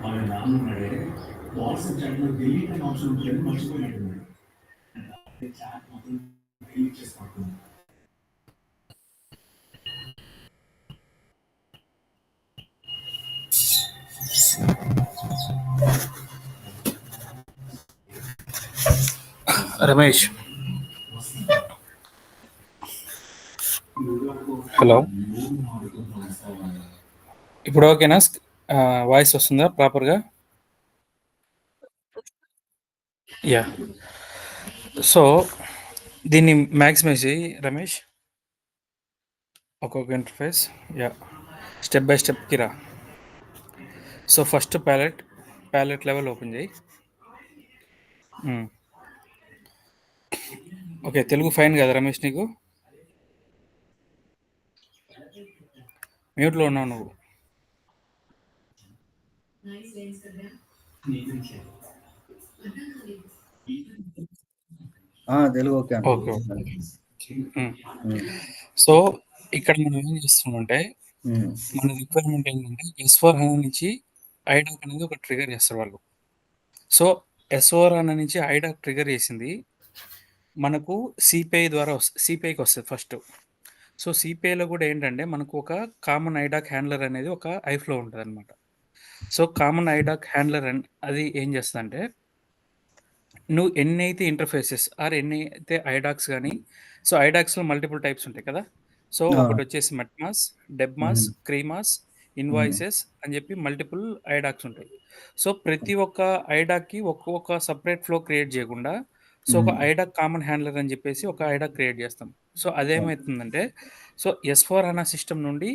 వాళ్ళ నాన్నున్నాడే వాట్సాప్ చాట్లో డిలీట్ అనే ఆప్షన్ ఉంటుందని మర్చిపోయినట్టున్నాడు. చాట్ మొత్తం డిలీట్ చేసి పడుతుంది. రమేష్, హలో. ఇప్పుడు ఓకేనా? వాయిస్ వస్తుందా ప్రాపర్గా? యా. సో దీన్ని మ్యాక్సిమైజ్ చేయి రమేష్, ఒక్కొక్క ఇంటర్ఫేస్. యా, స్టెప్ బై స్టెప్కి రా. So first palette level open చేయి. ఓకే, తెలుగు ఫైన్ కదా రమేష్? నీకు మ్యూట్లో ఉన్నావు నువ్వు. తెలుగు ఓకే. ఓకే. సో ఇక్కడ మనం ఏం చేస్తున్నామంటే, మన రిక్వైర్మెంట్ ఏంటంటే S/4HANA నుంచి ఐడాక్ అనేది ఒక ట్రిగర్ చేస్తారు వాళ్ళు. సో S/4HANA నుంచి ఐడాక్ ట్రిగర్ చేసింది మనకు సిపిఐ ద్వారా సిపిఐకి వస్తుంది ఫస్ట్. సో సిపిఐలో కూడా ఏంటంటే మనకు ఒక కామన్ ఐడాక్ హ్యాండ్లర్ అనేది ఒక ఐఫ్లో ఉంటుంది అనమాట. సో కామన్ ఐడాక్ హ్యాండ్లర్ అది ఏం చేస్తుందంటే, నువ్వు ఎన్నైతే ఇంటర్ఫేసెస్ ఎన్ని అయితే ఐడాక్స్ కానీ, సో ఐడాక్స్లో మల్టిపుల్ టైప్స్ ఉంటాయి కదా. సో ఒకటి వచ్చేసి మెట్మాస్, డెబ్మాస్, క్రీమాస్, ఇన్వాయిసెస్ అని చెప్పి మల్టిపుల్ ఐడాక్స్ ఉంటాయి. సో ప్రతి ఒక్క ఐడాక్కి ఒక్కొక్క సపరేట్ ఫ్లో క్రియేట్ చేయకుండా, సో ఒక ఐడాక్ కామన్ హ్యాండ్లర్ అని చెప్పేసి ఒక ఐడాక్ క్రియేట్ చేస్తాం. సో అదేమవుతుందంటే, సో S/4HANA సిస్టమ్ నుండి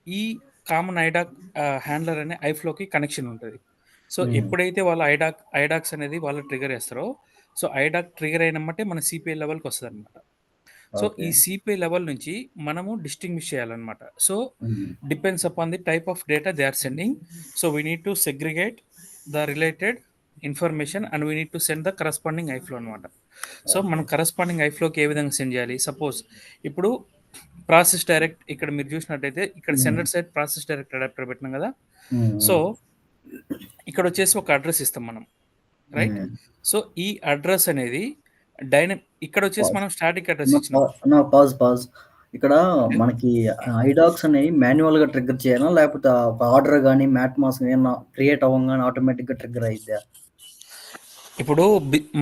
ఈ కామన్ ఐడాక్ హ్యాండ్లర్ అనే ఐఫ్లోకి కనెక్షన్ ఉంటుంది. సో ఎప్పుడైతే వాళ్ళు ఐడాక్స్ అనేది వాళ్ళు ట్రిగర్ చేస్తారో, సో ఐడాక్ ట్రిగర్ అయినమ్మంటే మన సిపిఐ లెవెల్కి వస్తుంది అనమాట. సో ఈ సిపిఐ లెవెల్ నుంచి మనము డిస్టింగ్విష్ చేయాలన్నమాట. So depends upon the type of data they are sending. So we need to segregate the related information and we need to send the corresponding iFlow అనమాట. So మనం corresponding ఐఫ్లోకి ఏ విధంగా send చేయాలి? Suppose ఇప్పుడు process direct ఇక్కడ మీరు చూసినట్టయితే ఇక్కడ sender side process direct adapter పెట్టినాం కదా. సో ఇక్కడ వచ్చేసి ఒక అడ్రస్ ఇస్తాం మనం, రైట్? సో ఈ అడ్రస్ అనేది ఇక్కడ వచ్చేసి మనం స్టాటిక్ అడ్రస్ ఇచ్చినాం. పాజ్ ఇక్కడ మనకి ఐడాక్స్ అనేవి మాన్యువల్ గా ట్రిగ్గర్ చేయాలా, లేకపోతే ఒక ఆర్డర్ కానీ మ్యాట్మాస్ క్రియేట్ అవ్వగానే ఆటోమేటిక్ గా ట్రిగ్గర్ అయిద్దా? ఇప్పుడు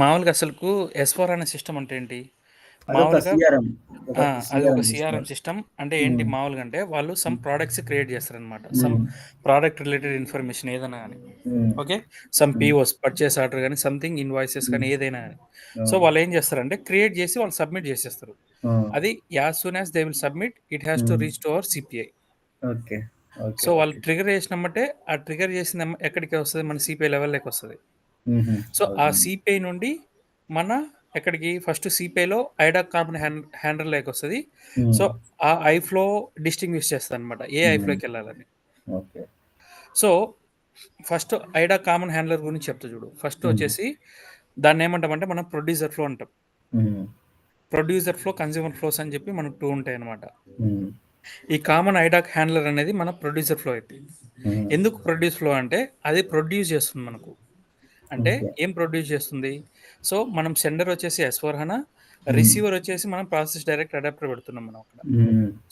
మామూలుగా అసలుకు S/4HANA సిస్టమ్ అంటే ఏంటి? మామూలుగా అది ఒక సిఆర్ఎం సిస్టమ్. అంటే ఏంటి మామూలుగా అంటే వాళ్ళు సమ్ ప్రోడక్ట్స్ క్రియేట్ చేస్తారనమాట. సమ్ ప్రోడక్ట్ రిలేటెడ్ ఇన్ఫర్మేషన్ ఏదైనా కానీ, okay, some POs, purchase order కానీ, సంథింగ్ ఇన్వాయిసెస్ కానీ ఏదైనా కానీ. సో వాళ్ళు ఏం చేస్తారంటే క్రియేట్ చేసి వాళ్ళు సబ్మిట్ చేసేస్తారు. అది as soon as they will submit, it has to reach to our CPI. So వాళ్ళు ట్రిగర్ చేసినామంటే ఆ ట్రిగర్ చేసిన ఎక్కడికి వస్తుంది? మన సిపిఐ లెవెల్లోకి వస్తుంది. సో ఆ సిపిఐ నుండి మన ఎక్కడికి ఫస్ట్ సిపిఐలో ఐడాక్ కామన్ హ్యాండర్ లేక వస్తుంది. సో ఆ ఐఫ్లో డిస్టింగ్విష్ చేస్తుంది అనమాట ఏ ఐఫ్లోకి వెళ్ళాలని. So first IDoc common handler గురించి చెప్తా చూడు. ఫస్ట్ వచ్చేసి దాన్ని ఏమంటామంటే మనం ప్రొడ్యూసర్ ఫ్లో అంటాం. ప్రొడ్యూసర్ ఫ్లో, కన్స్యూమర్ ఫ్లోస్ అని చెప్పి మనకు 2 ఉంటాయి అనమాట. ఈ కామన్ ఐడాక్ హ్యాండ్లర్ అనేది మన ప్రొడ్యూసర్ ఫ్లో అయితే. ఎందుకు ప్రొడ్యూస్ ఫ్లో అంటే అది ప్రొడ్యూస్ చేస్తుంది మనకు. అంటే ఏం ప్రొడ్యూస్ చేస్తుంది? సో మనం సెండర్ వచ్చేసి S/4HANA, రిసీవర్ వచ్చేసి మనం ప్రాసెస్ డైరెక్ట్ అడాప్టర్ పెడుతున్నాం మనం అక్కడ.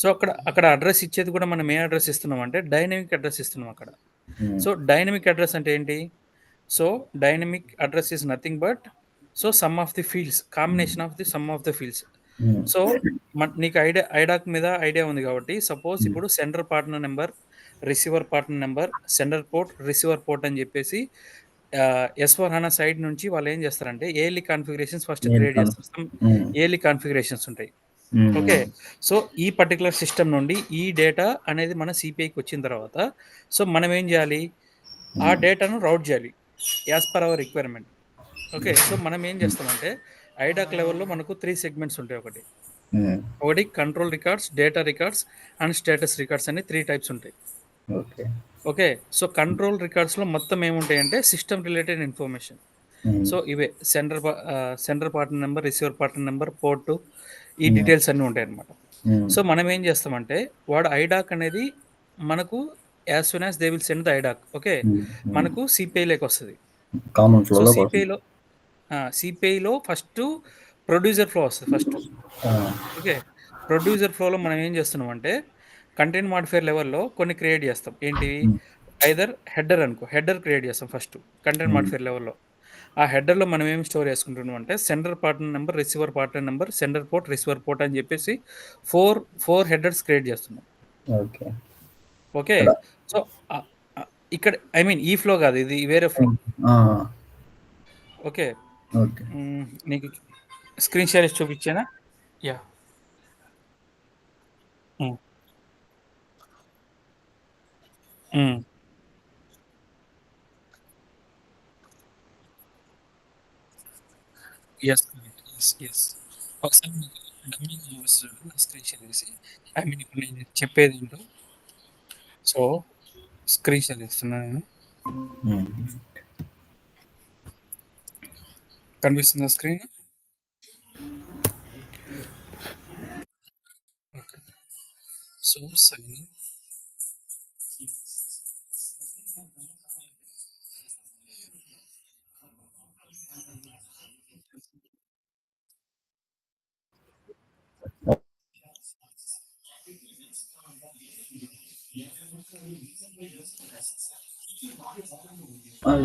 సో అక్కడ అడ్రస్ ఇచ్చేది కూడా మనం ఏ అడ్రస్ ఇస్తున్నాం అంటే డైనమిక్ అడ్రస్ ఇస్తున్నాం అక్కడ. సో డైనమిక్ అడ్రస్ అంటే ఏంటి? So dynamic address is nothing but so some of the fields, combination of the some of the fields. So నీకు ఐడాక్ మీద ఐడియా ఉంది కాబట్టి సపోజ్ ఇప్పుడు sender partner number, receiver partner number, sender port, receiver port అని చెప్పేసి S/4HANA side నుంచి వాళ్ళు ఏం చేస్తారంటే ఏఎల్ఈ కాన్ఫిగరేషన్స్ ఫస్ట్ క్రియేట్ చేస్తారు. ఏఎల్ఈ కాన్ఫిగరేషన్స్ ఉంటాయి. ఓకే, సో ఈ పర్టికులర్ సిస్టమ్ నుండి ఈ డేటా అనేది మన సిపిఐకి వచ్చిన తర్వాత సో మనం ఏం చేయాలి? ఆ డేటాను రౌట్ చేయాలి as per hour requirement. Okay, so మనం ఏం చేస్తామంటే ఐడాక్ లెవెల్లో మనకు 3 సెగ్మెంట్స్ ఉంటాయి. ఒకటి control records, data records and status records అని 3 టైప్స్ ఉంటాయి. ఓకే, సో కంట్రోల్ రికార్డ్స్లో మొత్తం ఏముంటాయంటే సిస్టమ్ రిలేటెడ్ ఇన్ఫర్మేషన్. సో ఇవే sender partner number, receiver partner number, port, ఈ డీటెయిల్స్ అన్నీ ఉంటాయి అన్నమాట. సో మనం ఏం చేస్తామంటే వాడు ఐడాక్ అనేది మనకు as soon as they will send the IDoc. Okay, మనకు సిపిఐలోకి వస్తుంది. కామన్ సో ఫ్లోలో సిపిఐలో ఫస్ట్ ప్రొడ్యూసర్ ఫ్లో వస్తుంది ఫస్ట్. ఓకే, ప్రొడ్యూసర్ ఫ్లోలో మనం ఏం చేస్తున్నాం అంటే కంటెంట్ మాడిఫైర్ లెవెల్లో కొన్ని క్రియేట్ చేస్తాం. ఏంటివి? ఐదర్ హెడర్ అనుకో, హెడర్ క్రియేట్ చేస్తాం ఫస్ట్ కంటెంట్ మాడిఫైర్ లెవెల్లో. ఆ హెడర్లో మనం ఏం స్టోర్ చేసుకుంటున్నాం అంటే sender partner number, receiver partner number, sender port, receiver port అని చెప్పేసి ఫోర్ హెడర్స్ క్రియేట్ చేస్తున్నాం. ఓకే, సో ఇక్కడ ఐ మీన్ ఈ ఫ్లో కాదు, ఇది వేరే ఫ్లో. ఓకే, నీకు స్క్రీన్ షేర్ చూపించానా? Yeah, yes yes yes. ఒకసారి స్క్రీన్ షేర్ చేసి, ఐ మీన్ ఇప్పుడు నేను చెప్పేది ఏంటో, సో స్క్రీన్ షేర్ చేస్తున్నాను నేను. కనిపిస్తుందా స్క్రీన్? ఓకే, సో సైన్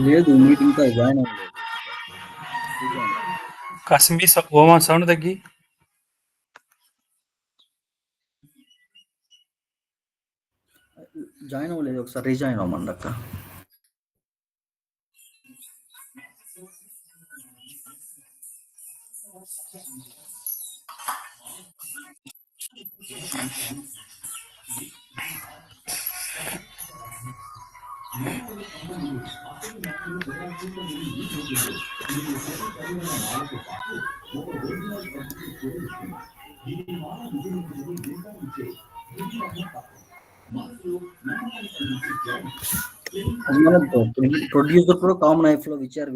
లేదు, మీటింగ్ జాయిన్ అవ్వలేదు. కాసింబి ఓమా సౌండ్ తగ్గి. జాయిన్ అవ్వలేదు, ఒకసారి రీజాయిన్ అవ్వమండి అక్క. ప్రొడ్యూసర్ కూడా common iFlow which are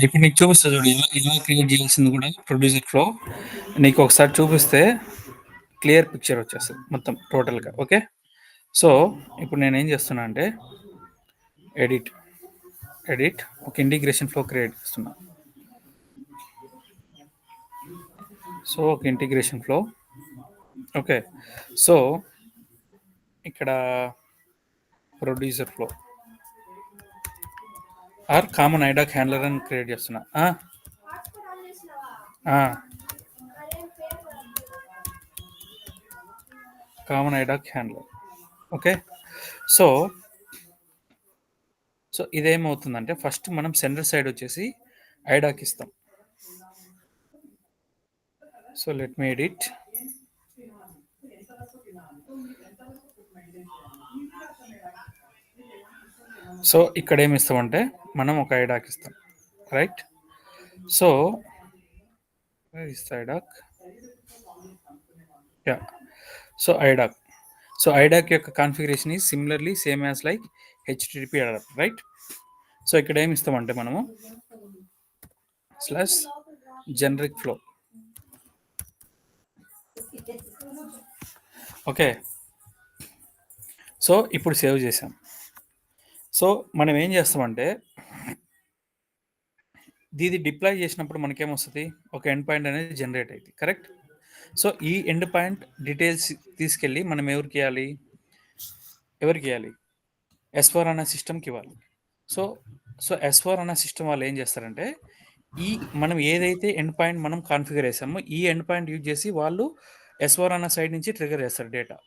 ఇప్పుడు నీకు చూపిస్తా చూడు, ఇలా క్రియేట్ చేయాల్సింది కూడా ప్రొడ్యూసర్ ఫ్లో. నీకు ఒకసారి చూపిస్తే క్లియర్ పిక్చర్ వచ్చేస్తుంది మొత్తం టోటల్గా. ఓకే, సో ఇప్పుడు నేను ఏం చేస్తున్నా అంటే ఎడిట్ ఒక ఇంటిగ్రేషన్ ఫ్లో క్రియేట్ చేస్తున్నా. సో ఒక ఇంటిగ్రేషన్ ఫ్లో. ఓకే, సో ఇక్కడ producer flow or common IDoc handler అని క్రియేట్ చేస్తున్నా. Common IDoc handler. Okay, so ఇదేమవుతుందంటే ఫస్ట్ మనం సెండర్ సైడ్ వచ్చేసి ఐడాక్ ఇస్తాం. So let me edit. So ఇక్కడ ఏమి ఇస్తామంటే మనం ఒక ఐడాక్ ఇస్తాం, right? So IDoc, yeah, so IDoc యొక్క configuration is similarly same as like HTTP adapter, right? So ఇక్కడ ఏమి ఇస్తామంటే మనము /generic flow. ఓకే, సో ఇప్పుడు సేవ్ చేసాం. సో మనం ఏం చేస్తామంటే దీది డిప్లాయ్ చేసినప్పుడు మనకేమొస్తుంది, ఒక ఎండ్ పాయింట్ అనేది జనరేట్ అవుతుంది, కరెక్ట్? సో ఈ ఎండ్ పాయింట్ డీటెయిల్స్ తీసుకెళ్ళి మనం ఎవరికి ఇవ్వాలి? S4 అనే సిస్టమ్కి ఇవ్వాలి. సో S4 అనే సిస్టమ్ వాళ్ళు ఏం చేస్తారంటే మనం ఏదైతే ఎండ్ పాయింట్ మనం కాన్ఫిగర్ చేసామో ఈ ఎండ్ పాయింట్ యూజ్ చేసి వాళ్ళు S4 అన్న సైడ్ నుంచి ట్రిగర్ చేస్తారు డేటా.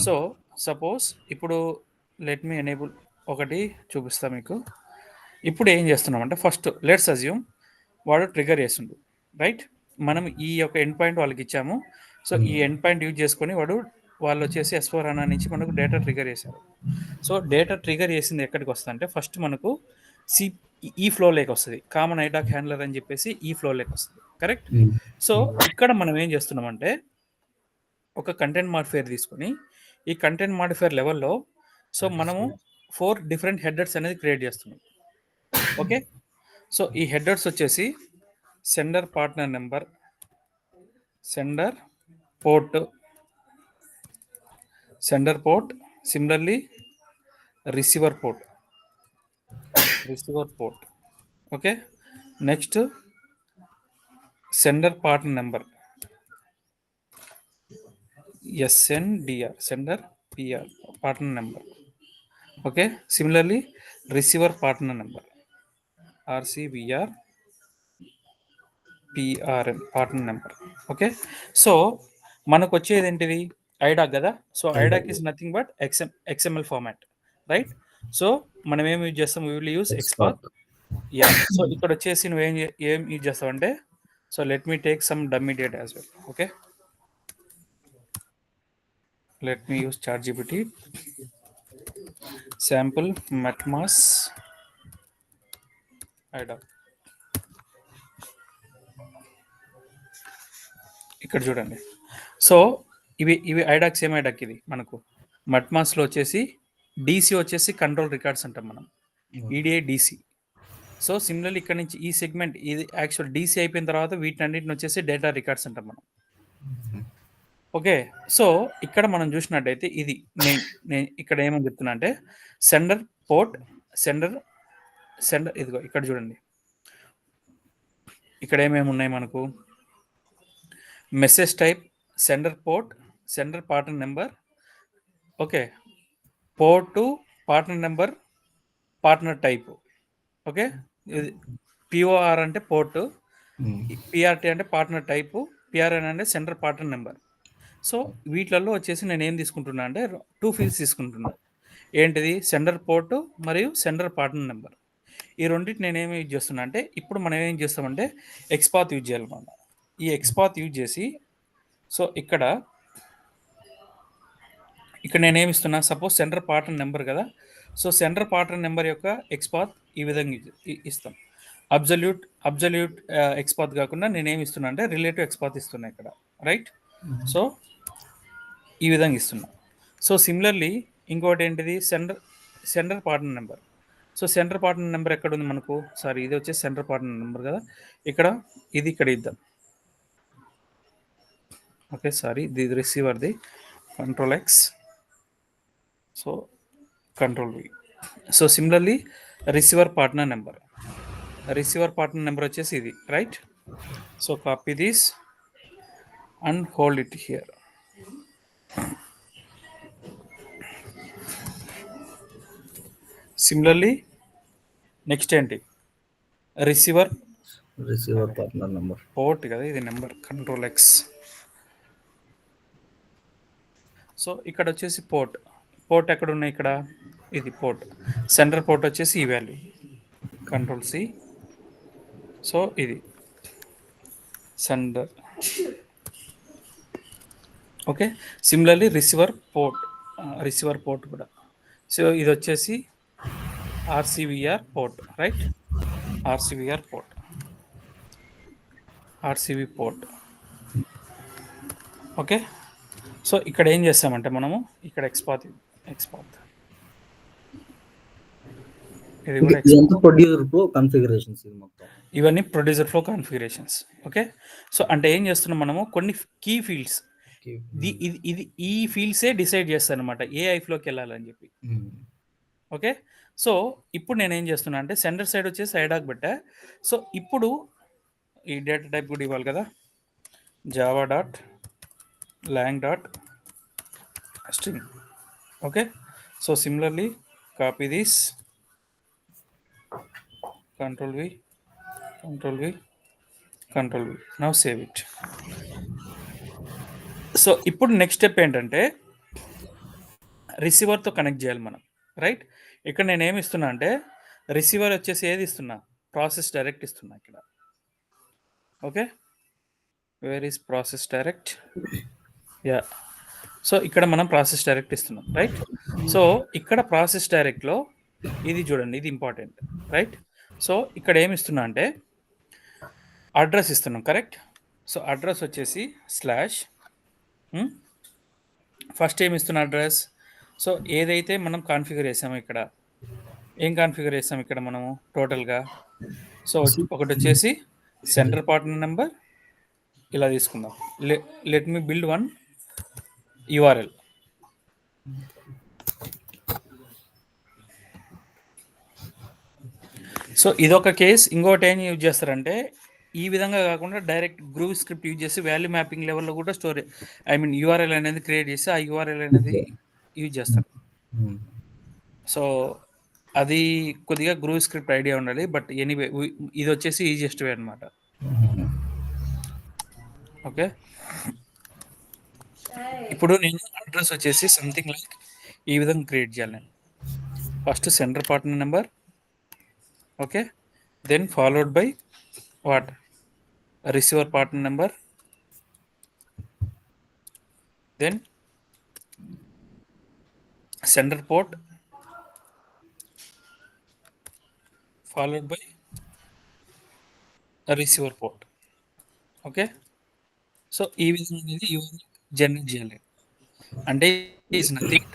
సో సపోజ్ ఇప్పుడు లెట్ మీ ఎనేబుల్ ఒకటి చూపిస్తా మీకు. ఇప్పుడు ఏం చేస్తున్నామంటే ఫస్ట్ లెట్స్ అజ్యూమ్ వాడు ట్రిగర్ చేస్తుండు, రైట్? మనం ఈ యొక్క ఎండ్ పాయింట్ వాళ్ళకి ఇచ్చాము. సో ఈ ఎండ్ పాయింట్ యూజ్ చేసుకొని వాళ్ళు వచ్చేసి S4 అన్న నుంచి మనకు డేటా ట్రిగర్ చేశారు. సో డేటా ట్రిగర్ చేసింది ఎక్కడికి వస్తుంది అంటే ఫస్ట్ మనకు ఈ ఫ్లో లేక వస్తుంది, కామన్ ఐడాక్ హ్యాండ్లర్ అని చెప్పేసి ఈ ఫ్లో లేక వస్తుంది, కరెక్ట్? సో ఇక్కడ మనం ఏం చేస్తున్నామంటే ఒక కంటెంట్ మాడిఫైర్ తీసుకొని ఈ కంటెంట్ మాడిఫైర్ లెవెల్లో సో మనము 4 డిఫరెంట్ హెడర్స్ అనేది క్రియేట్ చేస్తున్నాం. ఓకే, సో ఈ హెడర్స్ వచ్చేసి sender partner number, sender port, Similarly, receiver port. Okay. Next, sender partner number. SNDR, sender PR, partner number. Okay. Similarly, receiver partner number. RCVR PRN, partner number. Okay. So మనకు వచ్చేది ఏంటిది IDoc కదా. So IDoc is nothing but XML format, right. So మనం ఏం use చేస్తాం, we will use XPath. Yeah. So ఇక్కడ వచ్చేసి నువ్వు ఏం యూజ్ చేస్తావు అంటే, so let me take some dummy data as well. Okay, let me use ChatGPT sample metmas IDOC. ఇక్కడ చూడండి. సో ఇవి ఐడాక్స్. ఏం ఐడాక్ ఇది మనకు మెట్మాస్లో వచ్చేసి డీసీ వచ్చేసి కంట్రోల్ రికార్డ్స్ అంటాం మనం, ఈడిఐ డీసీ. సో సిమిలర్లీ ఇక్కడ నుంచి ఈ సెగ్మెంట్ ఇది యాక్చువల్ డీసీ అయిపోయిన తర్వాత వీటిని అన్నిటిని వచ్చేసి డేటా రికార్డ్స్ అంటాం మనం. ఓకే. సో ఇక్కడ మనం చూసినట్టయితే ఇది నేను ఇక్కడ ఏమని చెప్తున్నా అంటే సెండర్ పోర్ట్, సెండర్ ఇదిగో ఇక్కడ చూడండి. ఇక్కడ ఏమేమి ఉన్నాయి మనకు, message type, sender port, sender partner number. Okay, port, partner number, partner type. Okay, ఇది పిఓఆర్ అంటే పోర్టు, పిఆర్టీ అంటే పార్ట్నర్ టైపు, పిఆర్ఎన్ అంటే సెండర్ పార్ట్నర్ నెంబర్. సో వీటిలలో వచ్చేసి నేను ఏం తీసుకుంటున్నా అంటే 2 ఫీల్డ్స్ తీసుకుంటున్నా. ఏంటిది, సెండర్ పోర్టు మరియు సెండర్ పార్ట్నర్ నెంబర్. ఈ రెండింటి నేను ఏమి యూజ్ చేస్తున్నా అంటే, ఇప్పుడు మనం ఏం చేస్తామంటే ఎక్స్పాత్ యూజ్ చేయాలన్నమాట. ఈ ఎక్స్పాత్ యూజ్ చేసి, సో ఇక్కడ నేనేమి ఇస్తున్నా, సపోజ్ సెండర్ పార్ట్నర్ నెంబర్ కదా. సో సెండర్ పార్ట్నర్ నెంబర్ యొక్క ఎక్స్పాత్ ఈ విధంగా ఇస్తాం. అబ్జల్యూట్ ఎక్స్పాత్ కాకుండా నేనేమి ఇస్తున్నా అంటే రిలేటివ్ ఎక్స్పాత్ ఇస్తున్నా ఇక్కడ, రైట్. సో ఈ విధంగా ఇస్తున్నా. సో సిమిలర్లీ ఇంకోటి ఏంటిది, sender partner number. So sender partner number ఎక్కడ ఉంది మనకు, సారీ ఇది వచ్చేసి సెండర్ పార్ట్నర్ నెంబర్ కదా, ఇక్కడ ఇద్దాం. ఓకే, సారీ ఇది రిసీవర్ది, control X, so control V. So similarly receiver partner number వచ్చేసి ఇది, right. So copy this and hold it here. Similarly, next ఏంటి, రిసీవర్ పార్ట్నర్ నెంబర్, పోర్ట్ కదా ఇది నెంబర్, కంట్రోల్ ఎక్స్. సో ఇక్కడ వచ్చేసి పోర్ట్ ఎక్కడ ఉన్నాయి, ఇక్కడ ఇది పోర్ట్, సెంటర్ పోర్ట్ వచ్చేసి ఈ వాల్యూ, కంట్రోల్ సి. సో ఇది sender. Okay, similarly receiver port కూడా. సో ఇది వచ్చేసి RCVR port, right. RCV port. Okay. So ఇక్కడ ఏం చేస్తామంటే మనము ఇక్కడ ఎక్స్పాత్ ఇది కూడా ప్రొడ్యూసర్ ఫ్లో కాన్ఫిగరేషన్స్, ఇవన్నీ producer flow configurations. Okay. So అంటే ఏం చేస్తున్నాం మనము, కొన్ని కీ ఫీల్డ్స్ ఇది ఈ ఫీల్డ్సే డిసైడ్ చేస్తాను అనమాట ఏ ఐఫ్లోకి వెళ్ళాలని చెప్పి. ఓకే. సో ఇప్పుడు నేనేం చేస్తున్నా అంటే సెండర్ సైడ్ వచ్చేసి ఐడాక్ పెట్టా. సో ఇప్పుడు ఈ డేటా టైప్ కూడా ఇవ్వాలి కదా, Java dot long dot string. Okay. So similarly copy this, control V, now save it. So ఇప్పుడు నెక్స్ట్ స్టెప్ ఏంటంటే రిసీవర్తో కనెక్ట్ చేయాలి మనం, రైట్. ఇక్కడ నేను ఏమి ఇస్తున్నా అంటే రిసీవర్ వచ్చేసి ఏది ఇస్తున్నా, ప్రాసెస్ డైరెక్ట్ ఇస్తున్నా ఇక్కడ. Okay, where is process direct, yeah. So ఇక్కడ మనం ప్రాసెస్ డైరెక్ట్ ఇస్తున్నాం, రైట్. సో ఇక్కడ ప్రాసెస్ డైరెక్ట్లో ఇది చూడండి, ఇది ఇంపార్టెంట్, రైట్. సో ఇక్కడ ఏమి ఇస్తున్నా అంటే అడ్రస్ ఇస్తున్నాం, కరెక్ట్. సో అడ్రస్ వచ్చేసి స్లాష్, ఫస్ట్ ఏమి ఇస్తున్న అడ్రస్, సో ఏదైతే మనం కాన్ఫిగర్ చేసామో ఇక్కడ, ఏం కాన్ఫిగర్ చేసాం ఇక్కడ మనము టోటల్గా. సో ఒకటి వచ్చేసి సెంటర్ పార్ట్నర్ నెంబర్ ఇలా తీసుకుందాం. Let me build one URL. So ఇదొక కేస్. ఇంకోటి ఏం యూజ్ చేస్తారంటే ఈ విధంగా కాకుండా డైరెక్ట్ గ్రూవ్ స్క్రిప్ట్ యూజ్ చేసి వాల్యూ మ్యాపింగ్ లెవెల్లో కూడా స్టోరేజ్ యూఆర్ఎల్ అనేది క్రియేట్ చేసి ఆ యూఆర్ఎల్ అనేది యూజ్ చేస్తారు. సో అది కొద్దిగా గ్రూవ్ స్క్రిప్ట్ ఐడియా ఉండాలి. బట్ ఎనీవే ఇది వచ్చేసి ఈజియెస్ట్ వే అనమాట. ఓకే, ఇప్పుడు నేను అడ్రస్ వచ్చేసి సంథింగ్ లైక్ ఈ విధంగా క్రియేట్ చేయాలి. నేను first sender partner number, okay, then followed by what receiver partner number, then sender port, followed by a receiver port. Okay, so ఈ విధంగా అనేది యూఆర్ఎల్ జనరేట్ చేయాలి. అంటే ఈజ్ నథింగ్,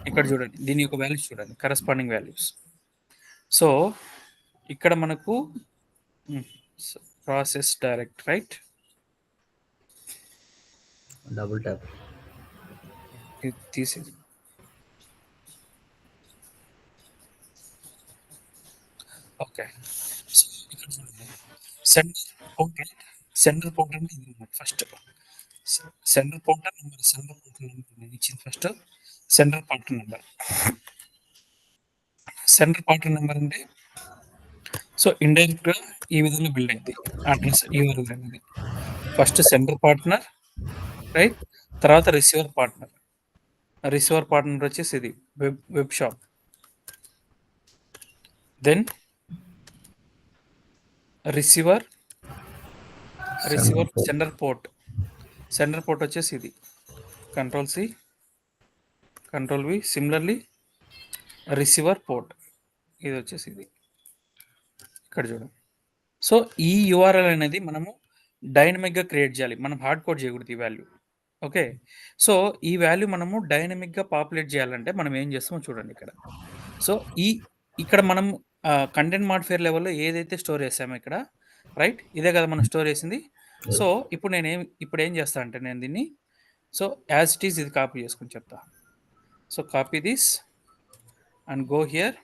ఇక్కడ చూడండి దీని యొక్క వాల్యూస్ చూడండి, కరస్పాండింగ్ వాల్యూస్. సో ఇక్కడ మనకు process direct right, double tap తీసేది. ఓకే, సో ఇక్కడ చూడండి sender port right, sender port అంటే ఇది first sender port number, sender port number నేను ఇచ్చింది first sender partner number. Sender partner number అంటే సో ఇండైరెక్ట్గా ఈ విధంగా బిల్డ్ అయింది అడ్రస్ యూఆర్ఎల్ అనేది. ఫస్ట్ సెంటర్ పార్ట్నర్ రైట్, తర్వాత రిసీవర్ పార్ట్నర్. రిసీవర్ పార్ట్నర్ వచ్చేసి ఇది web shop, then receiver sender port. Sender port వచ్చేసి ఇది control C control V. Similarly receiver port ఇది వచ్చేసి ఇది ఇక్కడ చూడండి. సో ఈ యూఆర్ఎల్ అనేది మనము డైనమిక్గా క్రియేట్ చేయాలి, మనం హార్డ్ కోడ్ చేయకూడదు ఈ వాల్యూ. ఓకే, సో ఈ వాల్యూ మనము డైనమిక్గా పాపులేట్ చేయాలంటే మనం ఏం చేస్తామో చూడండి ఇక్కడ. సో ఇక్కడ మనం కంటెంట్ మాడిఫైయర్ లెవెల్లో ఏదైతే స్టోర్ చేసామో ఇక్కడ రైట్, ఇదే కదా మనం స్టోర్ చేసింది. సో ఇప్పుడు ఏం చేస్తా అంటే నేను దీన్ని సో యాజ్ ఇట్ ఈస్ ఇది కాపీ చేసుకుని చెప్తా. So copy this and go here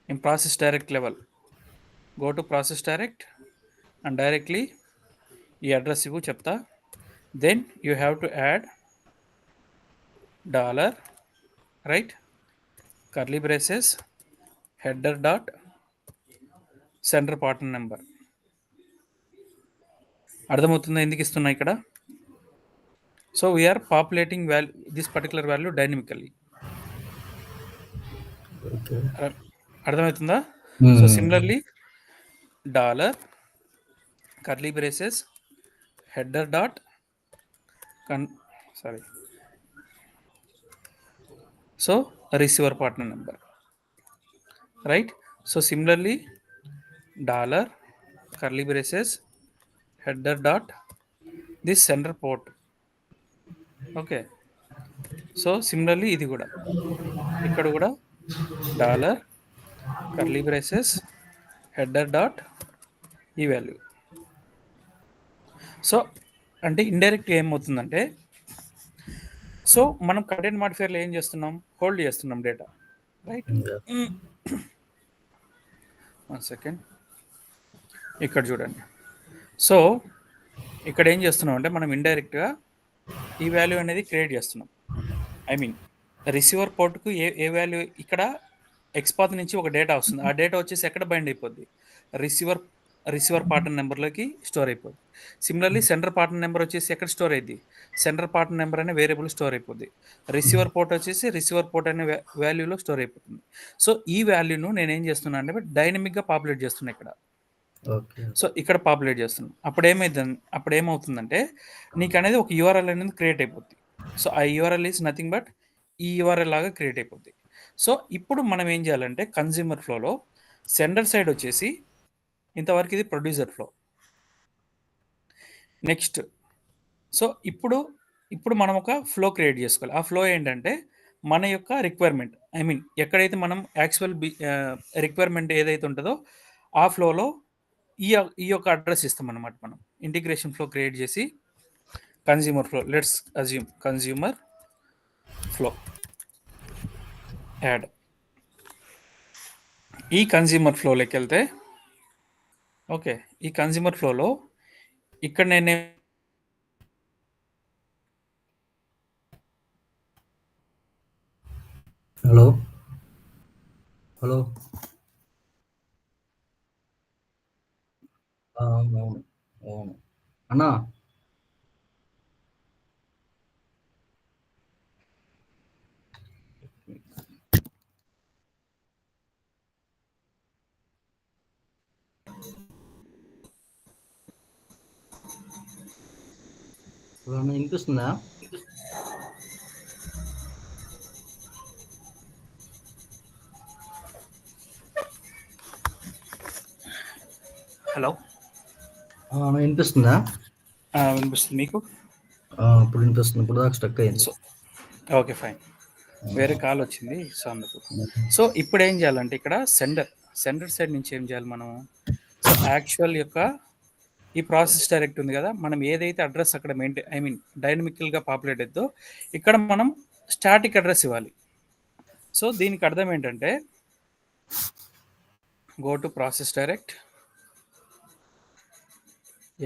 in process direct level, go to process direct and directly ఈ అడ్రస్ ఇవ్వు చెప్తా. Then you have to add dollar right, curly braces, header dot sender partner number. అర్థమవుతుందా ఎందుకు ఇస్తున్నా ఇక్కడ? So we're populating value this particular value dynamically. అర్థమవుతుందా? So similarly dollar curly braces header dot so receiver partner number right. So similarly dollar curly braces header dot this centre port. Okay, so similarly ఇది కూడా ఇక్కడ కూడా dollar curly braces header dot ఈ value. So అంటే indirect ఏమవుతుందంటే so మనం content మాడిఫైయర్లో ఏం చేస్తున్నాం, హోల్డ్ చేస్తున్నాం డేటా రైట్. వన్ సెకండ్, ఇక్కడ చూడండి. సో ఇక్కడ ఏం చేస్తున్నాం అంటే మనం ఇండైరెక్ట్గా ఈ వాల్యూ అనేది క్రియేట్ చేస్తున్నాం. ఐ మీన్ రిసీవర్ పోర్ట్కు ఏ వాల్యూ ఇక్కడ ఎక్స్పాత్ నుంచి ఒక డేటా వస్తుంది, ఆ డేటా వచ్చేసి ఎక్కడ బైండ్ అయిపోద్ది, రిసీవర్ పార్ట్నర్ నెంబర్లోకి స్టోర్ అయిపోద్ది. సిమిలర్లీ సెంటర్ పార్ట్నర్ నెంబర్ వచ్చేసి ఎక్కడ స్టోర్ అయ్యింది, సెంటర్ పార్ట్నర్ నెంబర్ అనే వేరియబుల్ స్టోర్ అయిపోద్ది. రిసీవర్ పోర్ట్ వచ్చేసి రిసీవర్ పోర్ట్ అనే వాల్యూలో స్టోర్ అయిపోతుంది. సో ఈ వాల్యూను నేను ఏం చేస్తున్నా అంటే డైనమిక్గా పాపులేట్ చేస్తున్నా ఇక్కడ. సో ఇక్కడ పాపులేట్ చేస్తున్నాం. అప్పుడు ఏమవుతుందంటే నీకు అనేది ఒక యూఆర్ఎల్ అనేది క్రియేట్ అయిపోద్ది. సో ఆ యూఆర్ఎల్ ఈజ్ నథింగ్ బట్ ఈ యూఆర్ఎల్ లాగా క్రియేట్ అయిపోద్ది. సో ఇప్పుడు మనం ఏం చేయాలంటే కన్జ్యూమర్ ఫ్లోలో సెండర్ సైడ్ వచ్చేసి ఇంతవరకు ఇది ప్రొడ్యూసర్ ఫ్లో. నెక్స్ట్ సో ఇప్పుడు మనం ఒక ఫ్లో క్రియేట్ చేసుకోవాలి. ఆ ఫ్లో ఏంటంటే మన యొక్క రిక్వైర్మెంట్, ఐ మీన్ ఎక్కడైతే మనం యాక్చువల్ రిక్వైర్మెంట్ ఏదైతే ఉంటుందో ఆ ఫ్లోలో ఈ యొక్క అడ్రస్ ఇస్తాం అన్నమాట. మనం ఇంటిగ్రేషన్ ఫ్లో క్రియేట్ చేసి consumer flow, let's assume consumer flow add ఈ కన్జ్యూమర్ ఫ్లోలోకి వెళ్తే ఓకే, ఈ కన్జ్యూమర్ ఫ్లోలో ఇక్కడ నేను హలో హలో అవును అవును అన్నా. వినిపిస్తుందా? హలో వినిపిస్తుందా? వినిపిస్తుంది మీకు? ఇప్పుడు వినిపిస్తుంది. ఇప్పుడు దాకా స్టక్ అయింది. So okay, fine. వేరే కాల్ వచ్చింది, సో అందుకు. సో ఇప్పుడు ఏం చేయాలంటే ఇక్కడ సెండర్ సైడ్ నుంచి ఏం చేయాలి మనం? సో యాక్చువల్ యొక్క ఈ ప్రాసెస్ డైరెక్ట్ ఉంది కదా, మనం ఏదైతే అడ్రస్ అక్కడ డైనమికల్గా పాపులేట్ అవుతుందో ఇక్కడ మనం స్టాటిక్ అడ్రస్ ఇవ్వాలి. సో దీనికి అర్థం ఏంటంటే go to process direct.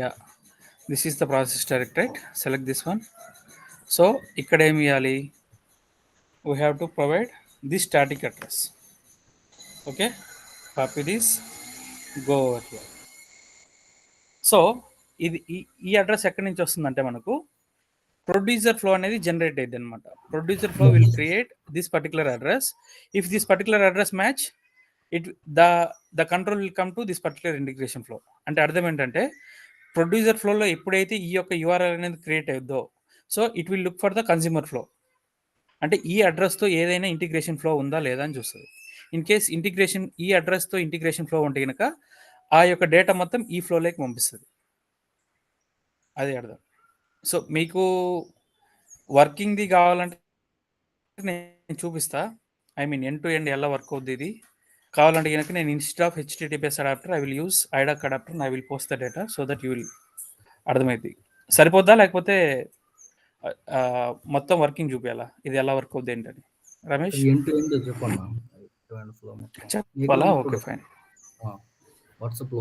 Yeah, this is the process direct, right? Select this one. So ఇక్కడ ఏమి ఇవ్వాలి? we have to provide this static address. Okay, copy this, go over here. So ఇది ఈ address ఎక్కడి నుంచి వస్తుందంటే మనకు ప్రొడ్యూసర్ ఫ్లో అనేది జనరేట్ అయ్యింది అనమాట. Producer flow will create this particular address. If this particular address match it the control will come to this particular integration flow. అంటే అర్థం ఏంటంటే ప్రొడ్యూసర్ ఫ్లోలో ఎప్పుడైతే ఈ యొక్క యూఆర్ఎల్ అనేది క్రియేట్ అవుద్దో, so it will look for the consumer flow. అంటే ఈ అడ్రస్తో ఏదైనా ఇంటిగ్రేషన్ ఫ్లో ఉందా లేదా అని చూస్తుంది. ఇన్ కేస్ ఈ అడ్రస్తో ఇంటిగ్రేషన్ ఫ్లో ఉంటే కనుక ఆ యొక్క డేటా మొత్తం ఈ ఫ్లోలోకి పంపిస్తుంది. అది అర్థం. సో మీకు వర్కింగ్ది కావాలంటే నేను చూపిస్తా. ఎండ్ టు ఎండ్ ఎలా వర్క్ అవుద్ది ఇది కావాలంటే కనుక నేను instead of HTTPS adapter I will use IDoc adapter and I will post the data so that you will అర్థమైంది. సరిపోద్దా లేకపోతే మొత్తం వర్కింగ్ చూపించాలా ఇది ఎలా వర్క్ అవుద్ది ఏంటని? రమేష్ చెప్పాలా? Okay, fine. వాట్సాప్లో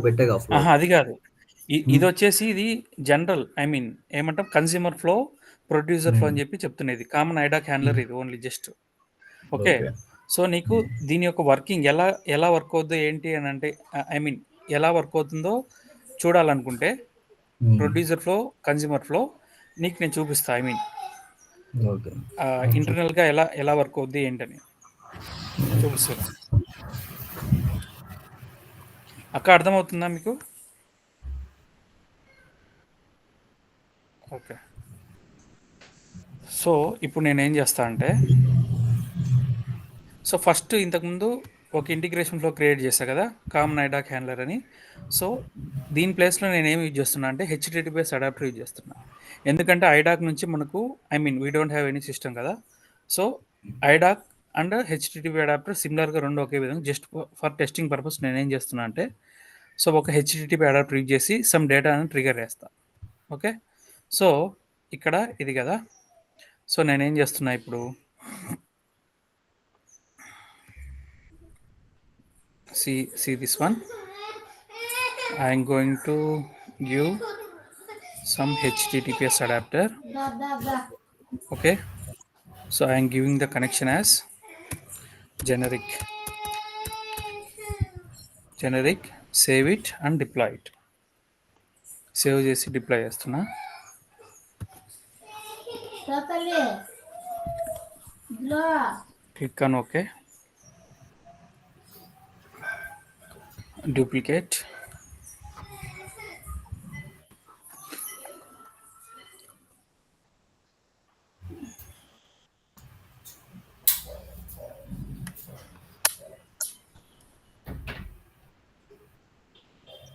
పెట్టేగా ఫ్లో. అది కాదు, ఇది వచ్చేసి ఇది జనరల్ ఏమంటాం కన్స్యూమర్ ఫ్లో, ప్రొడ్యూసర్ ఫ్లో అని చెప్పి చెప్తున్నది. కామన్ ఐడాక్ హ్యాండ్లర్ ఇది ఓన్లీ జస్ట్. ఓకే, సో నీకు దీని యొక్క వర్కింగ్ ఎలా వర్క్ అవుద్దో ఏంటి అని అంటే ఎలా వర్క్ అవుతుందో చూడాలనుకుంటే ప్రొడ్యూసర్ ఫ్లో, కన్స్యూమర్ ఫ్లో నీకు నేను చూపిస్తా. ఇంటర్నల్గా ఎలా వర్క్ అవుద్ది ఏంటని చూపిస్తున్నా. అక్క అర్థమవుతుందా మీకు? ఓకే, సో ఇప్పుడు నేనేం చేస్తా అంటే సో ఫస్ట్ ఇంతకుముందు ఒక ఇంటిగ్రేషన్ ఫ్లో క్రియేట్ చేశా కదా కామన్ ఐడాక్ హ్యాండ్లర్ అని. సో దీని ప్లేస్లో నేను ఏం యూజ్ చేస్తున్నా అంటే హెచ్టిటిపిఎస్ అడాప్టర్ యూజ్ చేస్తున్నా. ఎందుకంటే ఐడాక్ నుంచి మనకు we don't have any system కదా. So IDoc and HTTP adapter సిమిలర్గా రెండు ఒకే విధంగా జస్ట్ ఫర్ టెస్టింగ్ పర్పస్ నేనేం చేస్తున్నా అంటే సో ఒక హెచ్టిటిపి అడాప్టర్ యూజ్ చేసి సమ్ డేటాని ట్రిగర్ చేస్తా. ఓకే, సో ఇక్కడ ఇది కదా. సో నేనేం చేస్తున్నా ఇప్పుడు see this one. I am going to give some HTTPS adapter. Okay, so I am giving the connection as generic, save it and deploy it. Save చేసి deploy చేస్తున్నా. Click on okay, duplicate,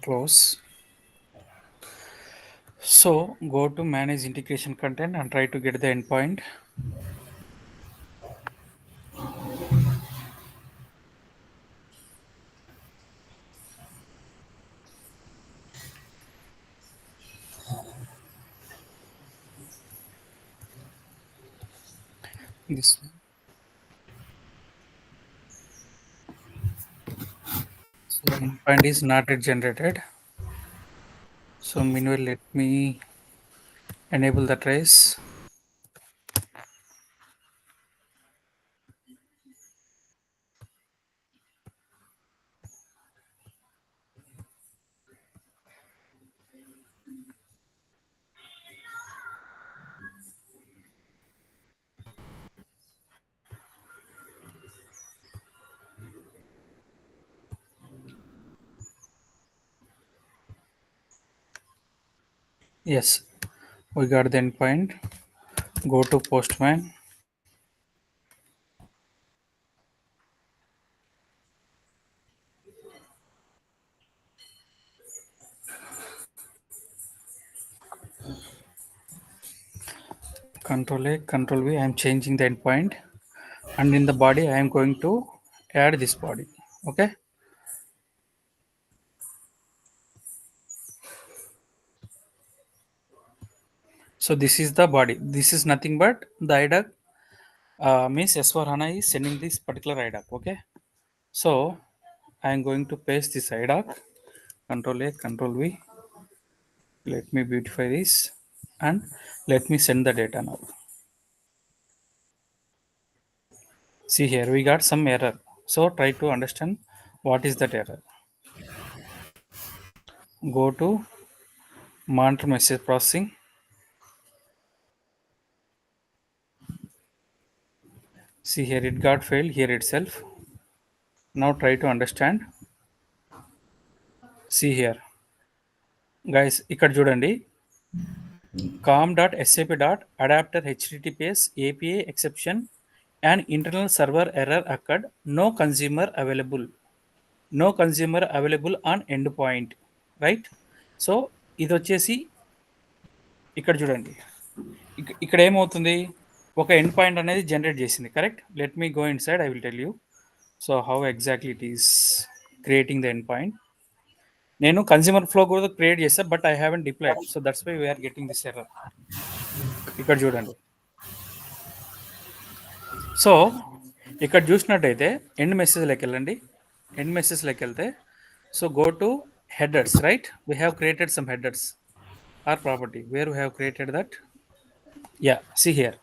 close. So go to manage integration content and try to get the endpoint. This endpoint is not yet generated. So meanwhile, let me enable the trace. Yes, we got the endpoint. Go to Postman. Control A, Control V. I am changing the endpoint, and in the body, I am going to add this body. Okay. So this is the body. This is nothing but the IDOC means S4HANA is sending this particular IDOC. Okay. So I am going to paste this IDOC. Control A, Control V. Let me beautify this and let me send the data now. See here, we got some error. So try to understand what is that error. Go to monitor message processing. See here, it got failed here itself. Now try to understand. See here, guys, ఇక్కడ చూడండి com.sap.adapter https API exception and internal server error occurred. No consumer available. No consumer available on endpoint. Right. So ఇది వచ్చేసి ఇక్కడ చూడండి, ఇక్కడ ఏమవుతుంది, ఒక end point అనేది జనరేట్ చేసింది. Correct. Let me go inside, I will tell you. So how exactly it is creating the end point. నేను కన్స్యూమర్ ఫ్లో కూడా క్రియేట్ చేస్తాను, but I haven't deployed. So that's why we're getting this error. ఇక్కడ చూడండి. So ఇక్కడ చూసినట్టయితే end మెసేజ్లోకి వెళ్ళండి. End మెసేజ్లోకి వెళ్తే so go to headers, right? We have created some headers or property where we have created that. Yeah, see here.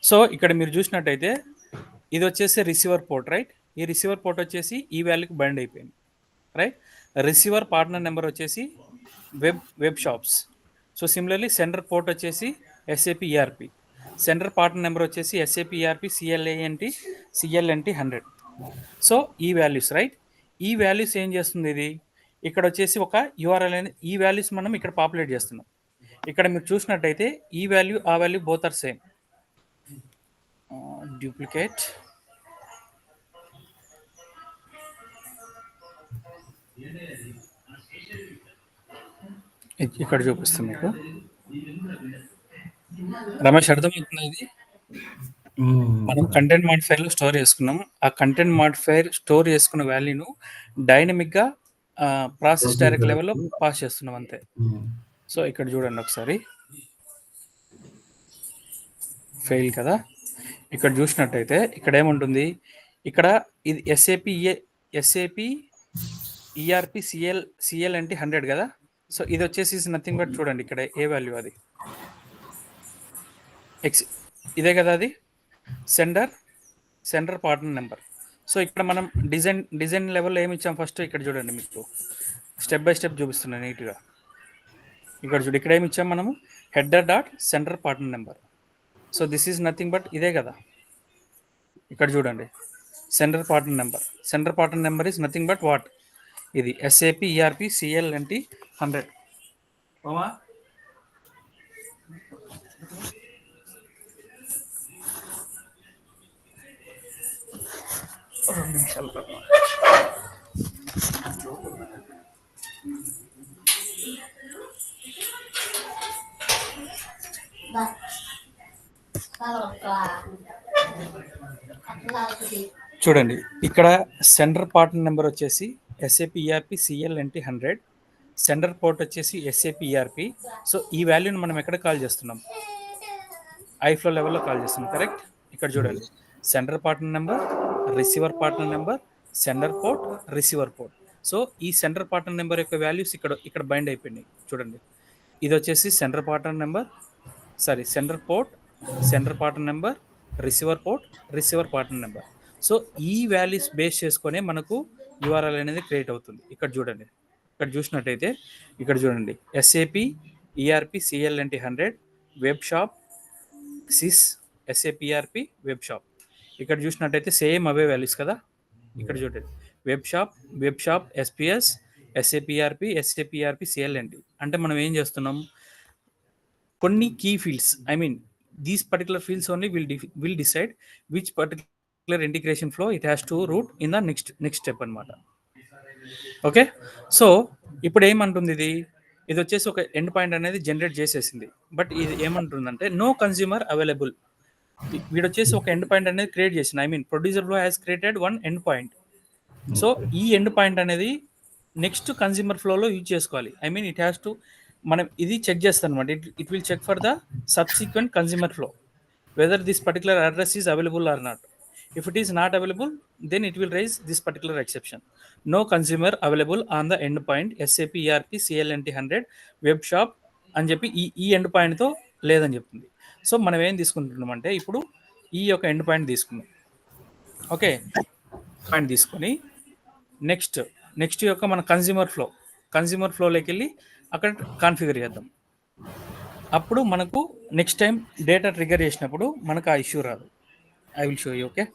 So ఇక్కడ మీరు చూసినట్టయితే ఇది వచ్చేసి రిసీవర్ పోర్ట్, రైట్? ఈ రిసీవర్ పోర్ట్ వచ్చేసి ఈ వాల్యూకి బైండ్ అయిపోయింది, రైట్? రిసీవర్ పార్ట్నర్ నెంబర్ వచ్చేసి web shops. So similarly sender port వచ్చేసి SAP ERP. Sender partner number వచ్చేసి SAP ERP CLNT 100. సో ఈ వాల్యూస్, రైట్? ఈ వాల్యూస్ ఏం చేస్తుంది ఇది? ఇక్కడ వచ్చేసి ఒక URL అనేది, ఈ వాల్యూస్ మనం ఇక్కడ పాపులేట్ చేస్తున్నాం. ఇక్కడ మీరు చూసినట్టయితే ఈ వాల్యూ ఆ value both are same. Duplicate. ఇక్కడ చూపిస్తుంది మీకు. రమేష్, అర్థమవుతుంది ఇది? మనం కంటెంట్ మాడిఫైర్లో స్టోర్ చేసుకున్నాం. ఆ కంటెంట్ మాడిఫైర్ స్టోర్ చేసుకున్న వాల్యూను డైనమిక్గా ప్రాసెస్ డైరెక్ట్ లెవెల్లో పాస్ చేస్తున్నాం అంతే. సో ఇక్కడ చూడండి ఒకసారి, ఫెయిల్ కదా. ఇక్కడ చూసినట్టయితే ఇక్కడ ఏముంటుంది, ఇక్కడ ఇది SAP ERP CLNT 100 కదా. సో ఇది వచ్చేసి నథింగ్ బట్ చూడండి ఇక్కడ ఏ వాల్యూ, అది ఇదే కదా, అది సెండర్ పార్ట్నర్ నెంబర్. సో ఇక్కడ మనం డిజైన్ లెవెల్లో ఏమి ఇచ్చాం ఫస్ట్ ఇక్కడ చూడండి, మీకు స్టెప్ బై స్టెప్ చూపిస్తున్నాను నీట్గా. ఇక్కడ చూడు, ఇక్కడ ఏమి ఇచ్చాం మనము, header sender partner number. So this is nothing but ఇదే కదా. ఇక్కడ చూడండి, sender partner number is nothing but what, ఇది SAP ERP CLNT 100. ఓమా చూడండి, ఇక్కడ సెండర్ పార్ట్నర్ నెంబర్ వచ్చేసి SAP ERP CLNT 100, sender port వచ్చేసి SAP ERP. సో ఈ వాల్యూని మనం ఎక్కడ కాల్ చేస్తున్నాం, ఐఫ్లో లెవెల్లో కాల్ చేస్తున్నాం, కరెక్ట్? ఇక్కడ చూడండి, sender partner number, receiver partner number, sender port, receiver port. So ఈ సెంటర్ పార్ట్నర్ నెంబర్ యొక్క వాల్యూస్ ఇక్కడ బైండ్ అయిపోయినాయి చూడండి. ఇది వచ్చేసి centre partner number, sorry centre port, centre partner number, receiver partner number. So ఈ వాల్యూస్ బేస్ చేసుకొని మనకు యూఆర్ఎల్ అనేది క్రియేట్ అవుతుంది. ఇక్కడ చూడండి, ఇక్కడ చూసినట్టయితే ఇక్కడ చూడండి SAP ERP CLNT 100 web shop సిస్ ఎస్ఏపిఆర్పి వెబ్ షాప్. ఇక్కడ చూసినట్టయితే సేమ్ అవే వాల్యూస్ కదా. ఇక్కడ చూడండి web shop SPS SAP ERP CLNT. అంటే మనం ఏం చేస్తున్నాం, కొన్ని key fields, I mean these particular fields only will decide which particular integration flow it has to route in the next step అనమాట. ఓకే, సో ఇప్పుడు ఏమంటుంది ఇది వచ్చేసి ఒక ఎండ్ పాయింట్ అనేది జనరేట్ చేసేసింది. బట్ ఇది ఏమంటుందంటే నో కన్స్యూమర్ అవైలబుల్. వీడు వచ్చేసి ఒక ఎండ్ పాయింట్ అనేది క్రియేట్ చేసింది, I mean producer flow has created one end point. So ఈ ఎండ్ పాయింట్ అనేది నెక్స్ట్ కన్స్యూమర్ ఫ్లోలో యూజ్ చేసుకోవాలి. I mean it has to, మనం ఇది చెక్ చేస్తాం అనమాట. It will check for the subsequent consumer flow whether this particular address is available or not. If it is not available then it will raise this particular exception. No consumer available on the end point SAP ERP CLNT 100 web shop అని చెప్పి ఈ end పాయింట్తో లేదని చెప్తుంది. So మనం ఏం తీసుకుంటున్నాం అంటే ఇప్పుడు ఈ యొక్క ఎండ్ పాయింట్ తీసుకున్నాం. ఓకే, పాయింట్ తీసుకొని నెక్స్ట్ యొక్క మన కన్స్యూమర్ ఫ్లోలోకి వెళ్ళి అక్కడ కాన్ఫిగర్ చేద్దాం. అప్పుడు మనకు నెక్స్ట్ టైం డేటా ట్రిగర్ చేసినప్పుడు మనకు ఆ ఇష్యూ రాదు. I will show you. Okay,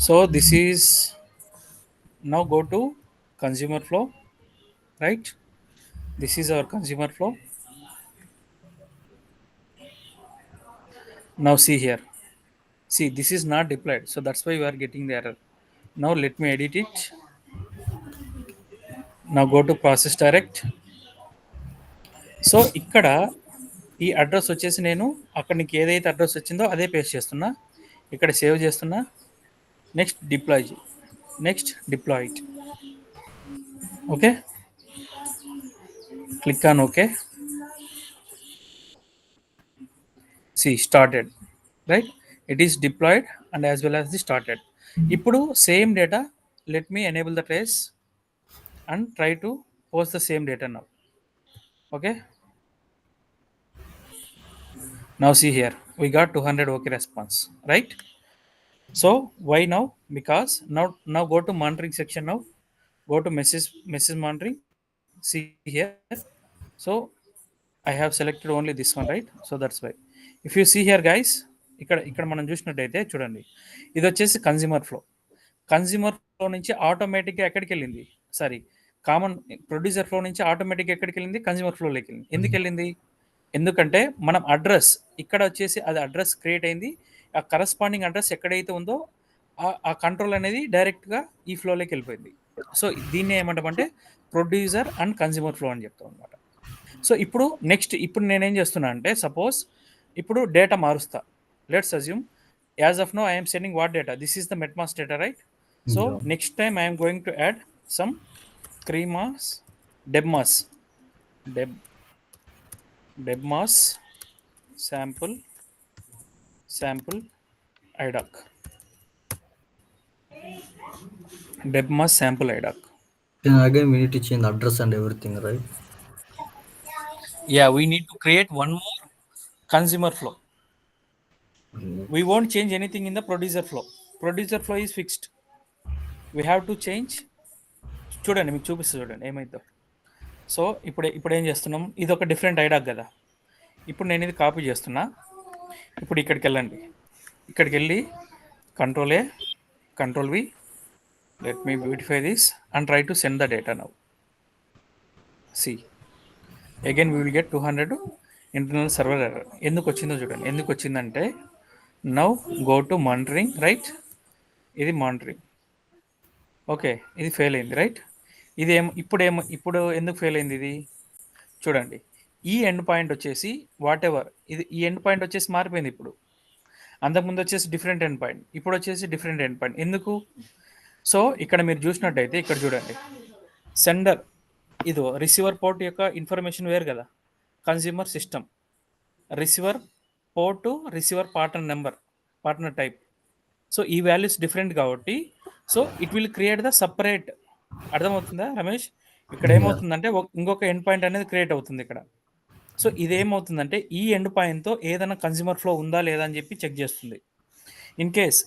so this is now go to consumer flow, right? This is our consumer flow. Now see here. See, this is not deployed. So that's why you are getting the error. Now let me edit it. Now go to process direct. So ఇక్కడ ఈ address వచ్చేసి నేను అక్కడ నీకు ఏదైతే address వచ్చిందో అదే paste చేస్తున్నా, ఇక్కడ సేవ్ చేస్తున్నా. Next deploy it. Okay, click on okay. See, started, right? It is deployed and as well as the started. ఇప్పుడు same data, let me enable the trace and try to post the same data now. Okay, now see here we got 200 okay response, right? So why now? Because now go to monitoring section. Now go to message monitoring. See here, so I have selected only this one, right? So that's why. If you see here guys, ఇక్కడ మనం చూసినట్టయితే చూడండి, ఇది వచ్చేసి consumer flow నుంచి ఆటోమేటిక్గా ఎక్కడికి వెళ్ళింది, సారీ కామన్ ప్రొడ్యూసర్ ఫ్లో నుంచి ఆటోమేటిక్గా ఎక్కడికి వెళ్ళింది, కన్స్యూమర్ ఫ్లోలోకి వెళ్ళింది. ఎందుకు వెళ్ళింది? ఎందుకంటే మనం అడ్రస్ ఇక్కడ వచ్చేసి అది అడ్రస్ క్రియేట్ అయింది, ఆ కరస్పాండింగ్ అడ్రస్ ఎక్కడైతే ఉందో ఆ కంట్రోల్ అనేది డైరెక్ట్గా ఈ ఫ్లోలోకి వెళ్ళిపోయింది. సో దీన్ని ఏమంటామంటే ప్రొడ్యూసర్ అండ్ కన్స్యూమర్ ఫ్లో అని చెప్తాం అనమాట. సో ఇప్పుడు నేనేం చేస్తున్నా అంటే, సపోజ్ ఇప్పుడు డేటా మారుస్తా. Let's assume as of now I'm sending what data, this is the MATMAS data, right? So next time I'm going to add some debmas sample idoc. debmas sample idoc. Then again we need to change the address and everything, right? Yeah, we need to create one more consumer flow. We won't change anything in the producer flow is fixed. We have to change. చూడండి, మీకు చూపిస్తుంది చూడండి ఏమైందో. So ఇప్పుడు ఏం చేస్తున్నాం, ఇది ఒక డిఫరెంట్ ఐడాక్ కదా. ఇప్పుడు నేను ఇది కాపీ చేస్తున్నా. ఇప్పుడు ఇక్కడికి వెళ్ళి control A, control V, let me beautify this and try to send the data now. See again we will get 200 internal server error. ఎందుకు వచ్చిందో చూడండి. ఎందుకు వచ్చిందంటే now go to monitoring, right? ఇది మానిటరింగ్. ఓకే, ఇది ఫెయిల్ అయింది, right? ఇప్పుడు ఎందుకు ఫెయిల్ అయింది ఇది చూడండి. ఈ ఎండ్ పాయింట్ వచ్చేసి ఈ ఎండ్ పాయింట్ వచ్చేసి మారిపోయింది. ఇప్పుడు అంతకుముందు వచ్చేసి డిఫరెంట్ ఎండ్ పాయింట్, ఇప్పుడు వచ్చేసి డిఫరెంట్ ఎండ్ పాయింట్. ఎందుకు? సో ఇక్కడ మీరు చూసినట్టయితే ఇక్కడ చూడండి, సెండర్ ఇదో రిసీవర్ పోర్ట్ యొక్క ఇన్ఫర్మేషన్ వేరు కదా, consumer system, receiver port, receiver partner number, partner type, so ఈ వాల్యూస్ డిఫరెంట్ కాబట్టి so it will create the separate. అర్థమవుతుందా రమేష్? ఇక్కడ ఏమవుతుందంటే ఇంకొక ఎండ్ పాయింట్ అనేది క్రియేట్ అవుతుంది ఇక్కడ. సో ఇదేమవుతుందంటే ఈ ఎండ్ పాయింట్తో ఏదైనా కన్జ్యూమర్ ఫ్లో ఉందా లేదా అని చెప్పి చెక్ చేస్తుంది. ఇన్ కేస్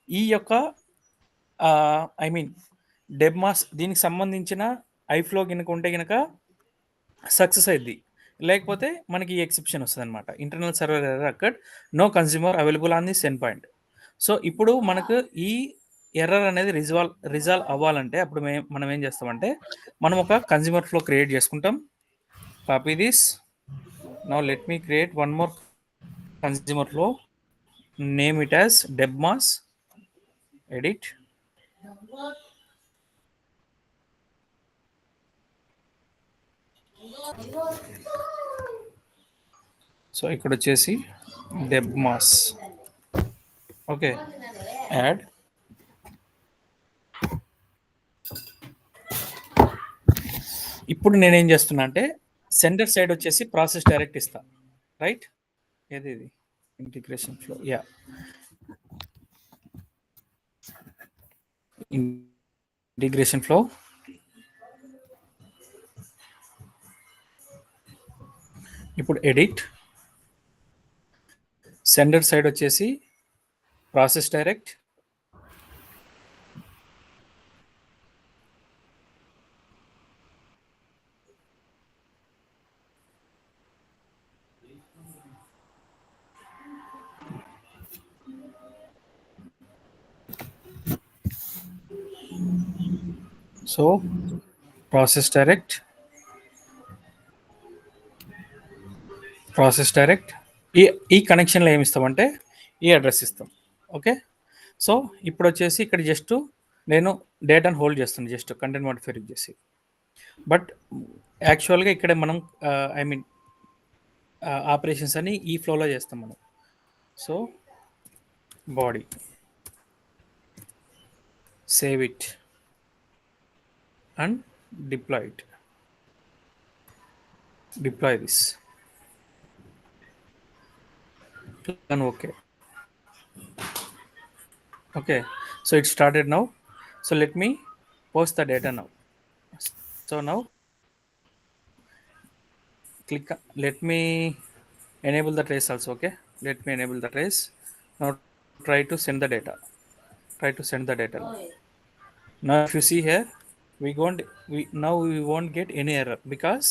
ఈ యొక్క ఐ మీన్ డెబ్మాస్ దీనికి సంబంధించిన ఐఫ్లో కనుక ఉంటే కనుక సక్సెస్ అయింది, లేకపోతే మనకి ఈ ఎక్సెప్షన్ వస్తుంది అనమాట. ఇంటర్నల్ సర్వర్ ఎర్రర్ అక్కడ్, no consumer available on the send point. So ఇప్పుడు మనకు ఈ ఎర్రర్ అనేది రిజాల్వ్ అవ్వాలంటే అప్పుడు మనం ఏం చేస్తామంటే మనం ఒక కన్జ్యూమర్ ఫ్లో క్రియేట్ చేసుకుంటాం. Copy this. Now let me create one more consumer flow, name it as DEBMAS, edit. So ఇక్కడ వచ్చేసి డెబ్మాస్, ఓకే, యాడ్. ఇప్పుడు నేనేం చేస్తున్నా అంటే సెంటర్ సైడ్ వచ్చేసి ప్రాసెస్ డైరెక్ట్ ఇస్తా, రైట్? ఏది ఇది integration flow, yeah, integration flow. ఇప్పుడు ఎడిట్, సెండర్ సైడ్ వచ్చేసి process direct, so process direct, ఈ కనెక్షన్లో ఏమి ఇస్తామంటే ఈ అడ్రస్ ఇస్తాం, ఓకే. సో ఇప్పుడు వచ్చేసి ఇక్కడ జస్ట్ నేను డేటాను హోల్డ్ చేస్తాను, జస్ట్ కంటెంట్ మోడిఫైర్ చేసి. బట్ యాక్చువల్గా ఇక్కడ మనం ఐ మీన్ ఆపరేషన్స్ అని ఈ ఫ్లోలో చేస్తాం మనం. So body, save it and deploy this, and okay, so it started now. So let me post the data now. So now click, let me enable the trace also, okay. Let me enable the trace. Now try to send the data, now if you see here, we won't get any error because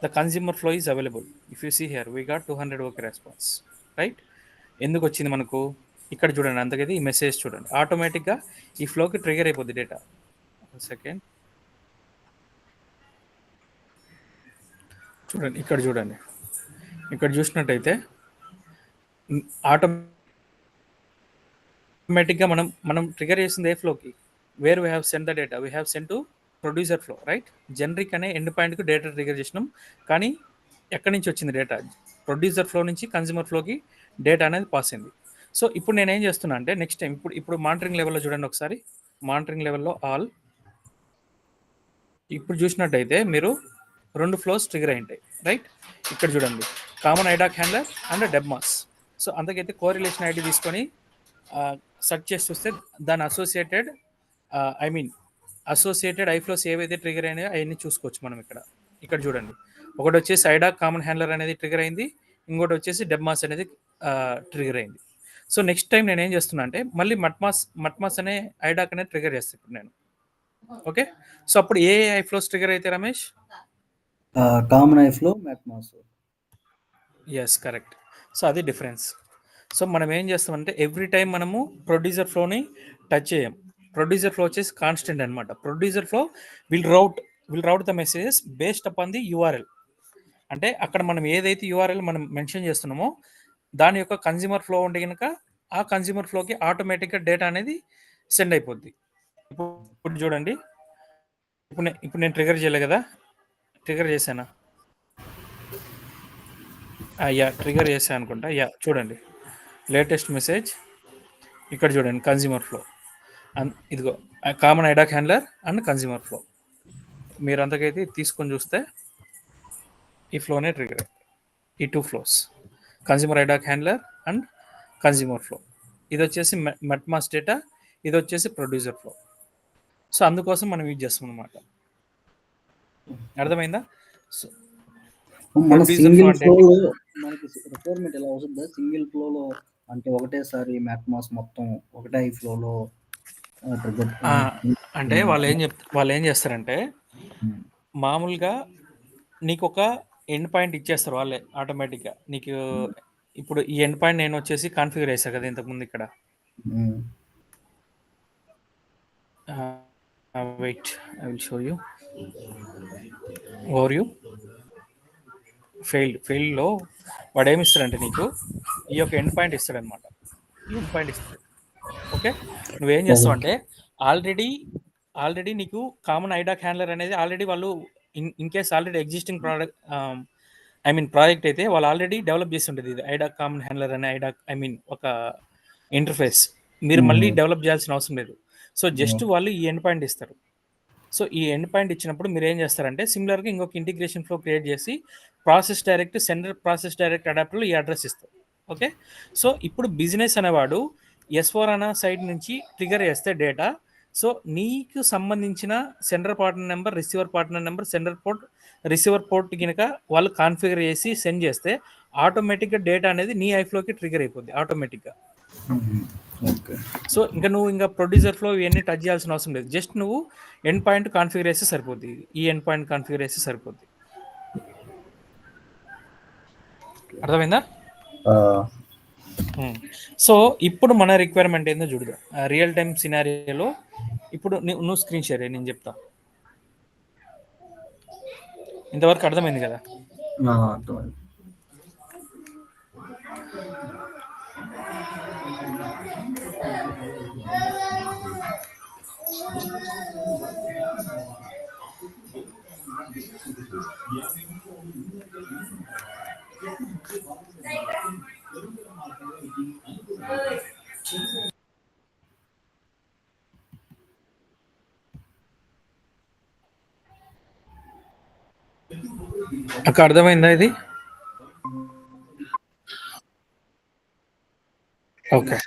the consumer flow is available. If you see here, we got 200 okay response, right? ఎందుకు వచ్చింది మనకు ఇక్కడ చూడండి, అంతకైతే ఈ message చూడండి, ఆటోమేటిక్గా ఈ ఫ్లోకి ట్రిగర్ అయిపోద్ది డేటా. సెకండ్ చూడండి, ఇక్కడ చూసినట్టయితే ఆటోమేటిక్గా మనం ట్రిగర్ చేసింది ఏ ఫ్లోకి, where we have send the data, we have send to producer flow, right? Generic అనే ఎండ్ పాయింట్కి డేటా ట్రిగర్ చేసినాం, కానీ ఎక్కడి నుంచి వచ్చింది డేటా? ప్రొడ్యూసర్ ఫ్లో నుంచి కన్జ్యూమర్ ఫ్లోకి డేటా అనేది పాస్ అయింది. సో ఇప్పుడు నేను ఏం చేస్తున్నా అంటే నెక్స్ట్ టైం ఇప్పుడు మానిటరింగ్ లెవెల్లో చూడండి ఒకసారి, మానిటరింగ్ లెవెల్లో ఆల్. ఇప్పుడు చూసినట్టయితే మీరు 2 ఫ్లోస్ ట్రిగర్ అయింటాయి, రైట్? ఇక్కడ చూడండి, common IDoc handler and DEBMAS. So అందుకైతే కోరిలేషన్ ఐడి తీసుకొని సెర్చ్ చేసి చూస్తే దాని అసోసియేటెడ్ ఐఫ్లోస్ ఏవైతే ట్రిగర్ అయినాయో అవన్నీ చూసుకోవచ్చు మనం ఇక్కడ చూడండి. ఒకటి వచ్చేసి ఐడాక్ కామన్ హ్యాండ్లర్ అనేది ట్రిగర్ అయింది, ఇంకోటి వచ్చేసి డెబ్మాస్ అనేది ట్రిగర్ అయింది. సో నెక్స్ట్ టైం నేను ఏం చేస్తున్నా అంటే మళ్ళీ మట్మాస్ అనే ఐడాక్ అనేది ట్రిగర్ చేస్తాను ఇప్పుడు నేను, ఓకే. సో అప్పుడు ఏ ఐఫ్లోస్ ట్రిగర్ అయితే Ramesh? Common iFlow, MATMAS. Yes, correct. So అది డిఫరెన్స్. సో మనం ఏం చేస్తామంటే ఎవ్రీ టైం మనము ప్రొడ్యూసర్ ఫ్లోని టచ్ చేయం. ప్రొడ్యూసర్ ఫ్లో వచ్చేసి కాన్స్టెంట్ అనమాట. Producer flow will route the messages based upon the URL. అంటే అక్కడ మనం ఏదైతే యూఆర్ఎల్ మనం మెన్షన్ చేస్తున్నామో దాని యొక్క కన్జ్యూమర్ ఫ్లో ఉంటే కనుక ఆ కన్జ్యూమర్ ఫ్లోకి ఆటోమేటిక్గా డేటా అనేది సెండ్ అయిపోద్ది. ఇప్పుడు చూడండి, ఇప్పుడు నేను ట్రిగర్ చేయలే కదా, ట్రిగర్ చేశానా? యా, ట్రిగర్ చేశాను అనుకుంటా. యా, చూడండి లేటెస్ట్ మెసేజ్ ఇక్కడ చూడండి, కన్జ్యూమర్ ఫ్లో ఇదిగో common IDoc handler and consumer flow. మీరు అంతకైతే తీసుకొని చూస్తే ఈ ఫ్లోనే ట్రిగర్, ఈ 2 flows, consumer IDoc handler and consumer flow. ఇది వచ్చేసి మెట్మాస్ డేటా, ఇది వచ్చేసి ప్రొడ్యూసర్ ఫ్లో. సో అందుకోసం మనం యూజ్ చేస్తాం అనమాట. అర్థమైందా? సో మన ప్రొడ్యూసర్ ఫ్లో సింగిల్ అంటే ఫ్లోలో మనకి రిక్వైర్మెంట్ ఎలా వస్తుందా? సింగిల్ ఫ్లోలో అంటే ఒకటేసారి మ్యాట్మాస్ మొత్తం ఒకటే ఫ్లోలో ట్రిగ్గర్ అంటే వాళ్ళు ఏం చేస్తారంటే మామూలుగా నీకు ఒక ఎండ్ పాయింట్ ఇచ్చేస్తారు వాళ్ళే ఆటోమేటిక్గా. నీకు ఇప్పుడు ఈ ఎండ్ పాయింట్ నేను వచ్చేసి కాన్ఫిగర్ చేశాను కదా ఇంతకుముందు ఇక్కడ. Wait, I will show you over you. ఫెయిల్డ్లో వాడు ఏమి ఇస్తాడంటే నీకు ఈ యొక్క ఎండ్ పాయింట్ ఇస్తాడనమాట. ఈ ఎండ్ పాయింట్ ఇస్తాడు. ఓకే, నువ్వేం చేస్తావు అంటే ఆల్రెడీ నీకు కామన్ ఐడాక్ హ్యాండ్లర్ అనేది ఆల్రెడీ వాళ్ళు in case already existing project అయితే వాళ్ళు ఆల్రెడీ డెవలప్ చేసి ఉంటుంది. ఇది ఐడాక్ కామన్ హ్యాండ్లర్ అనే ఒక ఇంటర్ఫేస్ మీరు మళ్ళీ డెవలప్ చేయాల్సిన అవసరం లేదు. సో జస్ట్ వాళ్ళు ఈ ఎండ్ పాయింట్ ఇస్తారు. సో ఈ ఎండ్ పాయింట్ ఇచ్చినప్పుడు మీరు ఏం చేస్తారంటే సిమిలర్గా ఇంకొక ఇంటిగ్రేషన్ ఫ్లో క్రియేట్ చేసి సెండర్ ప్రాసెస్ డైరెక్ట్ అడాప్టర్లో ఈ అడ్రస్ ఇస్తారు. ఓకే, సో ఇప్పుడు బిజినెస్ అనేవాడు S/4HANA సైడ్ నుంచి ట్రిగర్ చేస్తే డేటా, సో నీకు సంబంధించిన sender partner number, receiver partner number, sender port, receiver port కనుక వాళ్ళు కాన్ఫిగర్ చేసి సెండ్ చేస్తే ఆటోమేటిక్గా డేటా అనేది నీ ఐఫ్లోకి ట్రిగర్ అయిపోద్ది ఆటోమేటిక్గా. సో ఇంకా ప్రొడ్యూసర్ ఫ్లో ఇవన్నీ టచ్ చేయాల్సిన అవసరం లేదు. జస్ట్ నువ్వు ఎండ్ పాయింట్ కాన్ఫిగర్ చేస్తే సరిపోద్ది. ఈ ఎండ్ పాయింట్ కాన్ఫిగర్ చేస్తే సరిపోద్ది. అర్థమైందా? సో ఇప్పుడు మన రిక్వైర్మెంట్ ఏందో చూడదు. రియల్ టైమ్ సినారియోలో ఇప్పుడు నువ్వు స్క్రీన్ షేర్ నేను చెప్తా. ఇంతవరకు అర్థమైంది కదా? అర్థమైంది. అక్కడ అర్థమైందా ఇది? Okay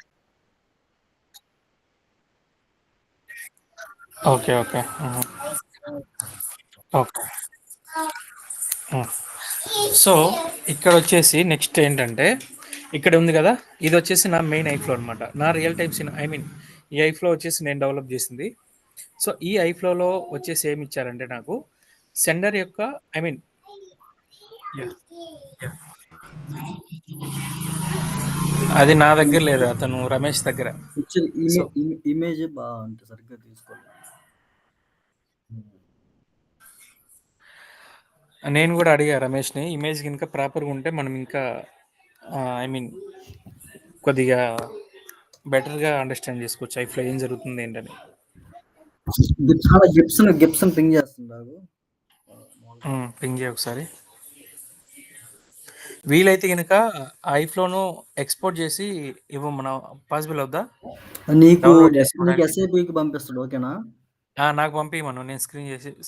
okay okay okay. So ఇక్కడ వచ్చేసి నెక్స్ట్ ఏంటంటే ఇక్కడ ఉంది కదా, ఇది వచ్చేసి నా మెయిన్ ఐఫ్లో అనమాట. నా రియల్ టైమ్స్ ఈ ఐఫ్లో వచ్చేసి నేను డెవలప్ చేసింది. సో ఈ ఐఫ్లోలో వచ్చేసి ఏమి ఇచ్చారంటే నాకు సెండర్ యొక్క అది నా దగ్గర లేదు, అతను రమేష్ దగ్గర. ఇమేజ్ బాగా సరిగ్గా తీసుకోలేదు. నేను కూడా అడిగా రమేష్ని, ఇమేజ్ కనుక ప్రాపర్గా ఉంటే మనం ఇంకా కొద్దిగా బెటర్గా అండర్స్టాండ్ చేసుకోవచ్చు ఐఫ్లో ఏం జరుగుతుంది ఏంటని. గిప్సన్ పింగ్ చేస్తున్నారు. పింగ్ చేయ ఒకసారి. వీలైతే కనుక ఐఫ్లోను ఎక్స్పోర్ట్ చేసి మన పాసిబుల్ అవుద్దా? నీకు ఎస్ఐపికి పంపిస్తాడు, ఓకేనా? నాకు పంపించమను, నేను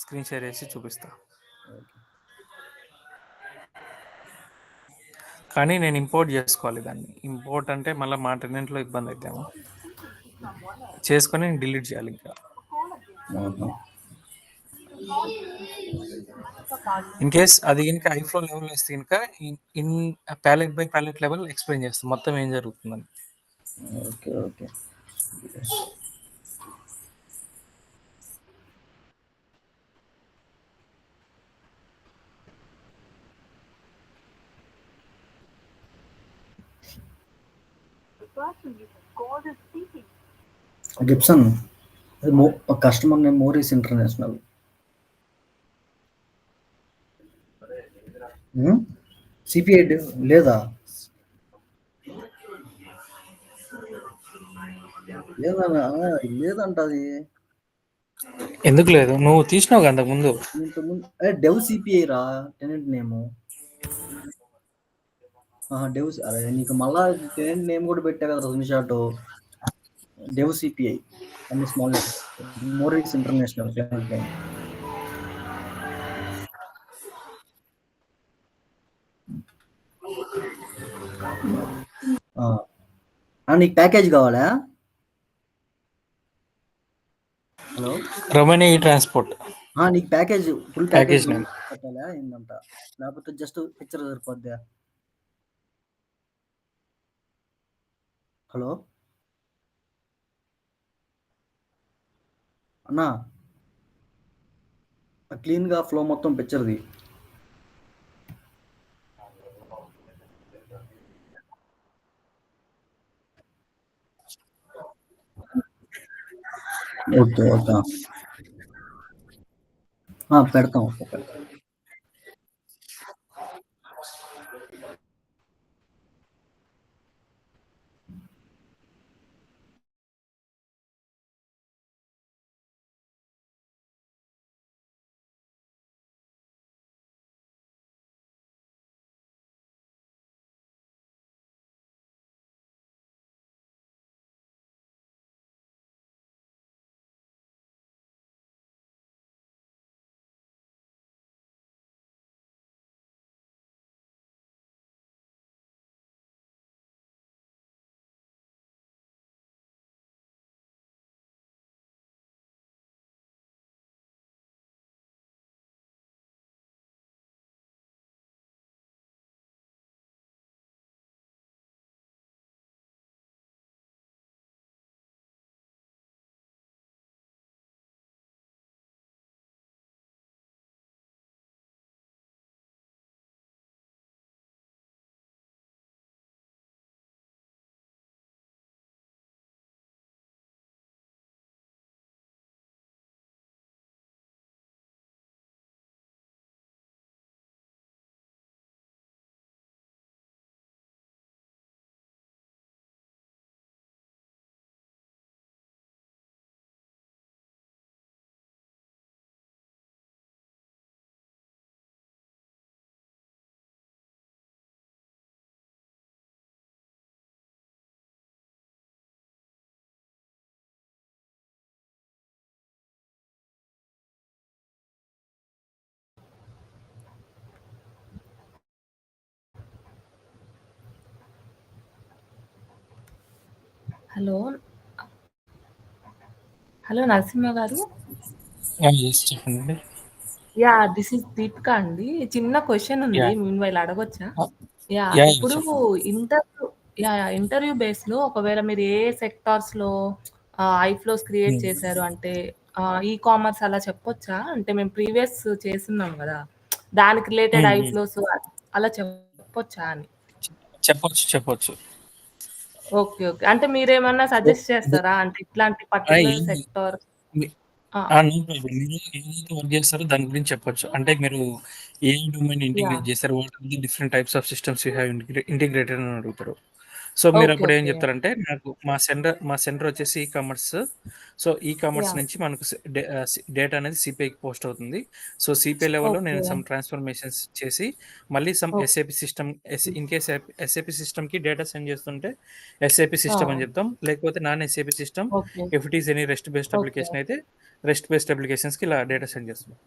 స్క్రీన్ షేర్ చేసి చూపిస్తా. కానీ నేను ఇంపోర్ట్ చేసుకోవాలి దాన్ని. ఇంపోర్ట్ అంటే మళ్ళీ మా టెనెంట్లో ఇబ్బంది అవుతాము, చేసుకొని నేను డిలీట్ చేయాలి ఇంకా. ఇన్ కేస్ అది కనుక ఐఫ్లో లెవెల్ వేస్తే కనుక in palette by palette level explain చేస్తాం మొత్తం ఏం జరుగుతుందని. Okay okay. Gibson customer name Morris International. CPI లేదా? లేదంట అది. ఎందుకు లేదు? నువ్వు తీసినావు కదా అంతకు ముందు. డెవ్ సిపిఐ రా టెనెంట్ నేమ్. డెవ్. అరే నీకు మళ్ళా టెనెంట్ నేమ్ కూడా పెట్టా కదా స్క్రీన్ షాట్. డెవ్ సిపిఐ అన్ని small letters. Morris international tenant name. నీకు ప్యాకేజ్ కావాలా? హలో, రమణి ట్రాన్స్పోర్ట్ నీకు package full package package name. కట్టాలా ఏందంట? లేకపోతే జస్ట్ పిక్చర్ సరిపోద్దా? హలో అన్నా, క్లీన్గా ఫ్లో మొత్తం పిక్చర్ది. ఓకే ఓకే పెడతాం. ఓకే పెడతాం. హలో. హలో నరసింహ గారు. చెప్పండి. దిస్ ఇస్ దీపిక అండి. చిన్న క్వెషన్ ఉంది. మీన్‌వైల్ అడగొచ్చా? ఇప్పుడు చెప్పండి. ఇంటర్వ్యూ బేస్‌లో ఒకవేళ మీరు ఏ సెక్టార్స్‌లో ఐఫ్లోస్ క్రియేట్ చేశారు అంటే ఈ కామర్స్ అలా చెప్పొచ్చా? అంటే మేము ప్రీవియస్ చేసున్నాం గదా! దానికి రిలేటెడ్ ఐఫ్లోస్ అలా చెప్పొచ్చా అని? చెప్పొచ్చు. ఓకే. ఓకే. అంటే మీరేమన్నా సజెస్ట్ చేస్తారా? అంటే ఇట్లాంటి పర్టిక్యులర్ సెక్టార్ ఆ! No problem. మీరు ఏదైతే వర్క్ చేస్తారో దాని గురించి చెప్పొచ్చు. అంటే మీరు ఏ డొమైన్ ఇంటిగ్రేట్ యాహ్! చేశారు? What are the different types of systems you have integrated అని అడుగుతారు. So, okay. మీరప్పుడు ఏం ఓకే. చెప్తారంటే, నాకు మా సెంటర్ వచ్చేసి ఈకామర్స్. So, ecommerce yeah! నుంచి మనకు డేటా అనేది సిపిఐకి పోస్ట్ అవుతుంది. సో, సిపిఐ లెవెల్‌లో ఓకే. నేను సమ్ ట్రాన్స్‌ఫర్మేషన్స్ చేసి, మళ్ళీ some okay. SAP system in case SAP సిస్టమ్‌కి డేటా సెండ్ చేస్తుంటే ఎస్ఏపీ ఆ! సిస్టమ్ అని చెప్తాం. లేకపోతే non SAP system okay. If it is any rest based okay. Application అయితే రెస్ట్ బేస్డ్ అప్లికేషన్స్‌కి ఇలా డేటా సెండ్ చేస్తున్నాం.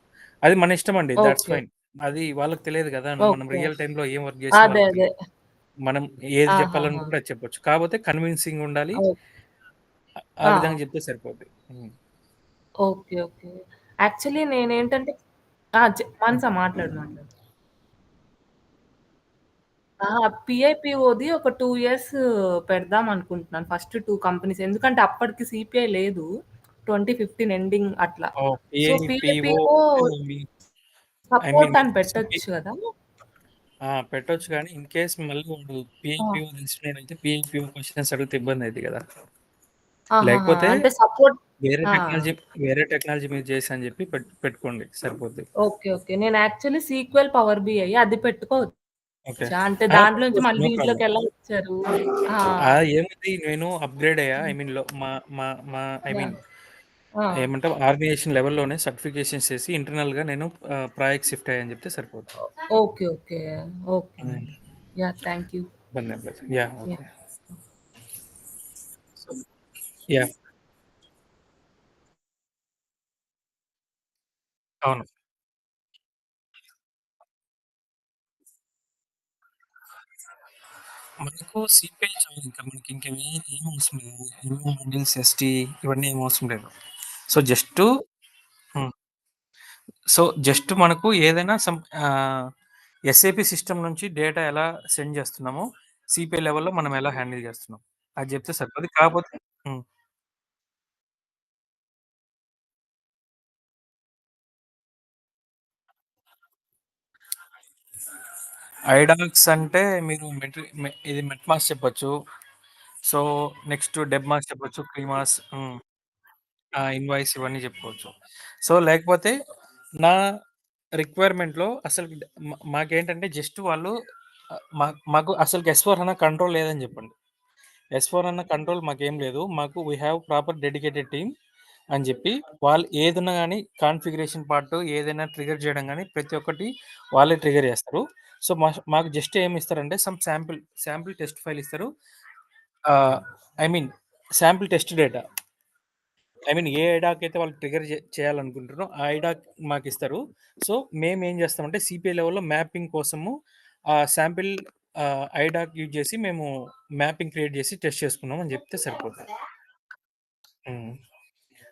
అది మన ఇష్టం అండి. Thoughts okay. ఫైన్. అది వాళ్ళకి తెలియదు గదా! మనం ఓకే. రియల్ టైమ్‌లో ఏం వర్క్ చేసామో అదే. వాళ్ళకి అదే. తెలీదు. మనం ఏది ఆహాహా! చెప్పాలనుకుంటే అది చెప్పొచ్చు. కాపోతే కన్విన్సింగ్ ఉండాలి. ఓకే. ఆ ఆ! విధంగా చెప్తే సరిపోద్ది. హ్మ్. ఓకే. ఓకే. యాక్చువల్లీ నేనేంటంటే హ్మ్. మాట్లాడు. మాట్లాడు. పీఐపీఓది ఒక 2 ఇయర్స్ పెడదాం అనుకుంటున్నాను. First 2 companies. ఎందుకంటే అప్పటికి సీపీఐ లేదు. 2015 ఎండింగ్ అట్లా. ఓహ్! సో, ఏఐపీఓ పీఐపీఓ అంటే ఐ మీన్ సపోర్ట్ అని సిపి పెట్టొచ్చు గదా! పెట్టొచ్చు గానీ ఇన్ కేస్ మళ్ళీ వాడు ఆ! పీఐపీఓ తెలిసినోడైతే పీఐపీఓ క్వెషన్స్ అడిగితే ఇబ్బందయిద్ది గదా! ఆహాహా! లేకపోతే అంటే సపోర్ట్ వేరే ఆ! టెక్నాలజీ వేరే టెక్నాలజీ మీద చేశా అని చెప్పి పెట్టుకోండి సరిపోద్ది. ఓకే. ఓకే. నేను యాక్చువల్లీ సీక్వెల్ పవర్ బిఐ అది ఓకే. పెట్టుకోవచ్చా? అంటే దాంట్లో నుంచి పెట్టుకోవచ్చు. మళ్ళీ నో ప్రాబ్లమ్. దీంట్లోకెలా వచ్చారు? ఆ! ఏముంది నేను అప్‌గ్రేడ్ అయ్యా. ఐ మీన్ మా మా మా ఐ మీన్ యాహ్! ఆ! ఏమంటాం ఆర్గనైజేషన్ లెవెల్‌లోనే సర్టిఫికేషన్స్ చేసి ఇంటర్నల్‌గా నేను ప్రాజెక్ట్ షిఫ్ట్ అయ్యా అని చెప్తే సరిపోద్ది. ఓకే. ఓకే. హ్మ్. ఓకేనండి. Thank you. ఇబ్బందేం లేదు. Yeah! Okay. Yeah! So yeah! అవును. మనకు సిపిఐ చాలు ఇంకా మనకి ఇంకేమి ఏం అవసరం లేదు. ఎంఎల్ మాడ్యూల్స్, ఎస్టీ ఇవన్నీ ఏం అవసరం లేదు. సో జస్ట్ జస్ట్ మనకు ఏదైనా ఎస్ఏపి సిస్టమ్ నుంచి డేటా ఎలా సెండ్ చేస్తున్నామో సిపిఐ లెవెల్‌లో మనం ఎలా హ్యాండిల్ చేస్తున్నాం. అది చెప్తే సరిపోద్ది. కాకపోతే హ్మ్. ఐడాక్స్ అంటే మీరు ఇది మెట్మాస్ చెప్పొచ్చు. సో నెక్స్ట్ డెబ్మాస్ చెప్పొచ్చు. క్రీమాస్ ఇన్వాయిస్ ఇవన్నీ చెప్పుకోవచ్చు. సో లేకపోతే నా రిక్వైర్మెంట్‌లో అసలు మాకేంటంటే జస్ట్ వాళ్ళు మాకు అసలుకి ఎస్4 హనా కంట్రోల్ లేదని చెప్పండి. ఎస్4 అన్న కంట్రోల్ మాకేం లేదు. మాకు we have proper dedicated team అని చెప్పి వాళ్ళు ఏదున్నా గానీ కాన్ఫిగరేషన్ పార్ట్ ఏదైనా ట్రిగ్గర్ చేయడం గానీ ప్రతి ఒక్కటి వాళ్ళే ట్రిగ్గర్ చేస్తారు. సో మాకు జస్ట్ ఏమి ఇస్తారంటే శాంపిల్ టెస్ట్ ఫైల్ ఇస్తారు. I mean sample test data. I mean A IDoc అయితే వాళ్ళు ట్రిగ్గర్ చేయాలనుకుంటారో ఆ ఐడాక్ మాకు ఇస్తారు. సో మేము ఏం చేస్తామంటే సిపిఐ లెవెల్‌లో మ్యాపింగ్ కోసము శాంపిల్ ఐడాక్ యూజ్ చేసి మేము మ్యాపింగ్ క్రియేట్ చేసి టెస్ట్ చేసుకున్నాం అని చెప్తే సరిపోతుంది. హ్మ్.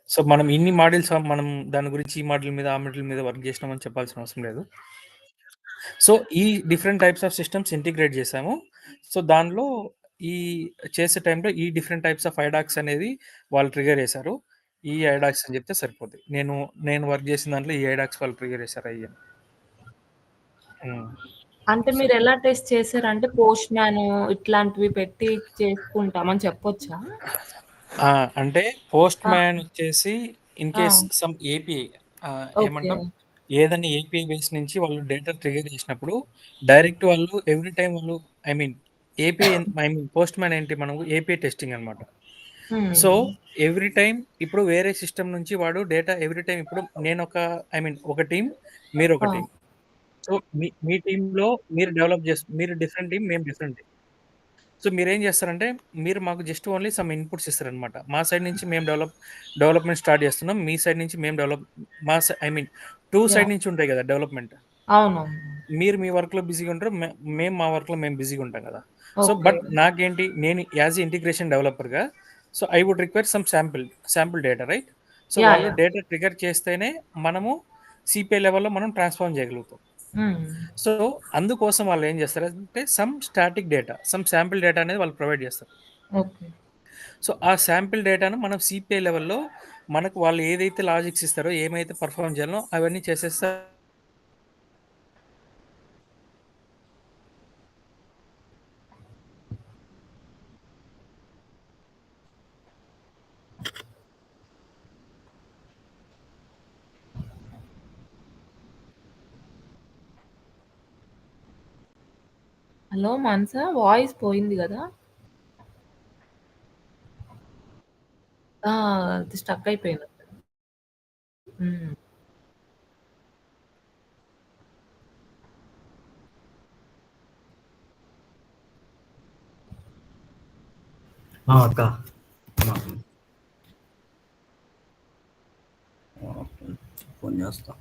సో మనం ఇన్ని మాడ్యూల్స్ మనం దాని గురించి ఈ మాడ్యూల్ మీద, ఆ మాడ్యూల్ మీద వర్క్ చేసినామని చెప్పాల్సిన అవసరం లేదు. సో ఈ different types of systems integrate చేసాము. సో దానిలో ఈ చేసే టైంలో ఈ డిఫరెంట్ టైప్స్ ఆఫ్ ఐడాక్స్ అనేది వాళ్ళు ట్రిగ్గర్ చేశారు. ఈ ఐడాక్స్ అని చెప్తే సరిపోద్ది. నేను వర్క్ చేసిన దాంట్లో ఈ ఐడాక్స్ వాళ్ళు ట్రిగ్గర్ చేశారు అయ్యి అని. హ్మ్. అంటే సో మీరెలా టెస్ట్ చేసారంటే పోస్ట్ మ్యాన్ ఇట్లాంటివి పెట్టి చేసుకుంటామని చెప్పొచ్చా? అంటే పోస్ట్ ఆ! మ్యాన్ వచ్చేసి ఇన్ ఆ! Case some API okay. ఏమంటాం ఏదైనా ఏపీఐ బేస్ నుంచి వాళ్ళు డేటా ట్రిగ్గర్ చేసినప్పుడు డైరెక్ట్ వాళ్ళు ఎవ్రీ టైమ్ వాళ్ళు I mean API I mean post man ఏంటి మనకు ఏపీఐ టెస్టింగ్ అనమాట. సో హ్మ్. ఎవ్రీ టైమ్ ఇప్పుడు వేరే సిస్టమ్ నుంచి వాడు డేటా ఎవ్రీ టైమ్ ఇప్పుడు నేను ఒక ఐ మీన్ ఒక టీం మీరు ఒక ఆ! టీం. సో మీ టీంలో మీరు డిఫరెంట్ టీం మేము డిఫరెంట్ టీం. సో మీరేం చేస్తారంటే, మీరు మాకు జస్ట్ ఓన్లీ సమ్ ఇన్‌పుట్స్ ఇస్తారనమాట. మా సైడ్ నుంచి మేము డెవలప్‌మెంట్ స్టార్ట్ చేస్తున్నాం. మీ సైడ్ నుంచి మేము ఐ మీన్ 2 సైడ్ యాహ్! నుంచి ఉంటాయి గదా! డెవలప్‌మెంట్. అవునవును. మీరు మీ వర్క్‌లో బిజీగా ఉంటారు. మేము మా వర్క్‌లో మేము బిజీగా ఉంటాం గదా! So, okay. బట్ నాకేంటి నేను యాస్ ఎ ఇంటిగ్రేషన్ డెవలపర్‌గా so, I would require some sample data right? So, yeah! వాళ్ళు యాహ్! డేటా ట్రిగ్గర్ చేస్తేనే మనము సిపిఐ లెవెల్‌లో మనం ట్రాన్స్‌ఫార్మ్ చేయగలుగుతాం. హ్మ్. సో, అందుకోసం వాళ్ళేం జేస్తారంటే స్టాటిక్ డేటా, శాంపిల్ డేటా అనేది వాళ్ళు ప్రొవైడ్ జేస్తారు. ఓకే. సో, ఆ శాంపిల్ డేటాను మనం సిపిఐ లెవెల్‌లో మనకు వాళ్ళు ఏదైతే లాజిక్స్ ఇస్తారో, ఏమైతే పెర్ఫార్మ్ చేయాలో అవన్నీ చేసేస్తారు. హలో! మానస వాయిస్ పోయింది గదా! ఆ! అది స్టక్ అయిపోయినట్టు. హ్మ్. అక్క ఫోన్ చేస్తా.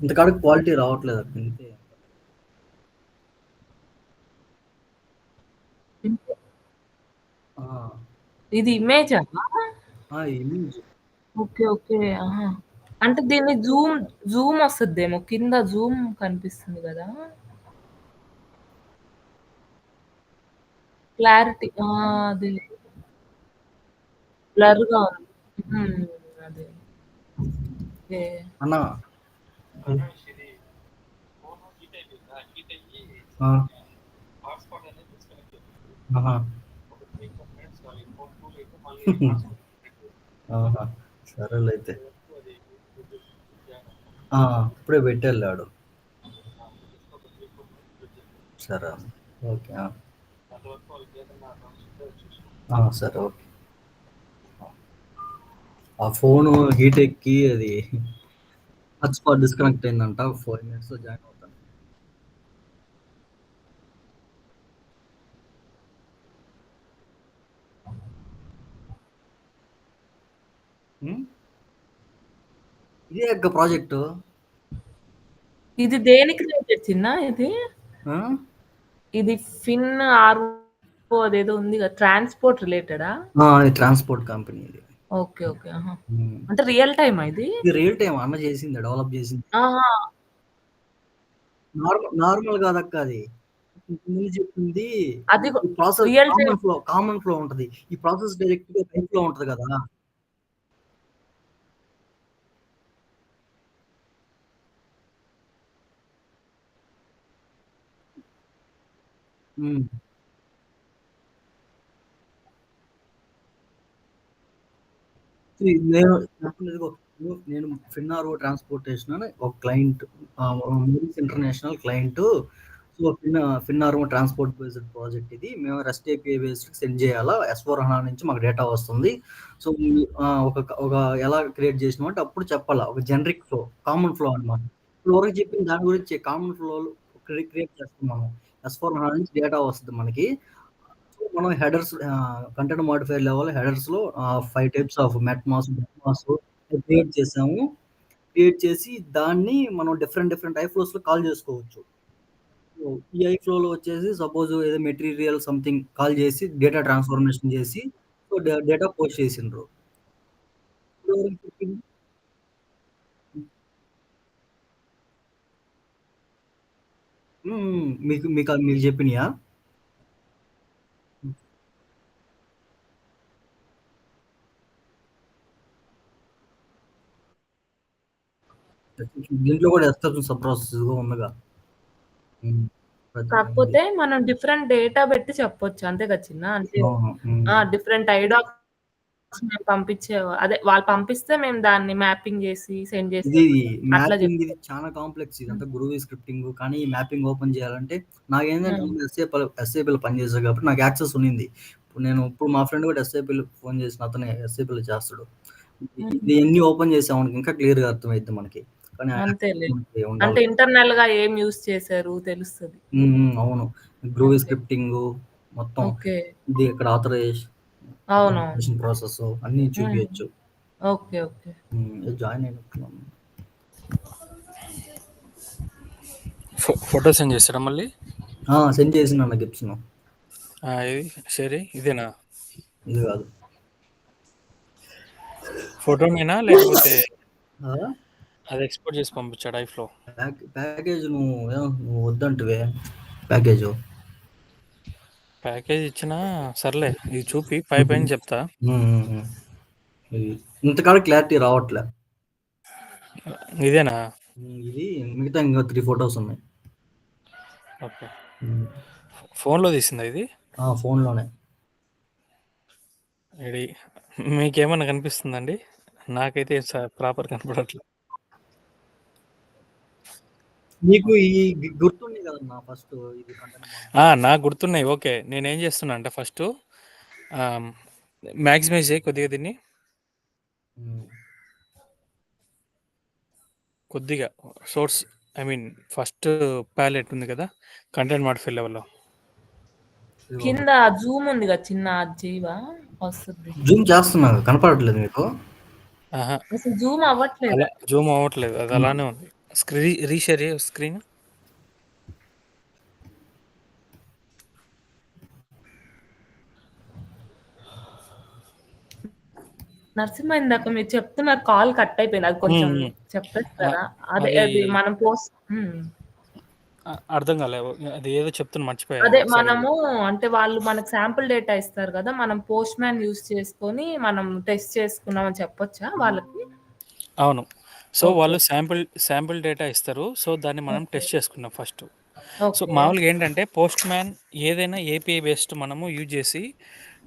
ఇంతకాడికి క్వాలిటీ రావట్లేదు అక్క ఇంతే. ఆ! ఇది ఇమేజా? ఇమేజ్. ఓకే. ఓకే. ఆహా! అంటే దీన్ని జూమ్ ఒస్తదేమో. కింద జూమ్ కనిపిస్తుంది గదా! క్లారిటీ అదే. బ్లర్‌గా ఉంది. హ్మ్. అదే. ఓకే. అన్న ఆ! ఆహా! ఆహా! సరేలే అయితే. ఇప్పుడే పెట్టెళ్ళాడు. సరే అన్న. ఓకే. సరే ఓకే. ఆ ఫోను హీట్ ఎక్కి అది హాట్‌స్పాట్ డిస్కనెక్ట్ అయిందంట. 4 మినిట్స్‌లో జాయిన్ అవుతాను. హ్మ్. ఇదే అక్క ప్రాజెక్టు. ఇది దేనికి రిలేటెడ్ చిన్న ఇది? ఆ? ఇది ఫిన్ ఆర్ఓ అదేదో ఉంది కదా, ట్రాన్స్‌పోర్ట్ రిలేటెడా? అది ట్రాన్స్‌పోర్ట్ కంపెనీ ఇది. ఓకే. ఓకే. ఆహా! హ్మ్. అంటే రియల్ టైమా ఇది? ఇది రియల్ టైమ్ అన్న చేసిందే, డెవలప్ చేసింది. ఆహా! నార్మల్ కాదక్క అది. ముందు చెప్పింది అది ఈ process real time. Common flow ఉంటది. ఈ ప్రాసెస్ డైరెక్ట్‌గా పైప్‌లో ఉంటది కదా! హ్మ్. నేను ఇదిగో నేను ఫిన్నారో ట్రాన్స్‌పోర్టేషన్ అని ఒక client, movies international client. So, ఫిన్నారో ట్రాన్స్‌పోర్ట్ బేస్డ్ ప్రాజెక్ట్ ఇది. మేము రెస్ట్ ఏపీఐ బేస్డ్ సెండ్ చేయాలా. S/4HANA నుంచి మాకు డేటా వస్తుంది. సో, ఒక ఎలా క్రియేట్ చేసినామంటే అప్పుడు చెప్పాలా. ఒక జనరిక్ ఫ్లో, కామన్ ఫ్లో అనమాట. ఇప్పటివరకు చెప్పిన దాని గురించి కామన్ ఫ్లోలో క్రియేట్ చేస్తున్నాము. S/4HANA నుంచి డేటా వస్తది మనకి. మనం కంటెంట్ మోడిఫైయర్ లెవెల్ హెడర్స్‌లో 5 టైప్స్ ఆఫ్ మెట్మాస్ క్రియేట్ చేసాము. క్రియేట్ చేసి దాన్ని మనం డిఫరెంట్ ఐఫ్లోస్‌లో కాల్ చేసుకోవచ్చు. సో, ఈ ఐఫ్లోలో వచ్చేసి సపోజ్ ఏదో మెటీరియల్ సంథింగ్ కాల్ చేసి డేటా ట్రాన్స్‌ఫర్మేషన్ చేసి సో, డేటా పోస్ట్ చేసిండ్రు. ఇప్పటివరకు చెప్పింది. మీకు చెప్పినయా? దీంట్లో కూడా ఎక్సెప్షన్ సబ్ ప్రాసెస్ ఉందిగా. హ్మ్. కాకపోతే మనం డిఫరెంట్ డేటా పెట్టి చెప్పొచ్చు. అంతే కదా చిన్న? అంటే అవును. హ్మ్. డిఫరెంట్ ఐడాక్స్ మేము అదే వాళ్ళు పంపిస్తే మేము దాన్ని మ్యాపింగ్ చేసి సెండ్ చేసి ఇది అట్లా మ్యాపింగ్ ఇది చెప్తాం. చాలా కాంప్లెక్స్. హ్మ్. ఇదంతా గ్రూవీ స్క్రిప్టింగ్. కానీ ఈ మ్యాపింగ్ ఓపెన్ చేయాలంటే నాకేంటంటే హ్మ్. ముందు ఎస్ఏపీలో పనిచేశా కాబట్టి నాకు యాక్సెస్ ఉన్నింది. ఇప్పుడు మా ఫ్రెండ్ కూడా ఎస్ఏపీలో ఫోన్ చేసిన అతనే ఎస్ఏపీలో చేస్తాడు. హుహు. ఇది ఎన్ని ఓపెన్ చేసామనుకో ఇంకా క్లియర్‌గా అర్థమైద్ది మనకి. కానీ ఆ అంతేలే. యాక్సెస్ మనకి అంటే ఉండాలి. ఇంటర్నల్‌గా ఏం యూజ్ చేశారు తెలుస్తది. అవును. Groovy okay. స్క్రిప్టింగు మొత్తం. ఓకే. ఇది ఇక్కడ అవునవును. ఆథరైజేషన్ ప్రాసెస్ అన్నీ హ్మ్. చూపియొచ్చు. ఓకే. ఓకే. జాయిన్ అయినట్టున్నాను. ఫోటో సెండ్ చేస్తారా మళ్ళీ? సెండ్ చేసిన గిప్స్‌ను. ఇది సరే ఇదేనా? ఇది కాదు. ఫోటోనేనా లేకపోతే ఆ? అది ఎక్స్‌పోర్ట్ చేసి పంపించాడా ఐఫ్‌లో? ప్యాకేజ్ నువ్వు వద్దంటివే ప్యాకేజు. ప్యాకేజ్ ఇచ్చినా సర్లే. ఇది చూపి పైన చెప్తా. ఇది ఇంతకాలం క్లారిటీ రావట్లే. ఇదేనా? ఇది మిగతా ఇంకా 3 ఫొటోస్ ఉన్నాయి. ఓకే. ఫోన్‌లో తీసిందా ఇది? ఫోన్‌లోనే. ఇది మీకేమన్నా కనిపిస్తుందండి? నాకైతే ప్రాపర్ కనపడట్లేదు. నీకు ఈ గుర్తుంది కదన్నా ఫస్ట్ ఇది కంటెంట్ నాకు గుర్తున్నాయి. ఓకే. నేనేం చేస్తున్నా అంటే ఫస్టు మ్యాక్సిమైజ్ చేయి కొద్దిగా దీన్ని. కొద్దిగా source I mean first palette ఉంది కదా! కంటెంట్ మోడిఫైయర్ లెవెల్‌లో. కింద జూమ్ ఉంది కదా చిన్న, అది చేయవా? వస్తది. జూమ్ చేస్తున్నా కనపడట్లేదు మీకు? ఆహా! అసలు జూమ్ అవ్వట్లేదు. అలా జూమ్ అవ్వట్లేదు. అది అలానే ఉంది. రీషేర్ చేయి స్క్రీన్. నరసింహ ఇందాక మీరు చెప్తున్నారు, కాల్ కట్ అయిపోయింది. అది కొంచెం చెప్పేస్తారా? అదే అది అది మనం అర్థం కాలే. అది ఏదో చెప్తున్నా మర్చిపోయా. అదే ఒకసారి మనము అంటే వాళ్ళు మనకు శాంపుల్ డేటా ఇస్తారు కదా! మనం పోస్ట్ మ్యాన్ యూజ్ చేసుకొని మనం టెస్ట్ చేసుకున్నామని చెప్పొచ్చా వాళ్ళకి? అవును. So, okay. వాళ్ళు శాంపుల్ డేటా ఇస్తారు. సో, దాన్ని మనం ఓకే. టెస్ట్ చేసుకున్నాం ఫస్టు. So, okay. మామూలుగా ఏంటంటే పోస్ట్ మ్యాన్ ఏదైనా ఏపీఐ బేస్డ్ మనము యూజ్ చేసి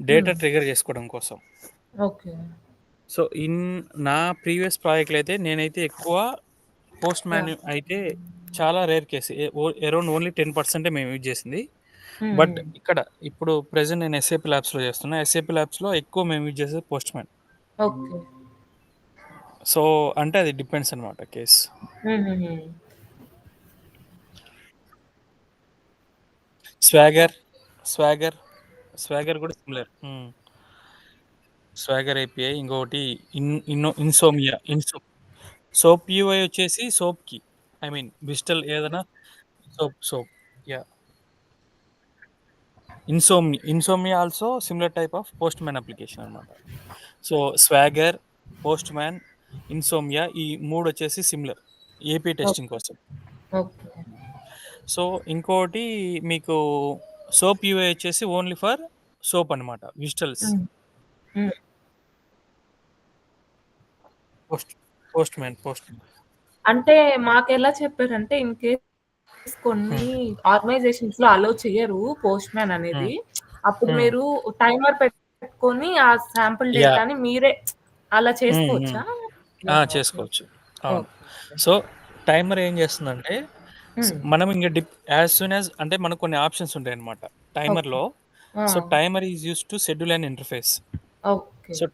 డేటా ట్రిగ్గర్ చేసుకోవడం కోసం. ఓకే. సో, నా ప్రీవియస్ ప్రాజెక్ట్‌లో అయితే నేనైతే ఎక్కువ పోస్ట్ మ్యాన్ అయితే చాలా రేర్ కేస్. అరౌండ్ ఓన్లీ 10% మేము యూజ్ చేసింది. బట్ ఇక్కడ ఇప్పుడు ప్రెజెంట్ నేను ఎస్ఏపీ ల్యాబ్స్‌లో చేస్తున్నా. ఎస్ఏపీ ల్యాబ్స్‌లో ఎక్కువ మేము యూజ్ చేసేది పోస్ట్ మ్యాన్. ఓకే. సో, అంటే అది డిపెండ్స్ అనమాట కేస్. హుహుహు. స్వాగర్, స్వాగర్, స్వాగర్ కూడా సిమిలర్. స్వాగర్ ఏపీఐ ఇంకొకటి ఇన్సోమియా. సోప్ యూఐ వచ్చేసి సోప్‌కి. ఐ మీన్ విజిటల్ ఏదైనా SOAP yeah Insomnia also similar type of Postman application అనమాట. So Swagger, Postman, Insomnia ఈ 3 వచ్చేసి సిమిలర్ ఏపీ టెస్టింగ్ కోసం. ఓకే. సో ఇంకోటి మీకు సోప్ యూఐ వచ్చేసి ఓన్లీ ఫర్ సోప్ అనమాట, విజిటల్స్. హ్మ్. హ్మ్. Postman. అంటే మాకెలా చెప్పారంటే ఇన్ కేస్ కొన్ని ఆర్గనైజేషన్స్‌లో అలో చెయ్యరు పోస్ట్ మ్యాన్ అనేది. అప్పుడు మీరు టైమర్ పెట్టుకొని ఆ శాంపుల్ యా డేటాని మీరే అలా చేసుకోవచ్చా? యాహ్! ఓకే. చేసుకోవచ్చు. అవును. ఓకే. సో టైమర్ ఏం చేస్తుందంటే హ్మ్. మనం ఇంక యాజ్ సూన్ యాజ్ అంటే మనకు కొన్ని ఆప్షన్స్ ఉంటాయి అనమాట ఓకే. టైమర్లో. ఆ! So timer is use to schedule and interface. Okay. So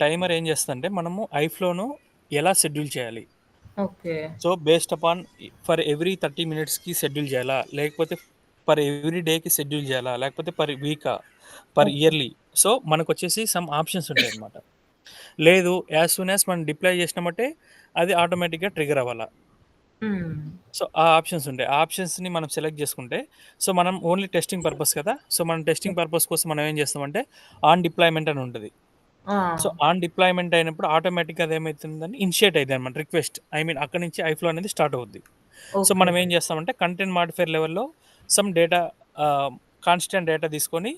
timer ఏం చేస్తుందంటే మనము ఐఫ్లోను ఎలా షెడ్యూల్ చేయాలి. Okay. So based upon for every 30 మినిట్స్కి షెడ్యూల్ చేయాలా, లేకపోతే పర్ ఎవ్రీ డేకి షెడ్యూల్ చేయాలా, లేకపోతే పర్ వీకా, పర్ ఓకే. ఇయర్లీ. సో మనకు వచ్చేసి సమ్ ఆప్షన్స్ ఉంటాయి అనమాట. లేదు యాజ్ సూన్ యాజ్ మనం డిప్లాయ్ చేసినామంటే అది ఆటోమేటిక్గా ట్రిగర్ అవ్వాలా. హ్మ్. సో ఆ ఆప్షన్స్ ఉంటాయి. ఆ ఆప్షన్స్ని మనం సెలెక్ట్ చేసుకుంటే సో మనం ఓన్లీ టెస్టింగ్ పర్పస్ కదా. సో మనం టెస్టింగ్ పర్పస్ కోసం మనం ఏం చేస్తామంటే ఆన్ డిప్లాయ్మెంట్ అని ఉంటుంది. ఆ! సో ఆన్ డిప్లాయ్మెంట్ అయినప్పుడు ఆటోమేటిక్గా అది ఏమవుతుందని ఇనిషియేట్ అవుతుంది అనమాట రిక్వెస్ట్. ఐ మీన్ అక్కడ నుంచి ఐఫ్లో అనేది స్టార్ట్ అవుద్ది. So okay. మనం ఏం చేస్తామంటే కంటెంట్ మాడిఫైర్ లెవెల్లో సమ్ డేటా కాన్స్టెంట్ డేటా తీసుకొని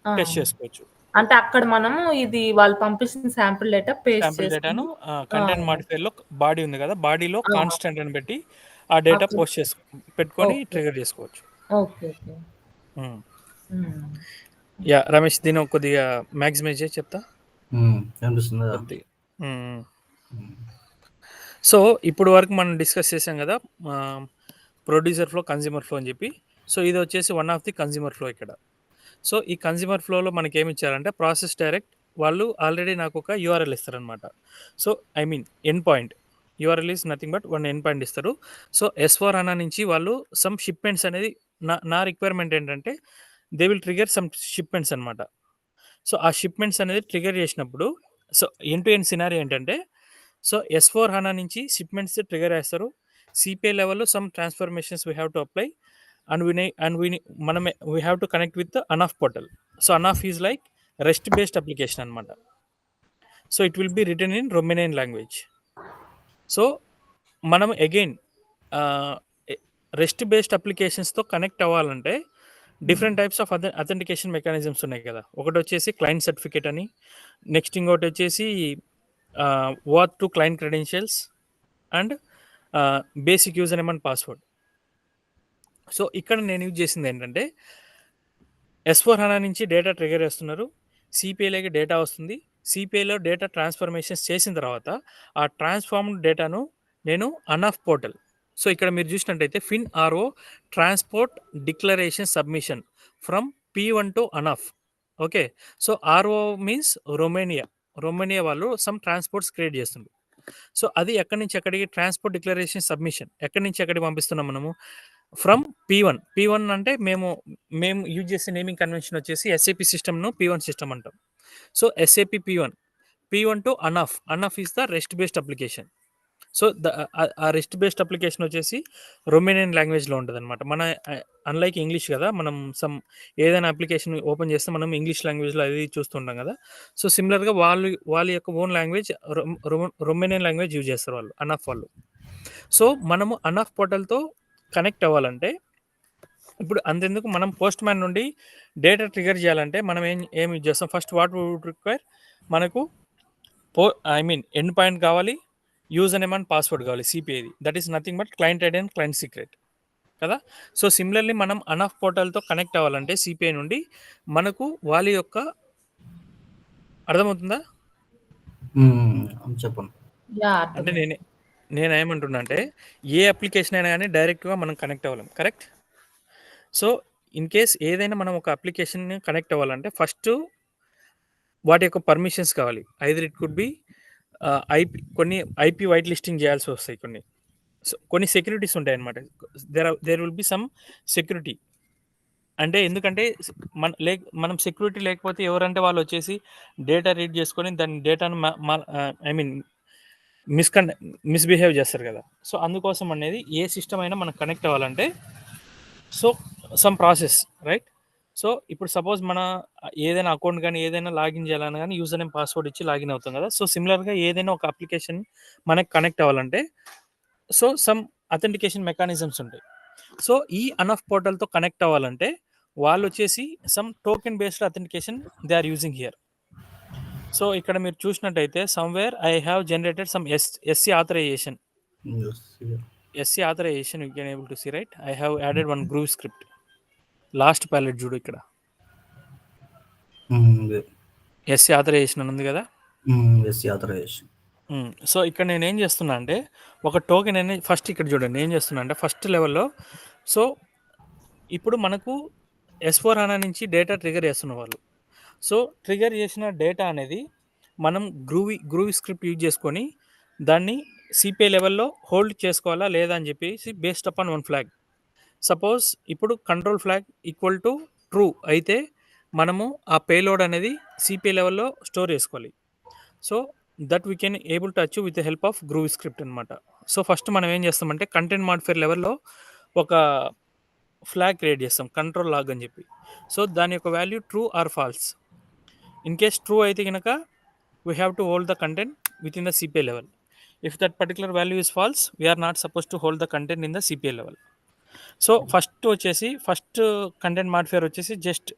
ఆ! టెస్ట్ చేసుకోవచ్చు. అంటే అక్కడ మనము ఇది వాళ్ళు పంపించిన శాంపుల్ డేటా పేస్ట్ శాంపుల్ డేటాను చేసుకొని ఆ! కంటెంట్ మాడిఫైర్లో బాడీ ఉంది కదా, బాడీలో ఆ! కాన్స్టెంట్ అని పెట్టి ఆ డేటా అక్కడ పోస్ట్ పెట్టుకొని ఓకే. ట్రిగర్ చేసుకోవచ్చు. ఓకే. ఓకే. హ్మ్. హ్మ్. యా రమేష్ దీని కొద్దిగా మ్యాక్సిమైజ్ చేసి చెప్తా కనిపిస్తుందా? కొద్దిగా. హ్మ్. హ్మ్. సో ఇప్పుడు వరకు మనం డిస్కస్ చేసాం కదా ప్రొడ్యూసర్ ఫ్లో, కన్జ్యూమర్ ఫ్లో అని చెప్పి. సో ఇది వచ్చేసి one of the consumer flow ఇక్కడ. సో ఈ కన్జ్యూమర్ ఫ్లోలో మనకి ఏమి ఇచ్చారంటే ప్రాసెస్ డైరెక్ట్ వాళ్ళు ఆల్రెడీ నాకు ఒక యూఆర్ఎల్ ఇస్తారనమాట. So I mean end point URL is nothing but one end point ఇస్తారు. సో S/4HANA నుంచి వాళ్ళు సమ్ షిప్మెంట్స్ అనేది నా రిక్వైర్మెంట్ ఏంటంటే they will trigger some shipments అనమాట. సో ఆ షిప్మెంట్స్ అనేది ట్రిగర్ చేసినప్పుడు so end to end scenario ఏంటంటే సో S/4HANA నుంచి షిప్మెంట్స్ ట్రిగర్ చేస్తారు. సిపిఐ లెవెల్లో some transformations we have to apply and మనమే we have to connect with ANAF portal. So enough is like rest based application అనమాట. So it will be return in Romanian language. So మనం again rest based అప్లికేషన్స్తో connect అవ్వాలంటే different types of authentication mechanisms ఉన్నాయి కదా. ఒకటి వచ్చేసి client certificate అని, next ఇంకోటి వచ్చేసి OAuth two client credentials and basic user name and password. So ఇక్కడ నేను యూజ్ చేసింది ఏంటంటే S/4HANA నుంచి డేటా ట్రిగర్ చేస్తున్నారు, సిపిఐలోకి డేటా వస్తుంది, సిపిఐలో డేటా ట్రాన్స్ఫర్మేషన్స్ చేసిన తర్వాత ఆ ట్రాన్స్ఫార్మ్డ్ డేటాను నేను అనఫ్ పోర్టల్. సో ఇక్కడ మీరు చూసినట్టయితే Fin RO transport declaration submission from P1 to ANAF. Okay. So RO means Romania వాళ్ళు సమ్ ట్రాన్స్పోర్ట్స్ క్రియేట్ చేస్తున్నారు. సో అది ఎక్కడి నుంచి ఎక్కడికి ట్రాన్స్పోర్ట్ డిక్లరేషన్ సబ్మిషన్ ఎక్కడి నుంచి ఎక్కడికి పంపిస్తున్నాం మనము ఫ్రమ్ P1 అంటే మేము యూజ్ చేసే నేమింగ్ కన్వెన్షన్ వచ్చేసి ఎస్ఏపి సిస్టమ్ను P1 సిస్టమ్ అంటాం. So SAP P1 to enough is the rest based application. So ఆ రెస్ట్ బేస్డ్ అప్లికేషన్ వచ్చేసి రొమేనియన్ లాంగ్వేజ్లో ఉంటుంది అనమాట. మన అన్లైక్ ఇంగ్లీష్ కదా, మనం ఏదైనా అప్లికేషన్ ఓపెన్ చేస్తే మనం ఇంగ్లీష్ లాంగ్వేజ్లో అది చూస్తుంటాం కదా. సో సిమిలర్గా వాళ్ళ యొక్క own language Romanian language use చేస్తారు వాళ్ళు అనఫ్ వాళ్ళు. సో మనము అనఫ్ పోర్టల్తో కనెక్ట్ అవ్వాలంటే ఇప్పుడు అంతెందుకు మనం పోస్ట్ మ్యాన్ నుండి డేటా ట్రిగర్ చేయాలంటే మనం ఏం యూజ్ చేస్తాం, ఫస్ట్ వాట్ వుడ్ రిక్వైర్ మనకు ఎండ్ పాయింట్ కావాలి, యూజర్ నేమ్ అండ్ పాస్వర్డ్ కావాలి సిపిఐది. That is nothing but client ID and client secret కదా. సో సిమిలర్లీ మనం అనఫ్ పోర్టల్తో కనెక్ట్ అవ్వాలంటే సిపిఐ నుండి మనకు వాళ్ళ యొక్క అర్థమవుతుందా చెప్పండి. యాహ్! అంటే అర్థమైంది. నేనేమంటున్నా అంటే ఏ అప్లికేషన్ అయినా కానీ డైరెక్ట్గా మనం కనెక్ట్ అవ్వలేం, కరెక్ట్. సో ఇన్ కేస్ ఏదైనా మనం ఒక అప్లికేషన్ కనెక్ట్ అవ్వాలంటే ఫస్ట్ వాటి యొక్క పర్మిషన్స్ కావాలి. ఐదర్ ఇట్ కుడ్ బి కొన్ని ఐపీ వైట్ లిస్టింగ్ చేయాల్సి వస్తాయి, కొన్ని సెక్యూరిటీస్ ఉంటాయి అనమాట. There will be some security. అంటే ఎందుకంటే మనం సెక్యూరిటీ లేకపోతే ఎవరంటే వాళ్ళు వచ్చేసి డేటా రీడ్ చేసుకొని దాని డేటాను ఐ మీన్ మిస్బిహేవ్ చేస్తారు కదా. సో అందుకోసం అనేది ఏ సిస్టమ్ అయినా మనకు కనెక్ట్ అవ్వాలంటే so some process, right? So ఇప్పుడు సపోజ్ మన ఏదైనా అకౌంట్ కానీ ఏదైనా లాగిన్ చేయాలని కానీ యూజర్ నేమ్ పాస్వర్డ్ ఇచ్చి లాగిన్ అవుతాం కదా. సో సిమిలర్గా ఏదైనా ఒక అప్లికేషన్ మనకు కనెక్ట్ అవ్వాలంటే సో సమ్ అథెంటికేషన్ మెకానిజమ్స్ ఉంటాయి. సో ఈ అనఫ్ పోర్టల్తో కనెక్ట్ అవ్వాలంటే వాళ్ళు వచ్చేసి some token based authentication they are using here. So ఇక్కడ మీరు చూసినట్టయితే somewhere I have generated some SC authorization. Yes, yeah. SC authorization you can able to see, right? I have added one Groove script. Last palette చూడు ఇక్కడ SC authorization అని ఉంది కదా. SC authorization. So ఇక్కడ నేను ఏం చేస్తున్నా అంటే ఒక టోకెన్ అనేది ఫస్ట్ ఇక్కడ చూడండి ఏం చేస్తున్నా అంటే ఫస్ట్ లెవెల్లో సో ఇప్పుడు మనకు S/4HANA నుంచి డేటా ట్రిగర్ చేస్తున్న వాళ్ళు. సో ట్రిగర్ చేసిన డేటా అనేది మనం గ్రూవీ స్క్రిప్ట్ యూజ్ చేసుకొని దాన్ని సిపిఐ లెవెల్లో హోల్డ్ చేసుకోవాలా లేదా అని చెప్పేసి based upon one flag. Suppose ఇప్పుడు control flag equal to true అయితే మనము ఆ పేలోడ్ అనేది సిపిఐ లెవెల్లో స్టోర్ చేసుకోవాలి. So that we can able to achieve with the help of groovy script అనమాట. సో ఫస్ట్ మనం ఏం చేస్తామంటే కంటెంట్ మాడిఫైర్ లెవెల్లో ఒక ఫ్లాగ్ క్రియేట్ చేస్తాం కంట్రోల్ లాగ్ అని చెప్పి. సో దాని యొక్క value true or false. In case true అయితే కనుక we have to hold the content with in the CPI level. If that particular value is false we're not suppose to hold the content in the CPI level. So first content modifier వచ్చేసి just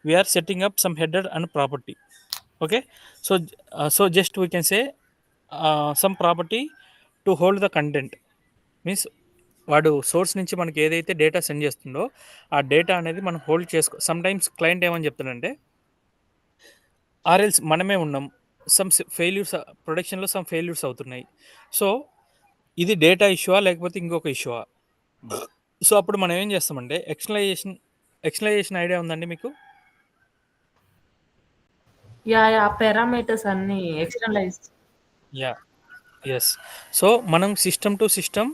we're setting up some header and property. Okay, so just we can say some property to hold the content. Means వాడు source నుంచి మనకి ఏదైతే data send చేస్తుందో ఆ data అనేది మనం hold చేసుకో. సమ్ టైమ్స్ క్లయింట్ ఏమని చెప్తాడంటే ఆర్ఎల్స్ మనమే ఉన్నాం సమ్ ఫెయిల్యూర్స్ ప్రొడక్షన్లో సమ్ ఫెయిల్యూర్స్ అవుతున్నాయి. సో ఇది డేటా ఇష్యూవా లేకపోతే ఇంకొక ఇష్యూవా. సో అప్పుడు మనం ఏం చేస్తామంటే ఎక్స్టర్నలైజేషన్ ఐడియా ఉందండి మీకు? యా పారామీటర్స్ అన్ని ఎక్స్టర్నలైజ్. ఎస్. సో మనం system to system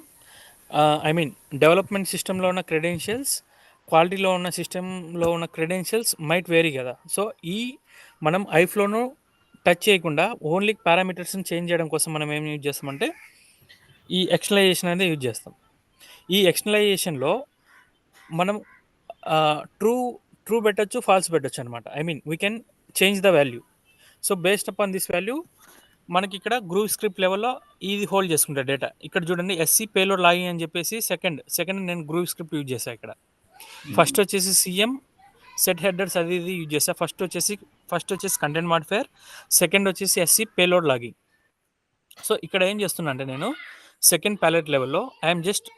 I mean development సిస్టంలో ఉన్న క్రెడెన్షియల్స్ క్వాలిటీలో ఉన్న సిస్టంలో ఉన్న క్రెడెన్షియల్స్ మైట్ వేరీ కదా. సో మనం ఐఫ్లోను టచ్ చేయకుండా ఓన్లీ పారామీటర్స్ని చేంజ్ చేయడం కోసం మనం ఏం యూజ్ చేస్తామంటే ఈ ఎక్స్టర్నలైజేషన్ అనేది యూజ్ చేస్తాం. ఈ ఎక్స్టర్నలైజేషన్లో మనం ట్రూ పెట్టచ్చు ఫాల్స్ పెట్టచ్చు అనమాట. I mean we can change the value. So based upon this value మనకి ఇక్కడ గ్రూవ్ స్క్రిప్ట్ లెవెల్లో ఇది హోల్డ్ చేసుకుంటా డేటా. ఇక్కడ చూడండి SC పేలోడ్ లాగిన్ అని చెప్పేసి సెకండ్ నేను గ్రూవ్ స్క్రిప్ట్ యూజ్ చేశాను. ఇక్కడ ఫస్ట్ వచ్చేసి CM సెట్ హెడర్స్ అది ఇది యూజ్ చేసా. ఫస్ట్ వచ్చేసి కంటెంట్ మాడిఫైర్, సెకండ్ వచ్చేసి SC పేలోడ్ లాగింగ్. సో ఇక్కడ ఏం చేస్తున్నా అంటే నేను సెకండ్ ప్యాలెట్ లెవెల్లో I'm just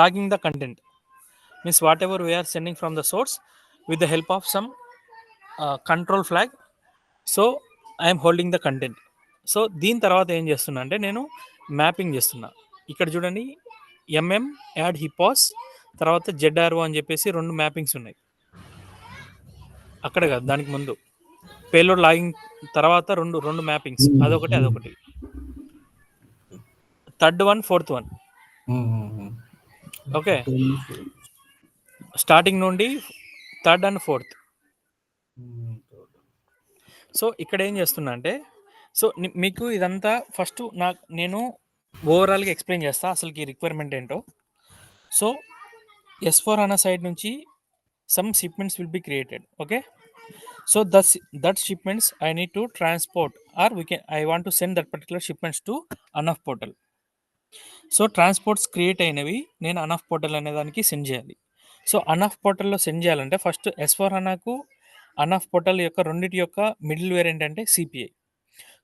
logging the content. Means whatever we're sending from the source with the help of some control flag. So I'm holding the content. So దీని తర్వాత ఏం చేస్తున్నా అంటే నేను మ్యాపింగ్ చేస్తున్నా. ఇక్కడ చూడండి యాడ్ హిపాస్ తర్వాత ZRO అని చెప్పేసి 2 మ్యాపింగ్స్ ఉన్నాయి. అక్కడ కాదు, దానికి ముందు పేలోడ్ లాగింగ్ తర్వాత రెండు మ్యాపింగ్స్, అదొకటి third one fourth one. Okay, starting నుండి థర్డ్ అండ్ ఫోర్త్. సో ఇక్కడ ఏం చేస్తున్నా అంటే సో మీకు ఇదంతా ఫస్ట్ నేను ఓవరాల్గా ఎక్స్ప్లెయిన్ చేస్తా అసలుకి రిక్వైర్మెంట్ ఏంటో. సో S/4HANA సైడ్ నుంచి some shipments will be created. Okay, so that shipments I need to transport are I want to send that particular shipments to enough portal. So transports create అయినవి నేను enough portal అనే దానికి send చేయాలి. So enough పోర్టల్లో send చేయాలంటే first S/4HANAకు enough portal యొక్క రెండింటి యొక్క మిడిల్ వేర్ ఏంటంటే సిపిఐ.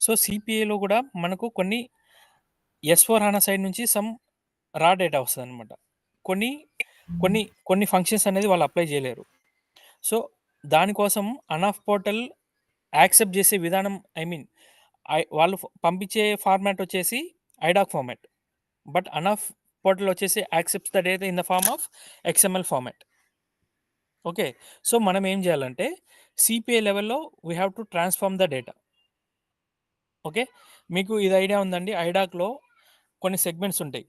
సో సిపిఐలో కూడా మనకు కొన్ని S/4HANA సైడ్ నుంచి సమ్ రా డేటా వస్తుంది అనమాట. కొన్ని ఫంక్షన్స్ అనేది వాళ్ళు అప్లై చేయలేరు. సో దానికోసం అనఫ్ పోర్టల్ యాక్సెప్ట్ చేసే విధానం ఐ మీన్ వాళ్ళు పంపించే ఫార్మాట్ వచ్చేసి IDoc format, but ANAF portal వచ్చేసి accepts the data in the form of XML format. Okay, so మనం ఏం చేయాలంటే సిపిఐ లెవెల్లో we have to transform the data. Okay, మీకు ఇది ఐడియా ఉందండి, ఐడాక్లో కొన్ని సెగ్మెంట్స్ ఉంటాయి.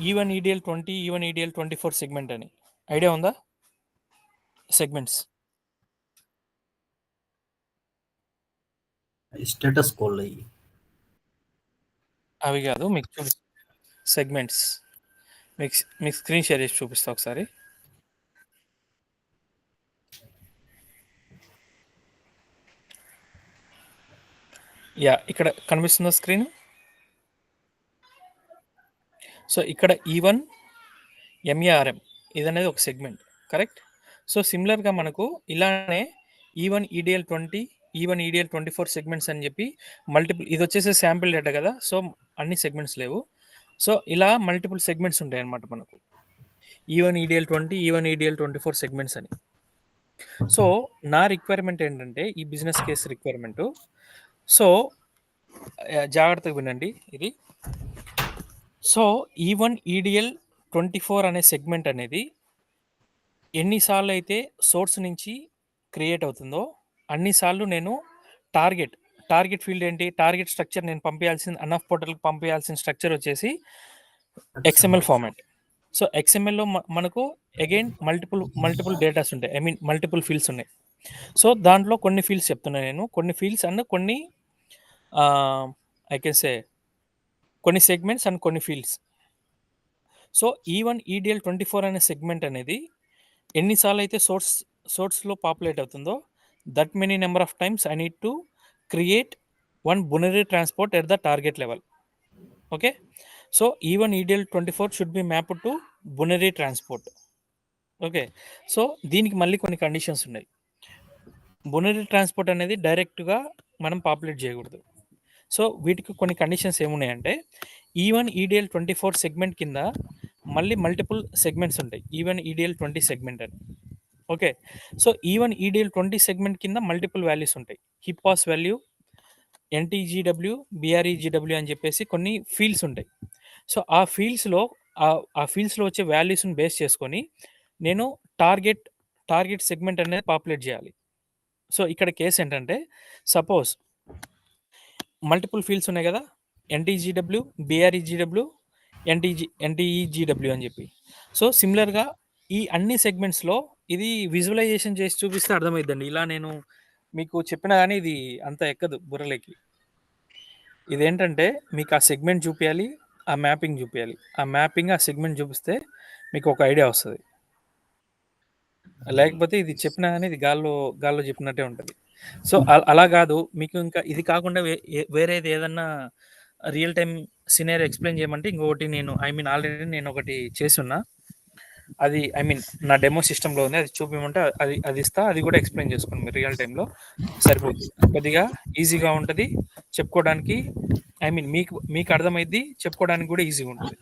E1 EDL 20 E1 EDL 24 segment అని ఐడియా ఉందా? సెగ్మెంట్స్ స్టేటస్ కోడ్ అవి కాదు మీకు సెగ్మెంట్స్ మీకు స్క్రీన్ షేర్ చేసి చూపిస్తా ఒకసారి. యా ఇక్కడ కనిపిస్తుందా స్క్రీన్? సో ఇక్కడ E1 MERM ఇది అనేది ఒక సెగ్మెంట్, కరెక్ట్? సో సిమిలర్గా మనకు ఇలానే E1 EDL 20 E1 EDL 24 segments అని చెప్పి మల్టిపుల్, ఇది వచ్చేసి శాంపిల్ డేటా కదా, సో అన్ని సెగ్మెంట్స్ లేవు. సో ఇలా మల్టిపుల్ సెగ్మెంట్స్ ఉంటాయి అన్నమాట మనకు E1 EDL 20 E1 EDL 24 segments అని. సో నా రిక్వైర్మెంట్ ఏంటంటే ఈ బిజినెస్ కేస్ రిక్వైర్మెంట్. సో జాగ్రత్తగా వినండి ఇది. సో E1 EDL 24 అనే సెగ్మెంట్ అనేది ఎన్నిసార్లు అయితే సోర్స్ నుంచి క్రియేట్ అవుతుందో అన్నిసార్లు నేను టార్గెట్ ఫీల్డ్ ఏంటి, టార్గెట్ స్ట్రక్చర్ నేను పంపించాల్సిన అన్అఫ్ పోర్టల్కి పంపించాల్సిన స్ట్రక్చర్ వచ్చేసి XML ఫార్మాట్. సో XMLలో మనకు అగైన్ మల్టిపుల్ డేటాస్ ఉంటాయి, ఐ మీన్ మల్టిపుల్ ఫీల్డ్స్ ఉన్నాయి. సో దాంట్లో కొన్ని ఫీల్డ్స్ చెప్తున్నాను నేను, కొన్ని ఫీల్డ్స్ అండ్ కొన్ని ఐ కెన్ సే కొన్ని సెగ్మెంట్స్ అండ్ కొన్ని ఫీల్డ్స్. సో E1 EDL 24 అనే సెగ్మెంట్ అనేది ఎన్నిసార్లు అయితే సోర్స్లో పాపులేట్ అవుతుందో that many number of times I need to create one binary transport at the target level. Okay, so E1 EDL 24 should be map to binary transport. Okay, so దీనికి మళ్ళీ కొన్ని conditions ఉన్నాయి. బునరీ transport అనేది డైరెక్ట్గా మనం populate చేయకూడదు. So వీటికి కొన్ని కండిషన్స్ ఏమున్నాయంటే E1 EDL 24 సెగ్మెంట్ కింద మళ్ళీ మల్టిపుల్ సెగ్మెంట్స్ ఉంటాయి, E1 EDL 20 సెగ్మెంట్ అని. Okay, so E1 EDL 20 segment కింద మల్టిపుల్ వాల్యూస్ ఉంటాయి, హిప్పాస్ వాల్యూ, NTGW, BREGW అని చెప్పేసి కొన్ని ఫీల్డ్స్ ఉంటాయి. సో ఆ ఫీల్డ్స్లో వచ్చే వాల్యూస్ని బేస్ చేసుకొని నేను టార్గెట్ సెగ్మెంట్ అనేది పాపులేట్ చేయాలి. సో ఇక్కడ కేసు ఏంటంటే సపోజ్ మల్టిపుల్ ఫీల్డ్స్ ఉన్నాయి కదా, NTGW, BREGW, NTEGW అని చెప్పి. సో సిమిలర్గా ఈ అన్ని సెగ్మెంట్స్లో ఇది విజువలైజేషన్ చేసి చూపిస్తే అర్థమైద్దండి. ఇలా నేను మీకు చెప్పినా కానీ ఇది అంత ఎక్కదు బుర్రలోకి. ఇదేంటంటే మీకు ఆ సెగ్మెంట్ చూపించాలి, ఆ మ్యాపింగ్ చూపించాలి, ఆ మ్యాపింగ్ ఆ సెగ్మెంట్ చూపిస్తే మీకు ఒక ఐడియా వస్తుంది. లేకపోతే ఇది చెప్పినా కానీ ఇది గాల్లో చెప్పినట్టే ఉంటుంది. సో అలా కాదు, మీకు ఇంకా ఇది కాకుండా వేరేది ఏదన్నా రియల్ టైం సినారియో ఎక్స్ప్లెయిన్ చేయమంటే ఇంకొకటి నేను ఆల్రెడీ నేను ఒకటి చేస్తున్నా, అది నా డెమో సిస్టంలో ఉంది, అది చూపించమంటే అది ఇస్తా, అది కూడా ఎక్స్ప్లెయిన్ చేసుకోండి మీరు రియల్ టైంలో, సరిపోతుంది. కొద్దిగా ఈజీగా ఉంటుంది చెప్పుకోవడానికి, మీకు అర్థమైద్ది, చెప్పుకోవడానికి కూడా ఈజీగా ఉంటుంది.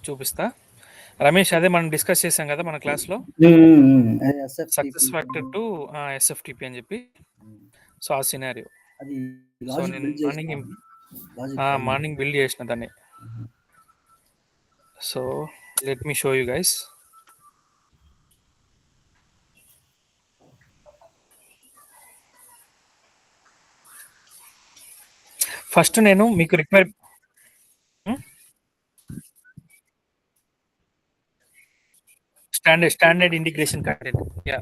చూపిస్తా. రమేష్, అదే మనం డిస్కస్ చేసాం కదా మన క్లాస్లో, సక్సెస్ ఫ్యాక్టర్ టు SFTP అని చెప్పి. సో ఆ సినారియో, సో నేను మార్నింగ్ బిల్డ్ చేసిన దాన్ని. So let me show you guys. First నేను మీకు స్టాండర్డ్ ఇంటిగ్రేషన్ కంటెంట్. యా,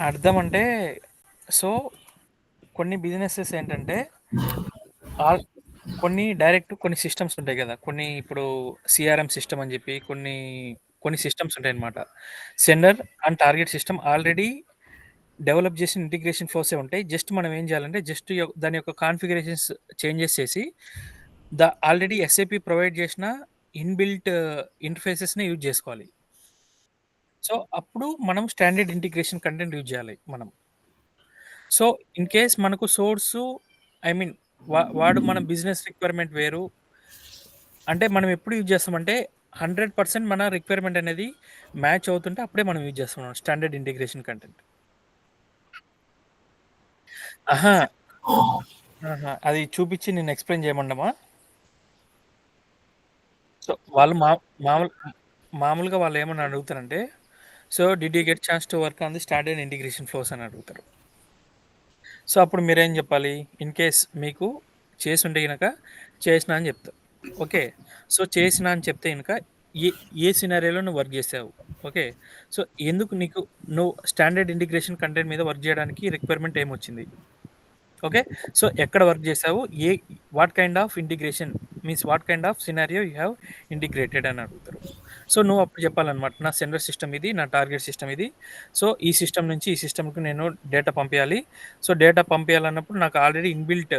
అర్థం అంటే సో కొన్ని బిజినెసెస్ ఏంటంటే కొన్ని డైరెక్ట్ కొన్ని సిస్టమ్స్ ఉంటాయి కదా, కొన్ని ఇప్పుడు CRM సిస్టమ్ అని చెప్పి కొన్ని సిస్టమ్స్ ఉంటాయి అన్నమాట. Sender and target system already develop చేసిన ఇంటిగ్రేషన్ ఫ్లోసే ఉంటాయి. జస్ట్ మనం ఏం చేయాలంటే జస్ట్ దాని యొక్క కాన్ఫిగరేషన్స్ చేంజెస్ చేసి ఆల్రెడీ SAP ప్రొవైడ్ చేసిన ఇన్బిల్ట్ ఇంటర్ఫేసెస్ని యూజ్ చేసుకోవాలి. సో అప్పుడు మనం స్టాండర్డ్ ఇంటిగ్రేషన్ కంటెంట్ యూజ్ చేయాలి మనం. సో ఇన్ కేస్ మనకు సోర్సు వాడు మన బిజినెస్ రిక్వైర్మెంట్ వేరు అంటే మనం ఎప్పుడు యూజ్ చేస్తామంటే 100% మన రిక్వైర్మెంట్ అనేది మ్యాచ్ అవుతుంటే అప్పుడే మనం యూజ్ చేస్తున్నాం స్టాండర్డ్ ఇంటిగ్రేషన్ కంటెంట్. అది చూపించి నేను ఎక్స్ప్లెయిన్ చేయమండమా? సో వాళ్ళు మామూలుగా వాళ్ళు ఏమని అడుగుతారంటే, so did you get chance to work on the standard integration flows అని అడుగుతారు. సో అప్పుడు మీరేం చెప్పాలి? ఇన్ కేస్ మీకు చేసి ఉంటే కనుక చేసిన అని చెప్తారు. ఓకే, సో చేసిన అని చెప్తే కనుక ఏ ఏ సినారియోలో నువ్వు వర్క్ చేసావు. ఓకే. సో, ఎందుకు నీకు నువ్వు స్టాండర్డ్ ఇంటిగ్రేషన్ కంటెంట్ మీద వర్క్ చేయడానికి రిక్వైర్మెంట్ ఏమొచ్చింది? ఓకే. సో, ఎక్కడ వర్క్ చేసావు? What kind of integration means what kind of scenario you have integrated అని అడుగుతారు. సో, నువ్వు అప్పుడు చెప్పాలనమాట. నా సెండర్ సిస్టమ్ ఇది. నా టార్గెట్ సిస్టమ్ ఇది. సో, ఈ సిస్టమ్ నుంచి ఈ సిస్టమ్‌కి నేను డేటా పంపియాలి. సో, డేటా పంపియాలన్నప్పుడు నాకు ఆల్రెడీ ఇన్‌బిల్ట్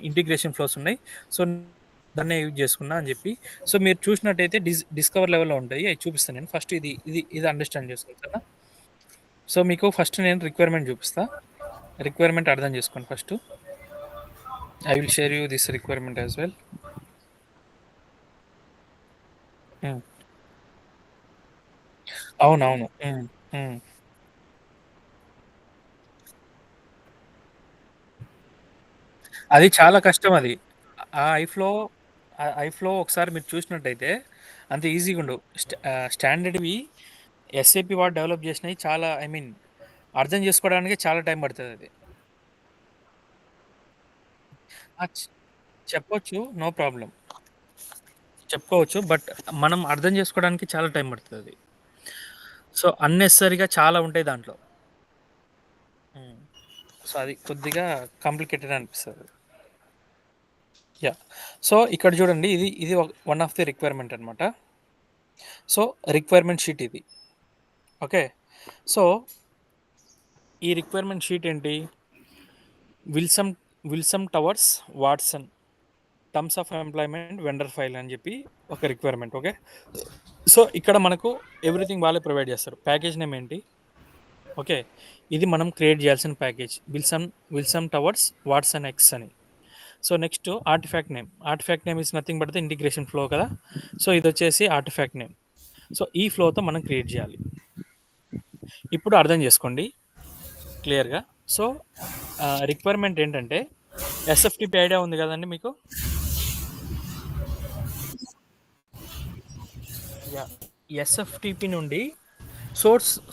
ఇంటిగ్రేషన్ ఫ్లోస్ ఉన్నాయి. సో, దాన్నే యూజ్ చేసుకున్నా అని చెప్పి. సో, మీరు చూసినట్టయితే డిస్కవర్ లెవెల్‌లో ఉంటాయి. అయి చూపిస్తాను నేను. ఫస్ట్ ఇది అండర్‌స్టాండ్ చేసుకోవాలి కదా! సో, మీకు ఫస్ట్ నేను రిక్వైర్మెంట్ చూపిస్తా. రిక్వైర్మెంట్ అర్థం చేసుకోండి first. I will share you this requirement as well. అవునవును. హ్మ్. అది చాలా కష్టం అది. ఆ ఐఫ్లో ఒకసారి మీరు చూసినట్టయితే అంత ఈజీగుండవు. స్టాండర్డ్‌వి ఎస్ఏపి వాడు డెవలప్ చేసినయి చాలా అర్థం చేసుకోవడానికే చాలా టైం పడతదది. ఆ! చెప్పొచ్చు. No problem. చెప్పుకోవచ్చు. బట్ మనం అర్థం చేసుకోవడానికి చాలా టైం పడతదది. సో, అన్నెసెసరీగా చాలా ఉంటాయి దాంట్లో. హ్మ్. సో, అది కొద్దిగా కాంప్లికేటెడ్ అనిపిస్తది. యాహ్! సో, ఇక్కడ చూడండి ఇది వన్ ఆఫ్ ది రిక్వైర్మెంట్ అనమాట. సో, రిక్వైర్మెంట్ షీట్ ఇది. ఓకే. సో, ఈ రిక్వైర్మెంట్ షీట్ ఏంటి? Willis Willis Towers Watson terms of employment vendor file అని చెప్పి ఒక రిక్వైర్మెంట్. ఓకే. సో, ఇక్కడ మనకు ఎవ్రీథింగ్ వాళ్ళే ప్రొవైడ్ చేస్తారు. ప్యాకేజ్ నేమ్ ఏంటి? ఓకే. ఇది మనం క్రియేట్ చేయాల్సిన package. Willis Towers Watson X అని. So, next artifact name. Artifact name is nothing but the integration flow కదా! సో, ఇదొచ్చేసి ఆర్టిఫాక్ట్ నేమ్. సో, ఈ ఫ్లోతో మనం క్రియేట్ చేయాలి. ఇప్పుడు అర్థం చేసుకోండి క్లియర్‌గా. సో, రిక్వైర్మెంట్ ఏంటంటే ఎస్ఎఫ్‌టిపి ఐడియా ఉంది కదండీ మీకు? యాహ్! ఎస్ఎఫ్‌టిపి నుండి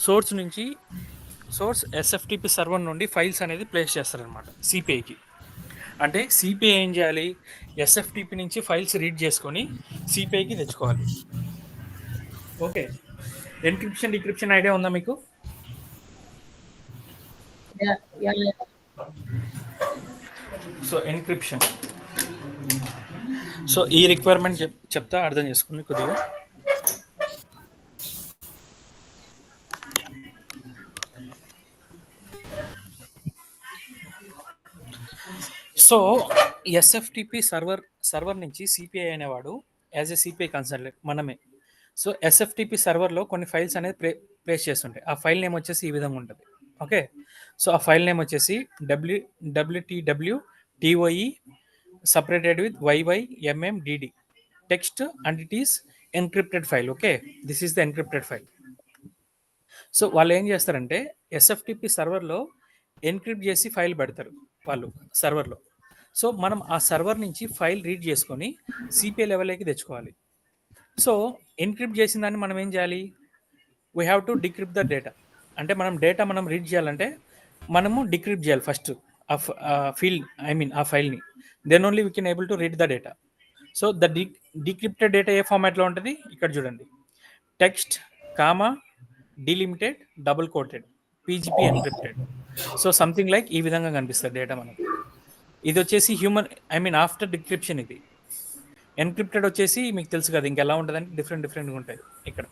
సోర్స్ నుంచి ఎస్ఎఫ్‌టిపి సర్వర్ నుండి ఫైల్స్ అనేది ప్లేస్ చేస్తారనమాట సిపిఐకి. అంటే సిపిఐ ఏం చేయాలి? ఎస్ఎఫ్‌టిపి నుంచి ఫైల్స్ రీడ్ చేసుకొని సిపిఐకి తెచ్చుకోవాలి. ఓకే. ఎన్క్రిప్షన్, డిక్రిప్షన్ ఐడియా ఉందా మీకు? యాహ్! So, encryption. సో, ఈ రిక్వైర్మెంట్ చెప్తా అర్థం చేసుకోండి కొద్దిగా. సో, ఎస్ఎఫ్‌టిపి సర్వర్ నుంచి సిపిఐ అనేవాడు యాజ్ ఎ సిపిఐ కన్సల్టెంట్ మనమే. సో, ఎస్ఎఫ్‌టిపి సర్వర్‌లో కొన్ని ఫైల్స్ అనేది ప్లేస్ చేస్తుంటాయి. ఆ ఫైల్ నేమ్ వచ్చేసి ఈ విధంగా ఉంటది. ఓకే. సో, ఆ ఫైల్ నేమ్ వచ్చేసి WTW separated with YYMMDD text and it is encrypted file. Okay. This is the encrypted file. So, వాళ్ళు ఏం చేస్తారంటే ఎస్ఎఫ్‌టిపి సర్వర్‌లో ఎన్క్రిప్ట్ చేసి ఫైల్ పెడతారు వాళ్ళు సర్వర్‌లో. సో, మనం ఆ సర్వర్ నుంచి ఫైల్ రీడ్ చేసుకొని సిపిఐ లెవెల్‌లోకి తెచ్చుకోవాలి. సో, ఎన్క్రిప్ట్ చేసిన దాన్ని మనం ఏం చేయాలి? We have to decrypt the data. అంటే డేటా మనం రీడ్ చేయాలంటే మనము డిక్రిప్ట్ చేయాలి ఫస్ట్ ఆ ఫైల్‌ని. Then only we can able to read the data. So, decrypted data ఏ ఫార్మాట్‌లో ఉంటది? ఇక్కడ చూడండి. Text, comma, delimited, double quoted, PGP encrypted. So, something like ఈ విధంగా కనిపిస్తది డేటా మనకు. ఇది వచ్చేసి ఆఫ్టర్ డిక్రిప్షన్ ఇది. ఎన్క్రిప్టెడ్ వచ్చేసి మీకు తెలుసు కదా ఇంకెలా ఉంటుందంటే డిఫరెంట్‌గా ఉంటాయి ఇక్కడ.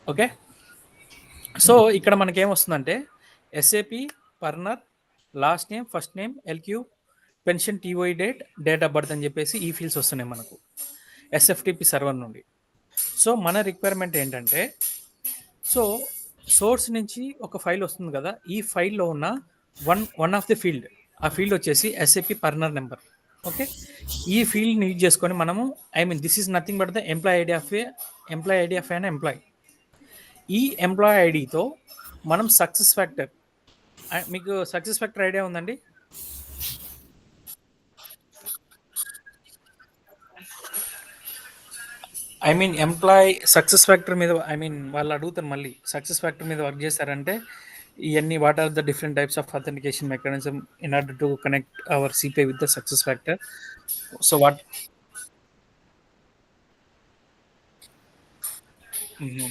ఓకే. సో, ఇక్కడ మనకేమొస్తుందంటే SAP, PERNR, last name, first name, LQ, pension, TOI date, date of birth అని చెప్పేసి ఈ ఫీల్డ్స్ వస్తున్నాయి మనకు ఎస్ఎఫ్‌టిపి సర్వర్ నుండి. సో, మన రిక్వైర్మెంట్ ఏంటంటే సోర్స్ నుంచి ఒక ఫైల్ వస్తుంది కదా! ఈ ఫైల్‌లో ఉన్న వన్ ఆఫ్ ది ఫీల్డ్. ఆ ఫీల్డ్ వచ్చేసి ఎస్ఏపి పర్నర్ నెంబర్. ఓకే. ఈ ఫీల్డ్‌ని యూజ్ చేసుకొని మనము this is nothing but the employee ID of an employee. ఈ ఎంప్లాయీ ఐడీతో మనం సక్సెస్ ఫ్యాక్టర్ మీకు సక్సెస్ ఫ్యాక్టర్ ఐడియా ఉందండి? ఎంప్లాయీ సక్సెస్ ఫ్యాక్టర్ మీద వాళ్ళు అడుగుతారు మళ్ళీ. సక్సెస్ ఫ్యాక్టర్ మీద వర్క్ చేశారంటే ఇయన్నీ what are the different types of authentication mechanism in order to connect our CPI with the success factor. So, హుహు.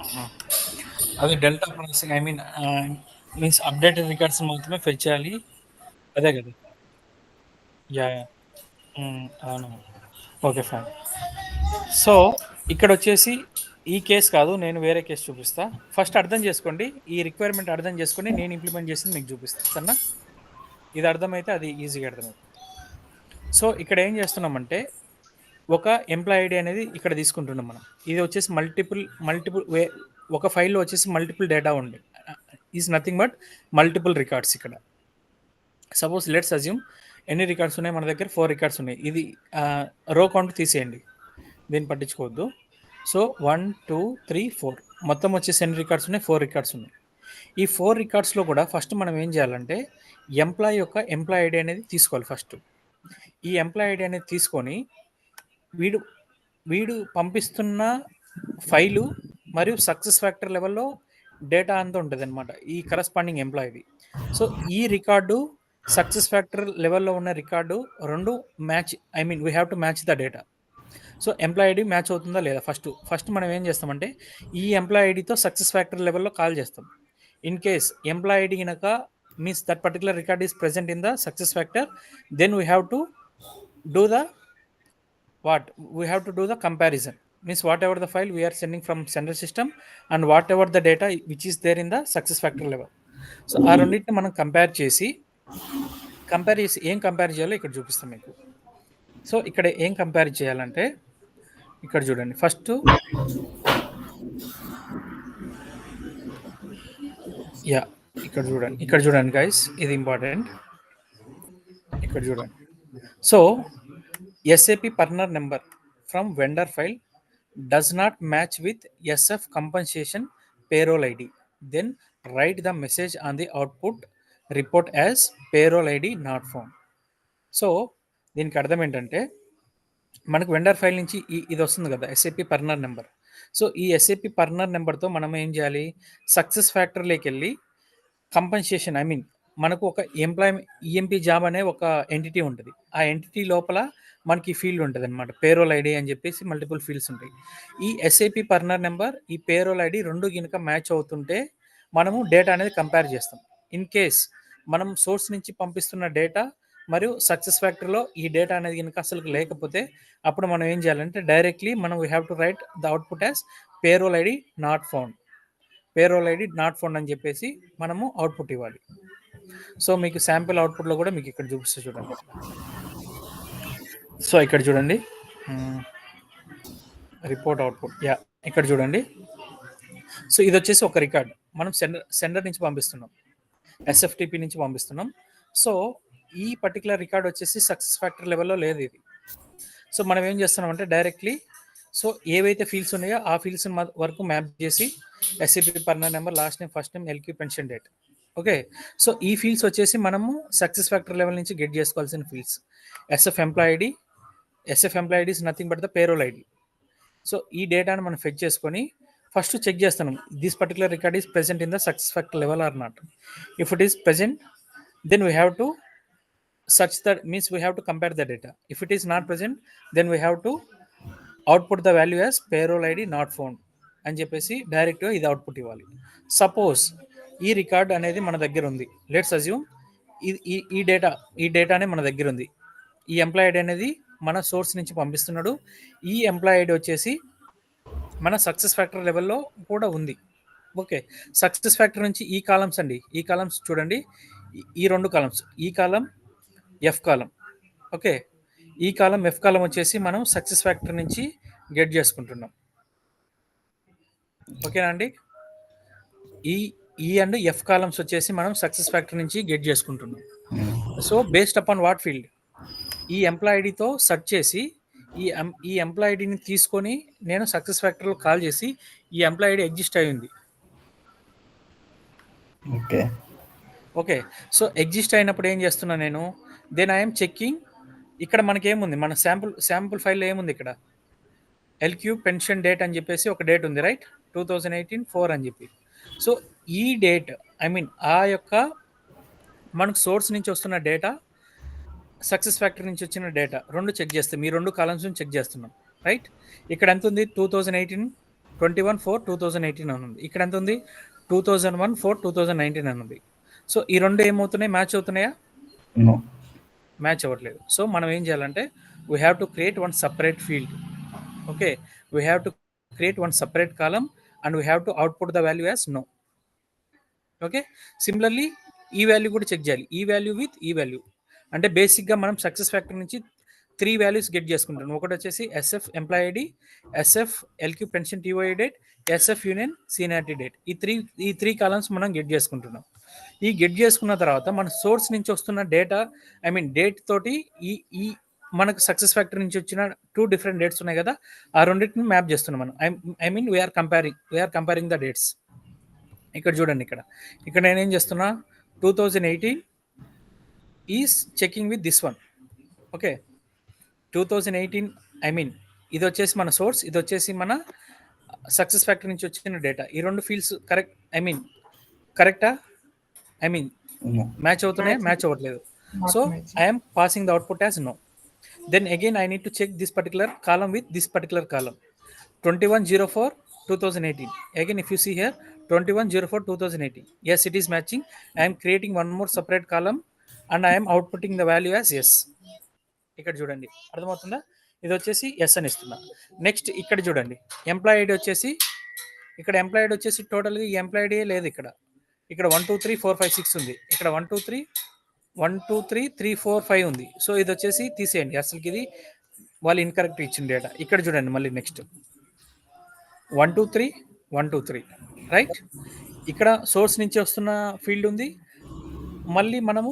ఆహా! అది delta processing means updated records మాత్రమే ఫెచ్ చేయాలి. అదే గదా! యాహ్! యాహ్! అవును. ఓకే. ఫైన్. సో, ఇక్కడొచ్చేసి ఈ కేస్ కాదు. నేను వేరే కేస్ చూపిస్తా. ఫస్ట్ అర్థం చేసుకోండి. ఈ రిక్వైర్‌మెంట్ అర్థం చేసుకొని నేను ఇంప్లిమెంట్ చేసింది మీకు చూపిస్తా. సరేనా? ఇది అర్థమైతే అది ఈజీగా అర్థమైపోతుంది. సో, ఇక్కడ ఏం చేస్తున్నామంటే ఒక ఎంప్లాయీ ఐడీ అనేది ఇక్కడ తీసుకుంటున్నాం మనం. ఇది వచ్చేసి మల్టిపుల్ ఒక ఫైల్‌లో వచ్చేసి మల్టిపుల్ డేటా ఉంది. Is nothing but multiple records ఇక్కడ. సపోజ్ లెట్స్ అజ్యూమ్ ఎన్ని రికార్డ్స్ ఉన్నాయి మన దగ్గర 4 రికార్డ్స్ ఉన్నాయి. ఇది రో కౌంట్ తీసేయండి. దీన్ని పట్టించుకోవద్దు. సో 1, 2, 3, 4 మొత్తం వచ్చేసి ఎన్ని రికార్డ్స్ ఉన్నాయి? 4 రికార్డ్స్ ఉన్నాయి. ఈ 4 రికార్డ్స్‌లో కూడా ఫస్ట్ మనం ఏం చేయాలంటే ఎంప్లాయీ ఐడీ అనేది తీసుకోవాలి ఫస్ట్. ఈ ఎంప్లాయీ ఐడీ అనేది తీసుకొని వీడు వీడు పంపిస్తున్న ఫైలు మరియు సక్సెస్ ఫ్యాక్టర్ లెవెల్‌లో డేటా అంతా ఉంటదనమాట. ఈ కరస్పాండింగ్ ఎంప్లాయీది. సో, ఈ రికార్డు సక్సెస్ ఫ్యాక్టర్ లెవెల్‌లో ఉన్న record 2 match we have to match the data. So, employee ID match అవుతుందా లేదా ఫస్ట్ మనం ఏం చేస్తామంటే ఈ ఎంప్లాయీ ఐడీతో సక్సెస్ ఫ్యాక్టర్ లెవెల్‌లో కాల్ చేస్తాం. ఇన్ కేస్ ఎంప్లాయీ ఐడీ గనక means that particular record is present in the success factor, then we have to do the we have to do the comparison. Means whatever the file we are sending from sender system and whatever the data which is there in the success factor level. So ఆ రెండింటిని మనం compare చేసి ఏం compare చేయాలో ఇక్కడ చూపిస్తాం మీకు. So ఇక్కడ ఏం కంపేర్ చేయాలంటే ఇక్కడ చూడండి. ఫస్ట్ ఇక్కడ చూడండి గైస్, ఇది ఇంపార్టెంట్. ఇక్కడ చూడండి. So SAP partner number from vendor file does not match with SF compensation payroll ID. Then write the message on the output report as payroll ID not found. So దీనికి అర్థం ఏంటంటే మనకు vendor file నుంచి ఇది వస్తుంది కదా SAP PERNR number. So ఈ SAP పర్నర్ నెంబర్తో మనం ఏం చేయాలి? సక్సెస్ ఫ్యాక్టర్లోకి వెళ్ళి కంపన్సేషన్ మనకు ఒక EMP జాబ్ అనే ఒక ఎంటిటీ ఉంటుంది. ఆ ఎంటిటీ లోపల మనకి ఫీల్డ్ ఉంటుంది అనమాట. పేరోల్ ఐడి అని చెప్పేసి మల్టిపుల్ ఫీల్డ్స్ ఉంటాయి. ఈ SAP పర్నర్ నెంబర్, ఈ పేరోల్ ఐడి 2 గినక మ్యాచ్ అవుతుంటే మనము డేటా అనేది కంపేర్ చేస్తాం. ఇన్ కేస్ మనం సోర్స్ నుంచి పంపిస్తున్న డేటా మరియు సక్సెస్ ఫ్యాక్టర్లో ఈ డేటా అనేది కనుక అసలు లేకపోతే అప్పుడు మనం ఏం చేయాలంటే directly we have to right the output as payroll ID not found. Payroll ID not found అని చెప్పేసి మనము అవుట్పుట్ ఇవ్వాలి. సో మీకు శాంపిల్ అవుట్పుట్లో కూడా మీకు ఇక్కడ చూపిస్తే చూడండి. సో ఇక్కడ చూడండి రిపోర్ట్ అవుట్పుట్. ఇక్కడ చూడండి. సో ఇది వచ్చేసి ఒక రికార్డ్ మనం సెండర్ నుంచి పంపిస్తున్నాం, SFTP నుంచి పంపిస్తున్నాం. సో ఈ పర్టికులర్ రికార్డ్ వచ్చేసి సక్సెస్ ఫ్యాక్టర్ లెవెల్లో లేదు ఇది. సో మనం ఏం చేస్తున్నామంటే డైరెక్ట్లీ సో ఏవైతే ఫీల్డ్స్ ఉన్నాయో ఆ ఫీల్డ్స్ వరకు మ్యాప్ చేసి SAP PERNR number, last name, first name, LQ, pension date. Okay. So ఈ ఫీల్డ్స్ వచ్చేసి మనము సక్సెస్ ఫ్యాక్టర్ లెవెల్ నుంచి గెట్ చేసుకోవాల్సిన fields. SF employee ID is nothing but the payroll ID. So ఈ డేటాను మనం ఫెచ్ చేసుకొని ఫస్ట్ చెక్ చేస్తున్నాం this particular record is present in the success factor level or not. If it is present then we have to search that, means we have to compare the data. If it is not present, then we have to output the value as payroll ID not found అని చెప్పేసి డైరెక్ట్గా ఇది output ఇవ్వాలి. Suppose ఈ record అనేది మన దగ్గర ఉంది. లెట్స్ అజ్యూమ్ ఈ డేటానే మన దగ్గర ఉంది. ఈ ఎంప్లాయీ ఐడి అనేది మన సోర్స్ నుంచి పంపిస్తున్నాడు. ఈ ఎంప్లాయీ ఐడి వచ్చేసి మన సక్సెస్ ఫ్యాక్టర్ లెవెల్లో కూడా ఉంది. ఓకే. సక్సెస్ ఫ్యాక్టర్ నుంచి ఈ కాలమ్స్ అండి, ఈ కాలమ్స్ చూడండి, ఈ 2 కాలమ్స్, ఈ కాలం, F కాలం. ఓకే. ఈ కాలం, F కాలం వచ్చేసి మనం సక్సెస్ ఫ్యాక్టర్ నుంచి గెట్ చేసుకుంటున్నాం. ఓకేనా అండి? ఈ అండ్ F కాలమ్స్ వచ్చేసి మనం సక్సెస్ ఫ్యాక్టర్ నుంచి గెట్ చేసుకుంటున్నాం. So based upon what field, ఈ ఎంప్లాయీ ఐడితో సెర్చ్ చేసి ఈ ఎంప్లాయీ ఐడిని తీసుకొని నేను సక్సెస్ ఫ్యాక్టర్లో కాల్ చేసి ఈ ఎంప్లాయీ ఐడి ఎగ్జిస్ట్ అయ్యింది. ఓకే. సో ఎగ్జిస్ట్ అయినప్పుడు ఏం చేస్తున్నా నేను, దెన్ ఐఎమ్ చెక్కింగ్. ఇక్కడ మనకేముంది, మన శాంపుల్ ఫైల్లో ఏముంది, ఇక్కడ LQ పెన్షన్ డేట్ అని చెప్పేసి ఒక డేట్ ఉంది, రైట్? 2018-4 అని చెప్పి. సో ఈ డేట్ ఆ యొక్క మనకు సోర్స్ నుంచి వస్తున్న డేటా సక్సెస్ ఫ్యాక్టరీ నుంచి వచ్చిన డేటా రెండు చెక్ చేస్తాం, మీ రెండు కాలమ్స్ చెక్ చేస్తున్నాం, రైట్? ఇక్కడ ఎంత ఉంది? 2018 21/4/2018 అని ఉంది. ఇక్కడ ఎంత ఉంది? 2001/4/2019 అని ఉంది. సో ఈ రెండు ఏమవుతున్నాయి? మ్యాచ్ అవుతున్నాయా? నో. మ్యాచ్ అవ్వట్లేదు. సో మనం ఏం చేయాలంటే we have to create one separate field. Okay, we have to create one separate column and we have to output the value as no. Okay, similarly ఈ value కూడా check చేయాలి, ఈ value with ఈ value. అంటే బేసిక్గా మనం success factor నుంచి 3 values get చేసుకుంటాం. ఒకటి వచ్చేసి SF employee ID, SF LQ pension TOI date, SF union seniority date. ఈ త్రీ కాలమ్స్ మనం గెట్ చేసుకుంటున్నాం. ఈ గెట్ చేసుకున్న తర్వాత మన సోర్స్ నుంచి వస్తున్న డేటా, ఐ మీన్ డేట్ తోటి ఈ మనకు సక్సెస్ ఫ్యాక్టర్ నుంచి వచ్చిన 2 డిఫరెంట్ డేట్స్ ఉన్నాయి కదా, ఆ రెండింటిని మ్యాప్ చేస్తున్నాం మనం. I mean we're comparing the dates. ఇక్కడ చూడండి, ఇక్కడ నేనేం చేస్తున్నా, 2018 is checking with this one. Okay, 2018 I mean ఇది వచ్చేసి మన సోర్స్, ఇది వచ్చేసి మన సక్సెస్ ఫ్యాక్టర్ నుంచి వచ్చిన డేటా. ఈ రెండు ఫీల్డ్స్ కరెక్ట్, ఐ మీన్ కరెక్టా? ఐ మీన్ మ్యాచ్ అవుతున్నాయా? మ్యాచ్ అవ్వట్లేదు. So I'm passing the output as no. Then again I need to check this particular column with this particular column. 21/04/2018. Again if you see here 21/04/2018. Yes, it is matching. I am creating one more separate column and I am outputting the value as yes. ఇక్కడ చూడండి, అర్థమవుతుందా? ఇది వచ్చేసి yes అని ఇస్తున్నా. Next ఇక్కడ చూడండి, employee ID వచ్చేసి, ఇక్కడ ఎంప్లాయ్ ఐడి వచ్చేసి టోటల్గా ఈ ఎంప్లాయ్ ఐడి లేదు. ఇక్కడ 1 2 3 4 5 6 ఉంది. ఇక్కడ 1 2 3 3 4 5 ఉంది. సో ఇది వచ్చేసి తీసేయండి, అసలుకి ఇది వాళ్ళు ఇన్కరెక్ట్ ఇచ్చిన డేటా. ఇక్కడ చూడండి మళ్ళీ నెక్స్ట్ 1 2 3 1 2 3, రైట్? ఇక్కడ సోర్స్ నుంచి వస్తున్న ఫీల్డ్ ఉంది, మళ్ళీ మనము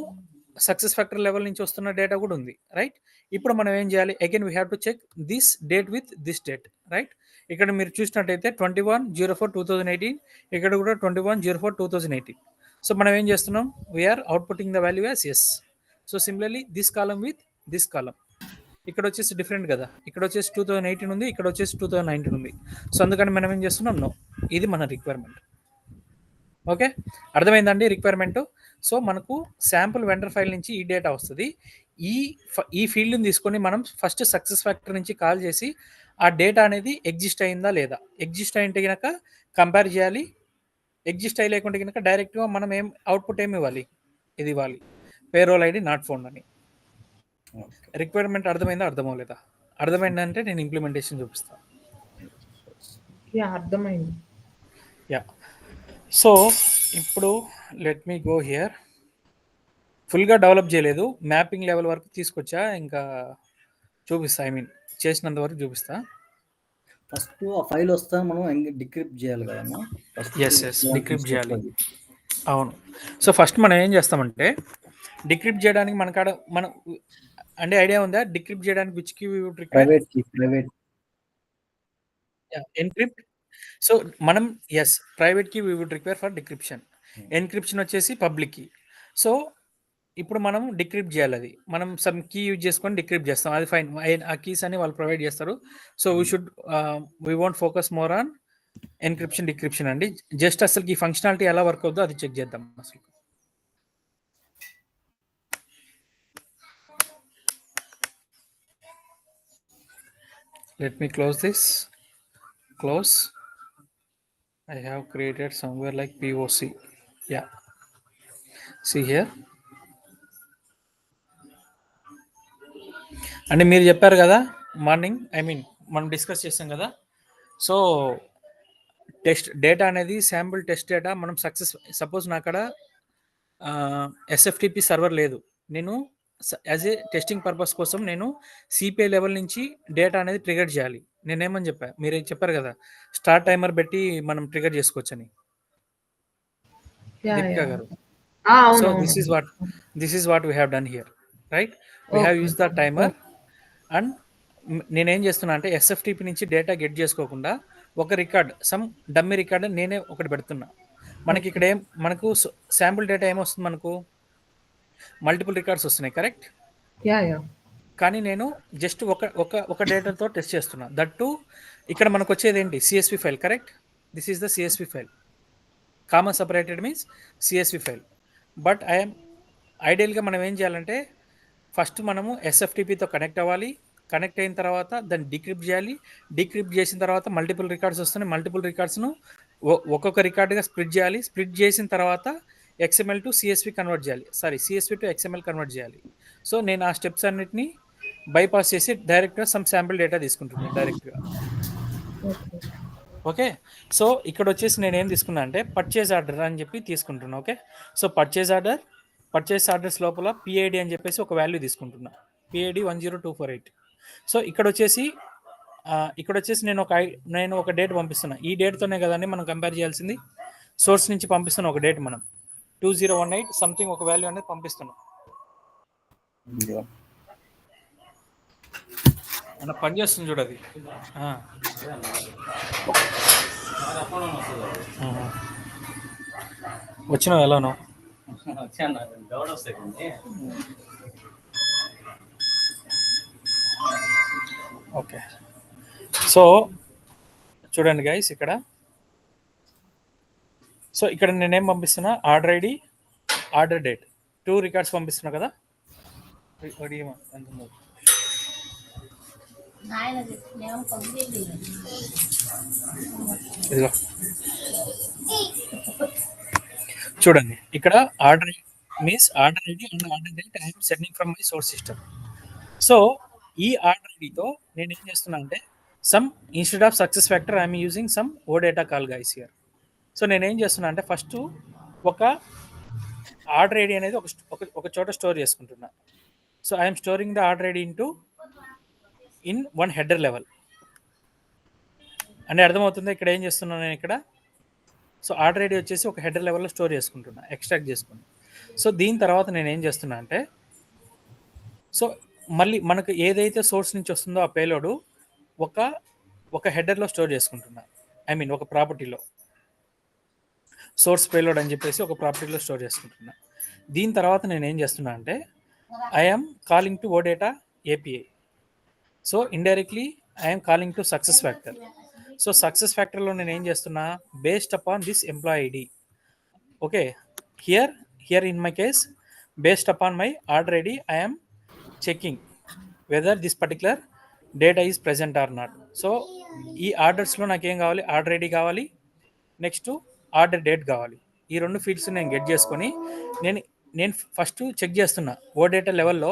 సక్సెస్ ఫ్యాక్టర్ లెవెల్ నుంచి వస్తున్న డేటా కూడా ఉంది, రైట్? ఇప్పుడు మనం ఏం చేయాలి? Again we have to check this date with this date, right? ఇక్కడ మీరు చూసినట్టయితే 21/04/2018, ఇక్కడ కూడా 21/04/2018. సో మనం ఏం చేస్తున్నాం? We are outputting the value as yes. So similarly this column with this column. ఇక్కడ వచ్చేసి డిఫరెంట్ కదా, ఇక్కడ వచ్చేసి 2018 ఉంది, ఇక్కడ వచ్చేసి 2019 ఉంది. సో అందుకని మనం ఏం చేస్తున్నాం? నో. ఇది మన రిక్వైర్మెంట్. ఓకే, అర్థమైందండి రిక్వైర్మెంట్? సో మనకు శాంపుల్ వెండర్ ఫైల్ నుంచి ఈ డేటా వస్తుంది. ఈ ఫీల్డ్ని తీసుకొని మనం ఫస్ట్ సక్సెస్ ఫ్యాక్టర్ నుంచి కాల్ చేసి ఆ డేటా అనేది ఎగ్జిస్ట్ అయిందా లేదా, ఎగ్జిస్ట్ అయింటే కనుక కంపేర్ చేయాలి. ఎగ్జిస్ట్ అయ్యి లేకుంటే కనుక డైరెక్ట్గా మనం అవుట్పుట్ ఏమి ఇవ్వాలి? ఇది ఇవ్వాలి, పేరోల్ ఐడి నాట్ ఫౌండ్ అని. రిక్వైర్మెంట్ అర్థమైందా? అర్థమవలేదా? అర్థమైందంటే నేను ఇంప్లిమెంటేషన్ చూపిస్తాను. అర్థమైంది. యా, సో ఇప్పుడు లెట్ మీ గో హియర్. ఫుల్గా డెవలప్ చేయలేదు, మ్యాపింగ్ లెవెల్ వరకు తీసుకొచ్చా, ఇంకా చూపిస్తా, ఐ మీన్ చేసినంత వరకు చూపిస్తా. ఫస్ట్ ఆ ఫైల్ వస్తే మనం డిక్రిప్ట్ చేయాలి కదమ్మా. ఎస్ డిక్రిప్ట్ చేయాలి, అవును. సో ఫస్ట్ మనం ఏం చేస్తామంటే డిక్రిప్ట్ చేయడానికి మన అంటే ఐడియా ఉందా? డిక్రిప్ట్ చేయడానికి which key would require? Private encrypt. So మనం private key we would require for decryption. Encryption వచ్చేసి పబ్లిక్ కీ. సో ఇప్పుడు మనం డిక్రిప్ట్ చేయాలి, అది మనం సమ్ కీ యూజ్ చేసుకొని డిక్రిప్ట్ చేస్తాం, అది ఫైన్. ఆ కీస్ అని వాళ్ళు ప్రొవైడ్ చేస్తారు. So we want focus more on encryption decryption అండి. జస్ట్ అసలు ఈ ఫంక్షనాలిటీ ఎలా వర్క్ అవుతుందో అది చెక్ చేద్దాం అసలు. Let me close this. Close. I have created somewhere like POC. Yeah. See here. అంటే మీరు చెప్పారు కదా మార్నింగ్, ఐ మీన్ మనం డిస్కస్ చేసాం కదా. సో టెస్ట్ డేటా అనేది శాంపుల్ టెస్ట్ డేటా మనం సపోజ్ నా అక్కడ SFTP సర్వర్ లేదు, నేను యాజ్ ఏ టెస్టింగ్ పర్పస్ కోసం నేను సిపిఐ లెవెల్ నుంచి డేటా అనేది ట్రిగర్ చేయాలి. నేనేమని చెప్పా, మీరు చెప్పారు కదా స్టార్ట్ టైమర్ పెట్టి మనం ట్రిగర్ చేసుకోవచ్చని దీపికా గారు. So this is what we have done here, right? We have use the timer. And నేనేం చేస్తున్నా అంటే ఎస్ఎఫ్టీపీ నుంచి డేటా గెట్ చేసుకోకుండా ఒక రికార్డ్, సమ్ డమ్మీ రికార్డ్ నేనే ఒకటి పెడుతున్నా. మనకి ఇక్కడ మనకు శాంపుల్ డేటా ఏమొస్తుంది? మనకు మల్టిపుల్ రికార్డ్స్ వస్తున్నాయి, కరెక్ట్? కానీ నేను జస్ట్ ఒక డేటాతో టెస్ట్ చేస్తున్నా. దట్టు ఇక్కడ మనకు వచ్చేది ఏంటి? CSV file, correct? This is the CSV file. Comma separated means CSV file. But I'm ఐడియల్గా మనం ఏం చేయాలంటే ఫస్ట్ మనము ఎస్ఎఫ్టీపీతో కనెక్ట్ అవ్వాలి. కనెక్ట్ అయిన తర్వాత దాన్ని డీక్రిప్ట్ చేయాలి. డీక్రిప్ట్ చేసిన తర్వాత మల్టిపుల్ రికార్డ్స్ వస్తున్నాయి. మల్టిపుల్ రికార్డ్స్ను ఒక్కొక్క రికార్డుగా స్ప్లిట్ చేయాలి. స్ప్లిట్ చేసిన తర్వాత ఎక్స్ఎంఎల్ టు సిఎస్వి కన్వర్ట్ చేయాలి. సిఎస్వి టు ఎక్స్ఎంఎల్ కన్వర్ట్ చేయాలి. సో నేను ఆ స్టెప్స్ అన్నిటిని బైపాస్ చేసి డైరెక్ట్గా సమ్ శాంపిల్ డేటా తీసుకుంటున్నాను డైరెక్ట్గా. ఓకే. సో ఇక్కడ వచ్చేసి నేను ఏం తీసుకున్నా అంటే పర్చేజ్ ఆర్డర్ అని చెప్పి తీసుకుంటున్నా. ఓకే. సో పర్చేజ్ ఆర్డర్స్ లోపల పిఐడి అని చెప్పేసి ఒక వాల్యూ తీసుకుంటున్నా. పిఐడి 10248. సో ఇక్కడ వచ్చేసి నేను ఒక డేట్ పంపిస్తున్నా. ఈ డేట్తోనే కదండి మనం కంపేర్ చేయాల్సింది. సోర్స్ నుంచి పంపిస్తున్న ఒక డేట్ మనం 2018 సంథింగ్ ఒక వాల్యూ అనేది పంపిస్తున్నాం. అన్న పని చేస్తుంది చూడది. వచ్చినావు ఎలానో ఓకే. సో చూడండి గైస్, ఇక్కడ నేనేం పంపిస్తున్నా, order ID, order date, 2 records పంపిస్తున్నా కదా. ఇదిగో చూడండి, ఇక్కడ order means order ID and order date I'm sending from my source system. So ఈ ఆర్డర్ ఐడితో నేను ఏం చేస్తున్నా అంటే some instead of success factor I'm using some O data call guys here. So నేను ఏం చేస్తున్నా అంటే ఫస్ట్ ఒక ఆర్డర్ ఐడి అనేది ఒక చోట స్టోర్ చేసుకుంటున్నా. So I'm storing the order ID in one header level అంటే అర్థమవుతుంది. ఇక్కడ ఏం చేస్తున్నాను నేను ఇక్కడ, సో ఆర్డర్ ఐడి వచ్చేసి ఒక హెడర్ లెవెల్లో స్టోర్ చేసుకుంటున్నా, ఎక్స్ట్రాక్ట్ చేసుకుని. సో దీని తర్వాత నేను ఏం చేస్తున్నా అంటే, సో మళ్ళీ మనకు ఏదైతే సోర్స్ నుంచి వస్తుందో ఆ పేలోడు ఒక హెడర్లో స్టోర్ చేసుకుంటున్నా. ఐ మీన్ ఒక ప్రాపర్టీలో సోర్స్ పేలోడ్ అని చెప్పేసి ఒక ప్రాపర్టీలో స్టోర్ చేసుకుంటున్నా. దీని తర్వాత నేను ఏం చేస్తున్నా అంటే I'm calling to O data API. So indirectly I'm calling to success factor. So success ఫ్యాక్టర్లో నేను ఏం చేస్తున్నా, based upon this employee ID. Okay, here in my case based upon my order ID I'm checking whether this particular data is present or not. So ఈ ఆర్డర్స్లో నాకేం కావాలి, order ID కావాలి, next order date కావాలి. ఈ 2 fields నేను get చేసుకొని నేను ఫస్ట్ చెక్ చేస్తున్నా ఓ డేటా లెవెల్లో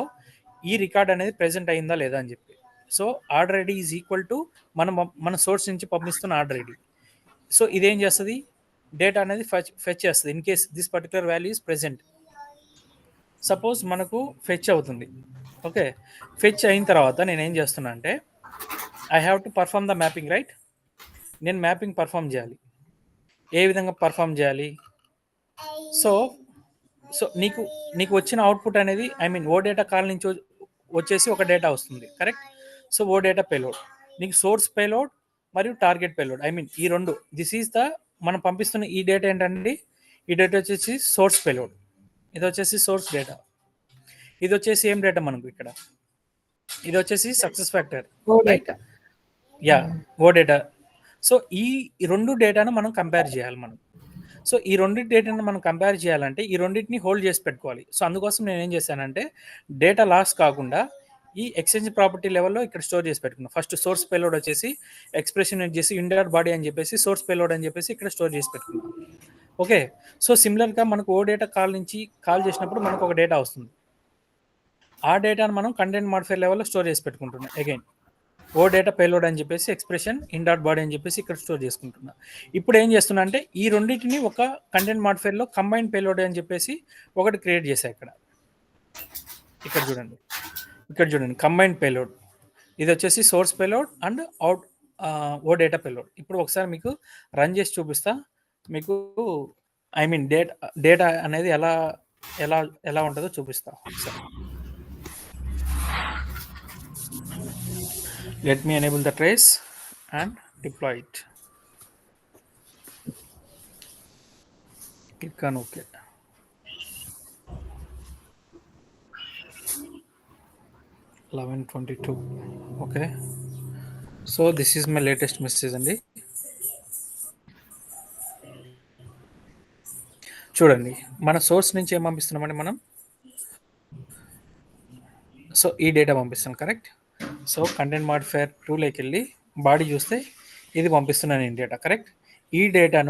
ఈ రికార్డ్ అనేది ప్రెజెంట్ అయిందా లేదా అని చెప్పి. So order ID is equal to మన సోర్స్ నుంచి పంపిస్తున్న ఆర్డర్ ఐడి. సో ఇదేం చేస్తుంది, డేటా అనేది ఫెచ్ చేస్తుంది in case this particular value is present. Suppose మనకు ఫెచ్ అవుతుంది. ఓకే, ఫెచ్ అయిన తర్వాత నేను ఏం చేస్తున్నా అంటే I have to perform the mapping, right. నేను మ్యాపింగ్ పర్ఫామ్ చేయాలి. ఏ విధంగా పర్ఫామ్ చేయాలి, సో నీకు వచ్చిన అవుట్పుట్ అనేది I mean oh data call నుంచి వచ్చేసి ఒక డేటా వస్తుంది, correct. So OData payload, నీకు సోర్స్ పేలోడ్ మరియు టార్గెట్ పేలోడ్, ఐ మీన్ ఈ 2. దిస్ ఈజ్ ద మనం పంపిస్తున్న ఈ డేటా ఏంటండి, ఈ డేటా వచ్చేసి సోర్స్ పేలోడ్, ఇది వచ్చేసి సోర్స్ డేటా, ఇది వచ్చేసి ఏం డేటా మనకు ఇక్కడ, ఇది వచ్చేసి సక్సెస్ ఫ్యాక్టర్, రైట్. యా, ఓ డేటా. సో ఈ 2 డేటాను మనం కంపేర్ చేయాలి మనం. సో ఈ 2 డేటాను మనం కంపేర్ చేయాలంటే ఈ రెండింటిని హోల్డ్ చేసి పెట్టుకోవాలి. సో అందుకోసం నేను ఏం చేశానంటే డేటా లాస్ కాకుండా ఈ ఎక్స్చేంజ్ ప్రాపర్టీ లెవెల్లో ఇక్కడ స్టోర్ చేసి పెట్టుకున్నాను. ఫస్ట్ సోర్స్ పేలోడ్ వచ్చేసి ఎక్స్ప్రెషన్ చేసి ఇండర్ బాడీ అని చెప్పేసి సోర్స్ పేలోడ్ అని చెప్పేసి ఇక్కడ స్టోర్ చేసి పెట్టుకున్నాను. ఓకే, సో సిమిలర్గా మనకు ఓ డేటా నుంచి కాల్ చేసినప్పుడు మనకు ఒక డేటా వస్తుంది. ఆ డేటాను మనం కంటెంట్ మాడిఫైర్ లెవెల్లో స్టోర్ చేసి పెట్టుకుంటున్నాం. అగైన్ ఓ డేటా పేలోడ్ అని చెప్పేసి ఎక్స్ప్రెషన్ ఇన్ డాట్ బాడీ అని చెప్పేసి ఇక్కడ స్టోర్ చేసుకుంటున్నా. ఇప్పుడు ఏం చేస్తున్నా అంటే ఈ రెండింటిని ఒక కంటెంట్ మాడిఫైర్లో కంబైన్ పేలోడ్ అని చెప్పేసి ఒకటి క్రియేట్ చేశా. ఇక్కడ చూడండి కంబైన్ పేలోడ్, ఇది వచ్చేసి source payload and OData payload. ఇప్పుడు ఒకసారి మీకు రన్ చేసి చూపిస్తా, మీకు ఐ మీన్ డేటా అనేది ఎలా ఉంటుందో చూపిస్తా ఒకసారి. Let me enable the trace and deploy it. Click on OK. (11:22). Okay. So this is my latest message అండి. చూడండి, మన సోర్స్ నుంచి ఏం పంపిస్తున్నామండి మనం సో ఈ డేటా పంపిస్తాను, కరెక్ట్. సో కంటెంట్ మాడిఫైయర్ 2లోకి వెళ్ళి బాడీ చూస్తే ఇది పంపిస్తున్నాను నేను డేటా, కరెక్ట్. ఈ డేటా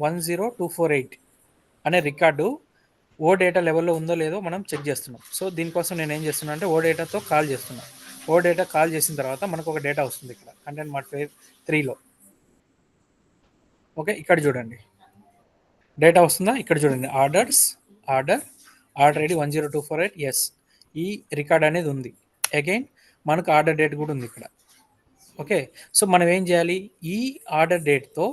10248 అనే రికార్డు ఓ డేటా లెవెల్లో ఉందో లేదో మనం చెక్ చేస్తున్నాం. సో దీనికోసం నేను ఏం చేస్తున్నా అంటే ఓ డేటాతో కాల్ చేస్తున్నాను. ఓ డేటా కాల్ చేసిన తర్వాత మనకు ఒక డేటా వస్తుంది ఇక్కడ కంటెంట్ మాడిఫైయర్ 3లో. ఓకే, ఇక్కడ చూడండి డేటా వస్తుందా, ఇక్కడ చూడండి ఆర్డర్ ఐడి 10248. ఎస్, ఈ రికార్డ్ అనేది ఉంది. అగైన్ మనకు ఆర్డర్ డేట్ కూడా ఉంది ఇక్కడ. ఓకే, సో మనం ఏం చేయాలి, ఈ ఆర్డర్ డేట్తో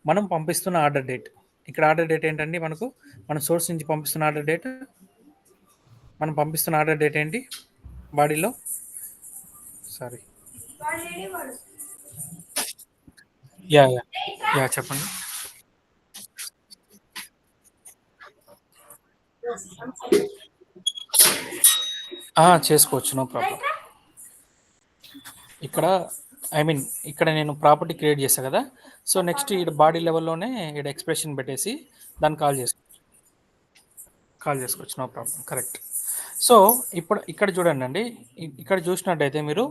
మనం పంపిస్తున్న ఆర్డర్ డేట్, ఇక్కడ ఆర్డర్ డేట్ ఏంటండి, మన సోర్స్ నుంచి పంపిస్తున్న ఆర్డర్ డేట్, మనం పంపిస్తున్న ఆర్డర్ డేట్ ఏంటి బాడీలో, సారీ యా చెప్పండి. చేసుకోవచ్చు, నో ప్రాబ్లం. ఇక్కడ నేను ప్రాపర్టీ క్రియేట్ చేస్తాను కదా. సో నెక్స్ట్ ఈ బాడీ లెవెల్లోనే ఇక్కడ ఎక్స్ప్రెషన్ పెట్టేసి దాన్ని కాల్ చేసుకోవచ్చు, నో ప్రాబ్లం, కరెక్ట్. సో ఇప్పుడు ఇక్కడ చూడండి అండి, ఇక్కడ చూసినట్టయితే మీరు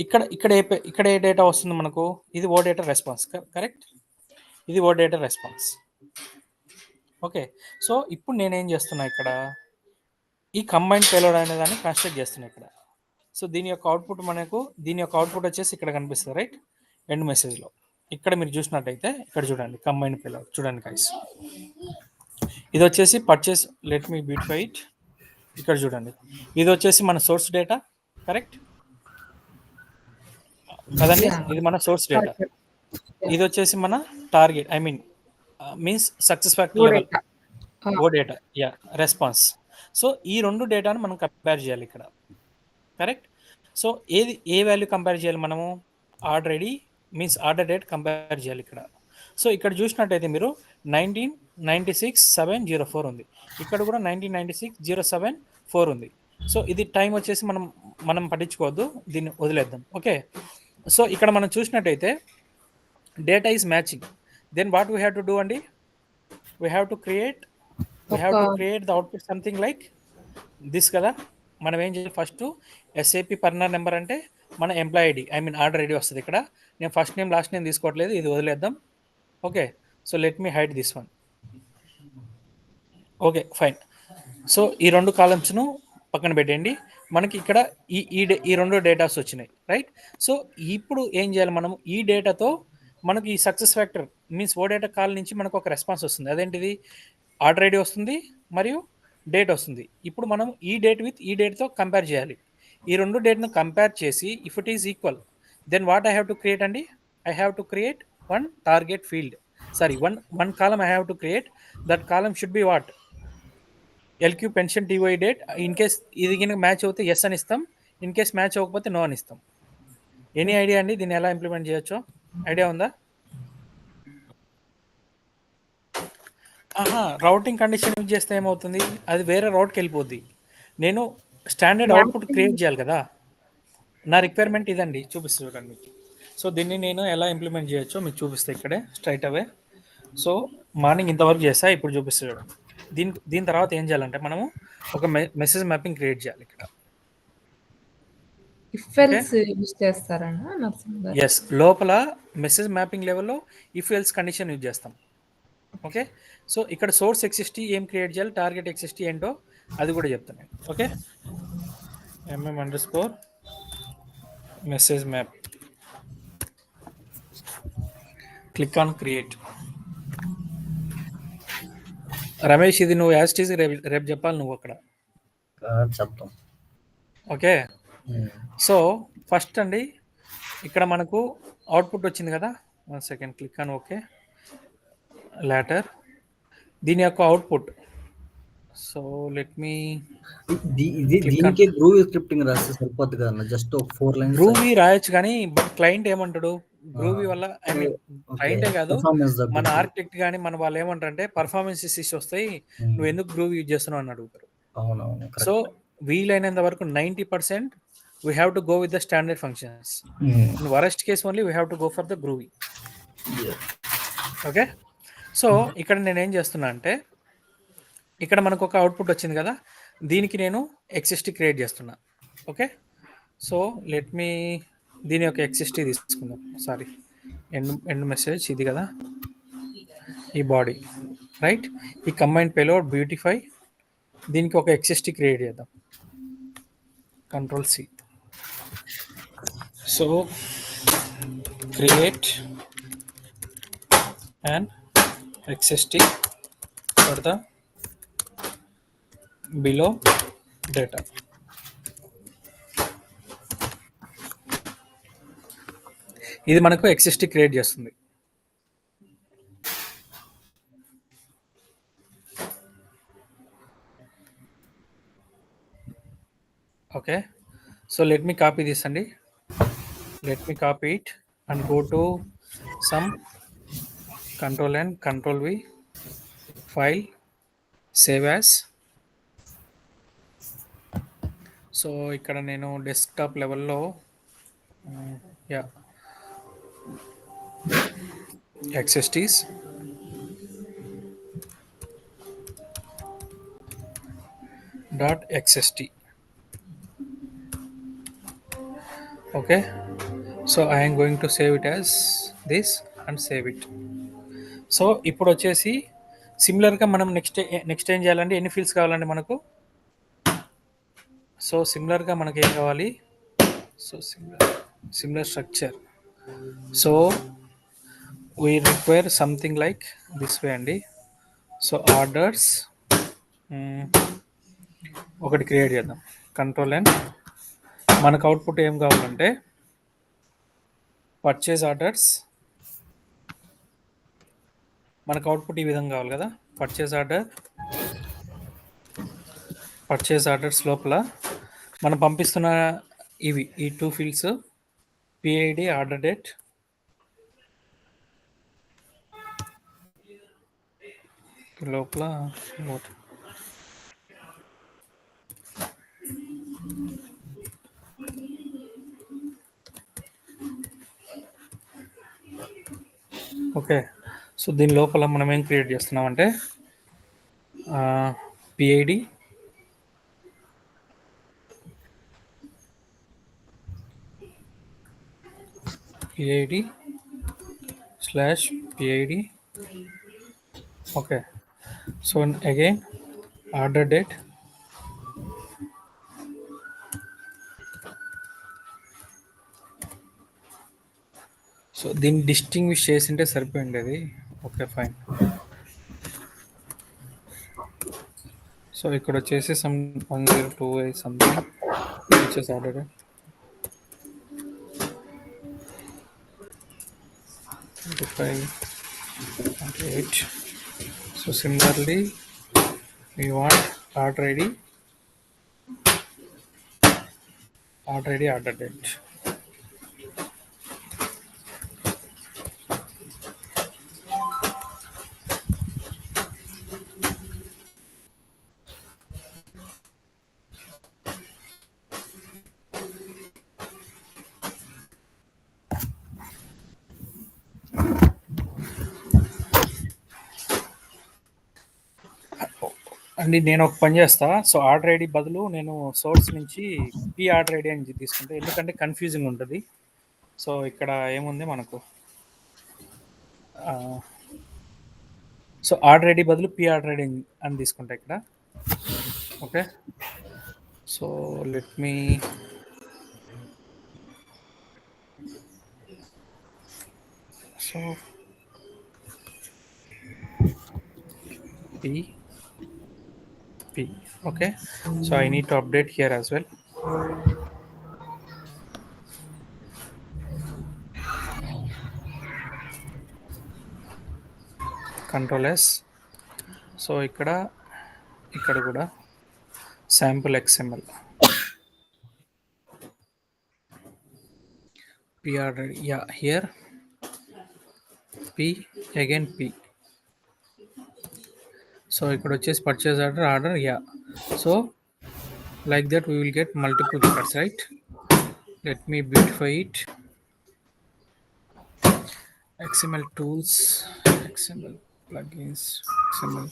ఇక్కడ ఏ డేటా వస్తుంది మనకు, ఇది ఓ డేటా రెస్పాన్స్, కరెక్ట్. ఇది ఓ డేటా రెస్పాన్స్. ఓకే, సో ఇప్పుడు నేనేం చేస్తున్నా, ఇక్కడ ఈ కంబైన్ పేలోడ్ అనే దాన్ని కన్స్ట్రక్ట్ చేస్తున్నా ఇక్కడ. సో దీని యొక్క అవుట్పుట్ వచ్చేసి ఇక్కడ కనిపిస్తుంది, రైట్, ఎండ్ మెసేజ్లో. ఇక్కడ మీరు చూసినట్టయితే ఇక్కడ చూడండి కంబైన్ పేలోడ్, చూడండి గైస్, ఇది వచ్చేసి purchase, let me beautify it. ఇక్కడ చూడండి, ఇది వచ్చేసి మన సోర్స్ డేటా, కరెక్ట్ కదండి, ఇది మన సోర్స్ డేటా. ఇది వచ్చేసి మన target, means success factor level O data, response. So ఈ రెండు డేటాను మనం కంపేర్ చేయాలి ఇక్కడ, కరెక్ట్. సో ఏ వాల్యూ కంపేర్ చేయాలి మనము, order ID means order date compare చేయాలి ఇక్కడ. సో ఇక్కడ చూసినట్టయితే మీరు 1996-704 ఉంది, ఇక్కడ కూడా 1996-074 ఉంది. సో ఇది టైం వచ్చేసి మనం పట్టించుకోవద్దు, దీన్ని వదిలేద్దాం. ఓకే, సో ఇక్కడ మనం చూసినట్టయితే data is matching. Then what we have to do అండి, we have to create the output something like this కదా. మనం ఏం చేయాలి, ఫస్ట్ ఎస్ఏపి పర్నర్ నెంబర్ అంటే మన ఎంప్లాయ్ ఐడి, ఆర్డర్ ఐడి వస్తుంది ఇక్కడ. నేను ఫస్ట్ నేమ్ లాస్ట్ నేమ్ తీసుకోవట్లేదు, ఇది వదిలేద్దాం. Okay, so let me hide this one. Okay, fine. So ఈ రెండు కాలమ్స్ను పక్కన పెట్టండి. మనకి ఇక్కడ ఈ రెండు డేటాస్ వచ్చినాయి, రైట్. సో ఇప్పుడు ఏం చేయాలి, మనం ఈ డేటాతో మనకి ఈ సక్సెస్ ఫ్యాక్టర్ మీన్స్ ఓ డేటా కాల్ నుంచి మనకు ఒక రెస్పాన్స్ వస్తుంది. అదేంటిది, ఆర్డర్ ఐడి వస్తుంది మరియు డేట్ వస్తుంది. ఇప్పుడు మనం ఈ డేట్ విత్ ఈ డేట్తో కంపేర్ చేయాలి. ఈ రెండు డేట్ను కంపేర్ చేసి if it is equal, then what I have to create అండి, I have to create one target field, sorry one column I have to create. That column should be what, LQ pension TY date. In case ఇది కనుక match అవుతే yes అని ఇస్తాం, in case match అవ్వకపోతే no అని ఇస్తాం. Any idea అండి దీన్ని ఎలా ఇంప్లిమెంట్ చేయొచ్చో, ఐడియా ఉందా? రౌటింగ్ కండిషన్ యూజ్ చేస్తే ఏమవుతుంది, అది వేరే రౌట్కి వెళ్ళిపోద్ది. నేను స్టాండర్డ్ అవుట్పుట్ క్రియేట్ చేయాలి కదా. నా రిక్వైర్మెంట్ ఇదండి, చూపిస్తాను చూడండి మీకు. సో దీన్ని నేను ఎలా ఇంప్లిమెంట్ చేయొచ్చో మీకు చూపిస్తే ఇక్కడే స్ట్రైట్ అవే. సో మార్నింగ్ ఇంతవరకు చేస్తా, ఇప్పుడు చూపిస్తా చూడండి. దీని తర్వాత ఏం చేయాలంటే మనము ఒక మెసేజ్ మ్యాపింగ్ క్రియేట్ చేయాలి ఇక్కడ. ఎస్, లోపల మెసేజ్ మ్యాపింగ్ లెవెల్లో ఇఫ్ ఎల్స్ కండిషన్ యూజ్ చేస్తాం. ఓకే, సో ఇక్కడ సోర్స్ ఎక్సిస్టీ ఏం క్రియేట్ చేయాలి, టార్గెట్ ఎక్సిస్టీ ఏంటో అది కూడా చెప్తాను. Okay, mm_, message map, click on create. Ramesh, ఇది నువ్వు యాస్టీస్ రేపు చెప్పాలి నువ్వు అక్కడ చెప్తాం. ఓకే, సో ఫస్ట్ అండి ఇక్కడ మనకు అవుట్పుట్ వచ్చింది కదా. 1 second, click on okay later. దీని యొక్క అవుట్పుట్, సో లెట్ మీ దీనికి గ్రూవీ స్క్రిప్టింగ్ రాస్తే సరిపోద్ది కదా, జస్ట్ 4 లైన్స్. గ్రూవీ రాయొచ్చు కానీ బట్ క్లయింట్ ఏమంటాడు, గ్రూవీ వల్ల క్లయింటే కాదు మన ఆర్కిటెక్ట్ కానీ మన వాళ్ళు ఏమంటారంటే పర్ఫార్మెన్స్ ఇష్యూస్ వస్తాయి, నువ్వు ఎందుకు గ్రూవీ యూజ్ చేస్తున్నావు అని అడుగుతారు. సో వీలైనంత వరకు 90% we have to go with the standard functions. In worst case only we have to go for the groovy. Okay, so ఇక్కడ నేను ఏం చేస్తున్నా అంటే ఇక్కడ మనకు ఒక అవుట్పుట్ వచ్చింది కదా. దీనికి నేను XST క్రియేట్ చేస్తున్నా. ఓకే. సో లెట్ మీ దీని యొక్క XST తీసుకుందాం. సారీ, ఎండ్ మెసేజ్ ఇది కదా, ఈ బాడీ రైట్. ఈ కంబైన్ పేలోడ్ బ్యూటిఫై, దీనికి ఒక XST క్రియేట్ చేద్దాం. Control C. So create an XST for the below data. ఇది మనకు XST క్రియేట్ చేస్తుంది. Okay. So let me copy this అండి. Let me copy it and go to some Control N, Control V, file, save as. So ఇక్కడ నేను desktop లెవెల్లో yeah XSTs .xst. Okay, so I am going to save it as this and save it. So ఇప్పుడు వచ్చేసి సిమిలర్గా మనం next ఏం చేయాలండి, ఎన్ని ఫీల్డ్స్ కావాలండి మనకు. సో సిమిలర్గా మనకి ఏం కావాలి, so similar structure. So we require something like this way అండి. సో ఆర్డర్స్ ఒకటి క్రియేట్ చేద్దాం. Control N. మనకు అవుట్పుట్ ఏం కావాలంటే పర్చేజ్ ఆర్డర్స్. మనకు అవుట్పుట్ ఈ విధంగా కావాలి కదా. పర్చేజ్ ఆర్డర్స్ లోపల మనం పంపిస్తున్న ఇవి ఈ 2 ఫీల్డ్స్, PID, ఆర్డర్ డేట్. లోపల ఓకే. సో దీని లోపల మనం ఏం క్రియేట్ చేస్తున్నామంటే PID, PID/PID. Okay. So again order date. So దీన్ని డిస్టింగ్విష్ చేసింటే సరిపోయింది అది. Okay fine. సో ఇక్కడ వచ్చేసి సమ్ 1028 సంథింగ్ వచ్చేసి order 25.8. So similarly we want order ID, order date. అండి నేను ఒక పని చేస్తా. సో ఆర్డర్ ఐడి బదులు నేను సోర్స్ నుంచి పి ఆర్డర్ ఐడి అని తీసుకుంటా, ఎందుకంటే కన్ఫ్యూజింగ్ ఉంటుంది. సో ఇక్కడ ఏముంది మనకు, సో ఆర్డర్ ఐడి బదులు పి ఆర్డర్ ఐడి అని తీసుకుంటా ఇక్కడ. Okay. So let me so P. Okay, so I need to update here as well. Control S. So ఇక్కడ కూడా sample XML P order, yeah, here P again P. So ఇక్కడ వచ్చేసి purchase order yeah. So like that we will get multiple records, right. Let me beautify it. XML tools, XML plugins, XML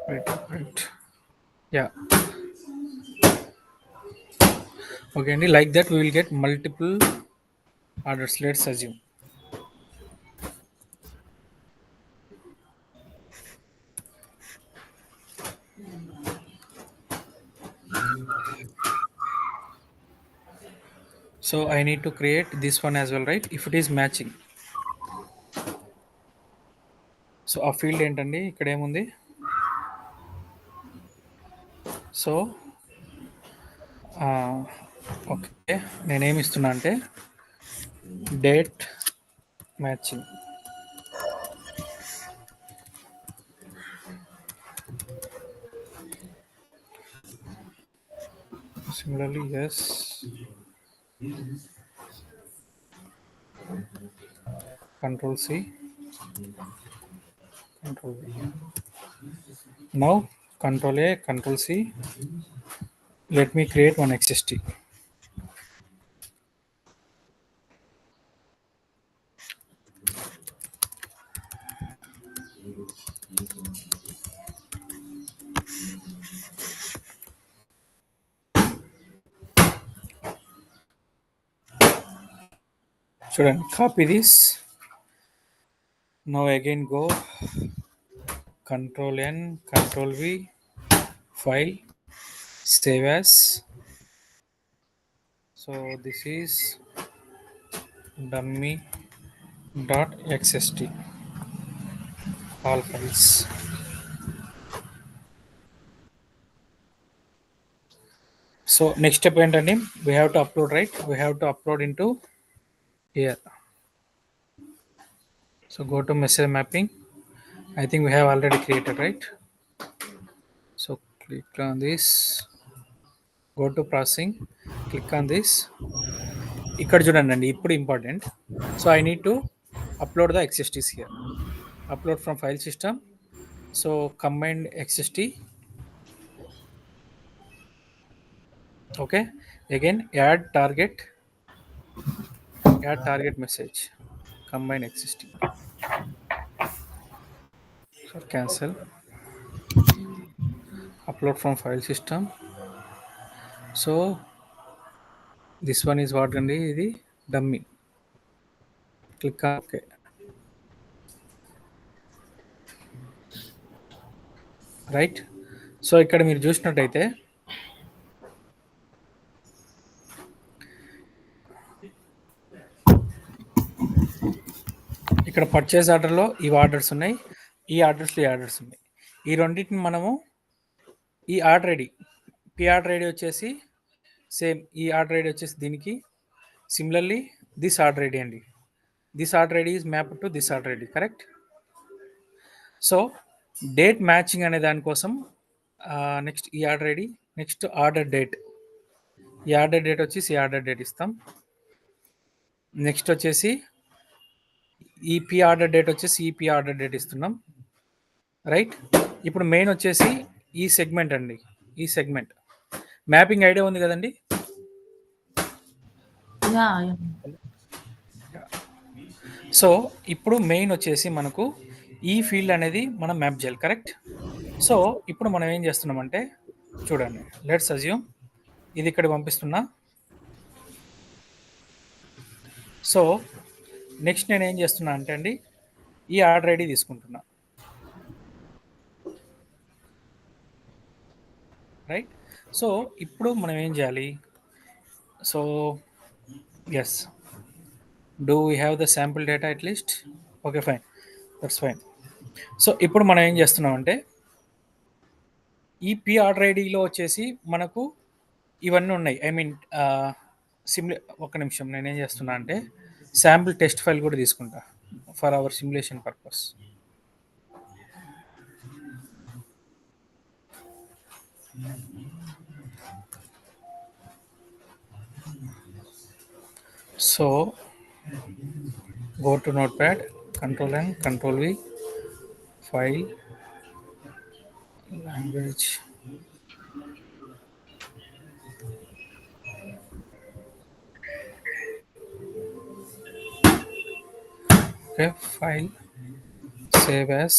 Right. Yeah. Okay, and like that we will get multiple orders. Let's assume. So I need to create this one as well, right? If it is matching. So ఆ field ఏంటండి ఇక్కడ ఏముంది? So okay, నేనేమి ఇస్తున్నా అంటే date matching. Similarly, yes. Control C, Control V. Now Control A, Control C. Let me create one XST. Shouldn't copy this. Now again go Control N, Control V, file, save as. So this is dummy.xst, all files. So next step ఏంటండి, we have to upload, right? We have to upload into here. So go to message mapping. I think we have already created, right? So click on this, go to processing, click on this. ఇక్కడ చూడండి, ఇప్పుడు important. So I need to upload the XSTs here. Upload from file system. So combined XST. Okay, again add target message, combine XST. So cancel, upload from file system. So this one is what gandi, idi dummy. Click on OK. Right. So ఇక్కడ మీరు చూసినట్టయితే ఇక్కడ purchase ఆర్డర్లో ఈ orders ఉన్నాయి, ఈ ఆర్డర్స్లో ఈ orders ఉన్నాయి. ఈ రెండింటిని మనము ఈ order ID, P order ID వచ్చేసి సేమ్, ఈ ఆర్డర్ ఐడి వచ్చేసి దీనికి, సిమిలర్లీ దిస్ ఆర్డర్ ఐడి అండి, this order ID is map to this order ID, correct. So date matching అనే దానికోసం నెక్స్ట్ ఈ order ID, next order date, ఈ order date వచ్చేసి ఈ ఆర్డర్ డేట్ ఇస్తాం. నెక్స్ట్ వచ్చేసి ఈపీ ఆర్డర్ డేట్ వచ్చేసి ఈపీ ఆర్డర్ డేట్ ఇస్తున్నాం, రైట్. ఇప్పుడు మెయిన్ వచ్చేసి ఈ సెగ్మెంట్ అండి, ఈ సెగ్మెంట్ మ్యాపింగ్ ఐడియా ఉంది కదండి. సో ఇప్పుడు మెయిన్ వచ్చేసి మనకు ఈ ఫీల్డ్ అనేది మనం మ్యాప్ చేయాలి, కరెక్ట్. సో ఇప్పుడు మనం ఏం చేస్తున్నామంటే చూడండి, లెట్స్ అజ్యూమ్ ఇది ఇక్కడ పంపిస్తున్నా. సో నెక్స్ట్ నేను ఏం చేస్తున్నా అంటే అండి, ఈ ఆర్డర్ ఐడి తీసుకుంటున్నా, రైట్. సో ఇప్పుడు మనం ఏం చేయాలి, so yes, do we have the sample data at least, okay fine, that's fine. So ఇప్పుడు మనం ఏం చేస్తున్నామంటే ఈ పి ఆర్డర్ ఐడిలో వచ్చేసి మనకు ఇవన్నీ ఉన్నాయి. ఐ మీన్ ఒక నిమిషం, నేనేం చేస్తున్నా అంటే శాంపుల్ టెస్ట్ ఫైల్ కూడా తీసుకుంటా for hour simulation purpose. So go to notepad, control N, control V, file, language, okay, file, save as,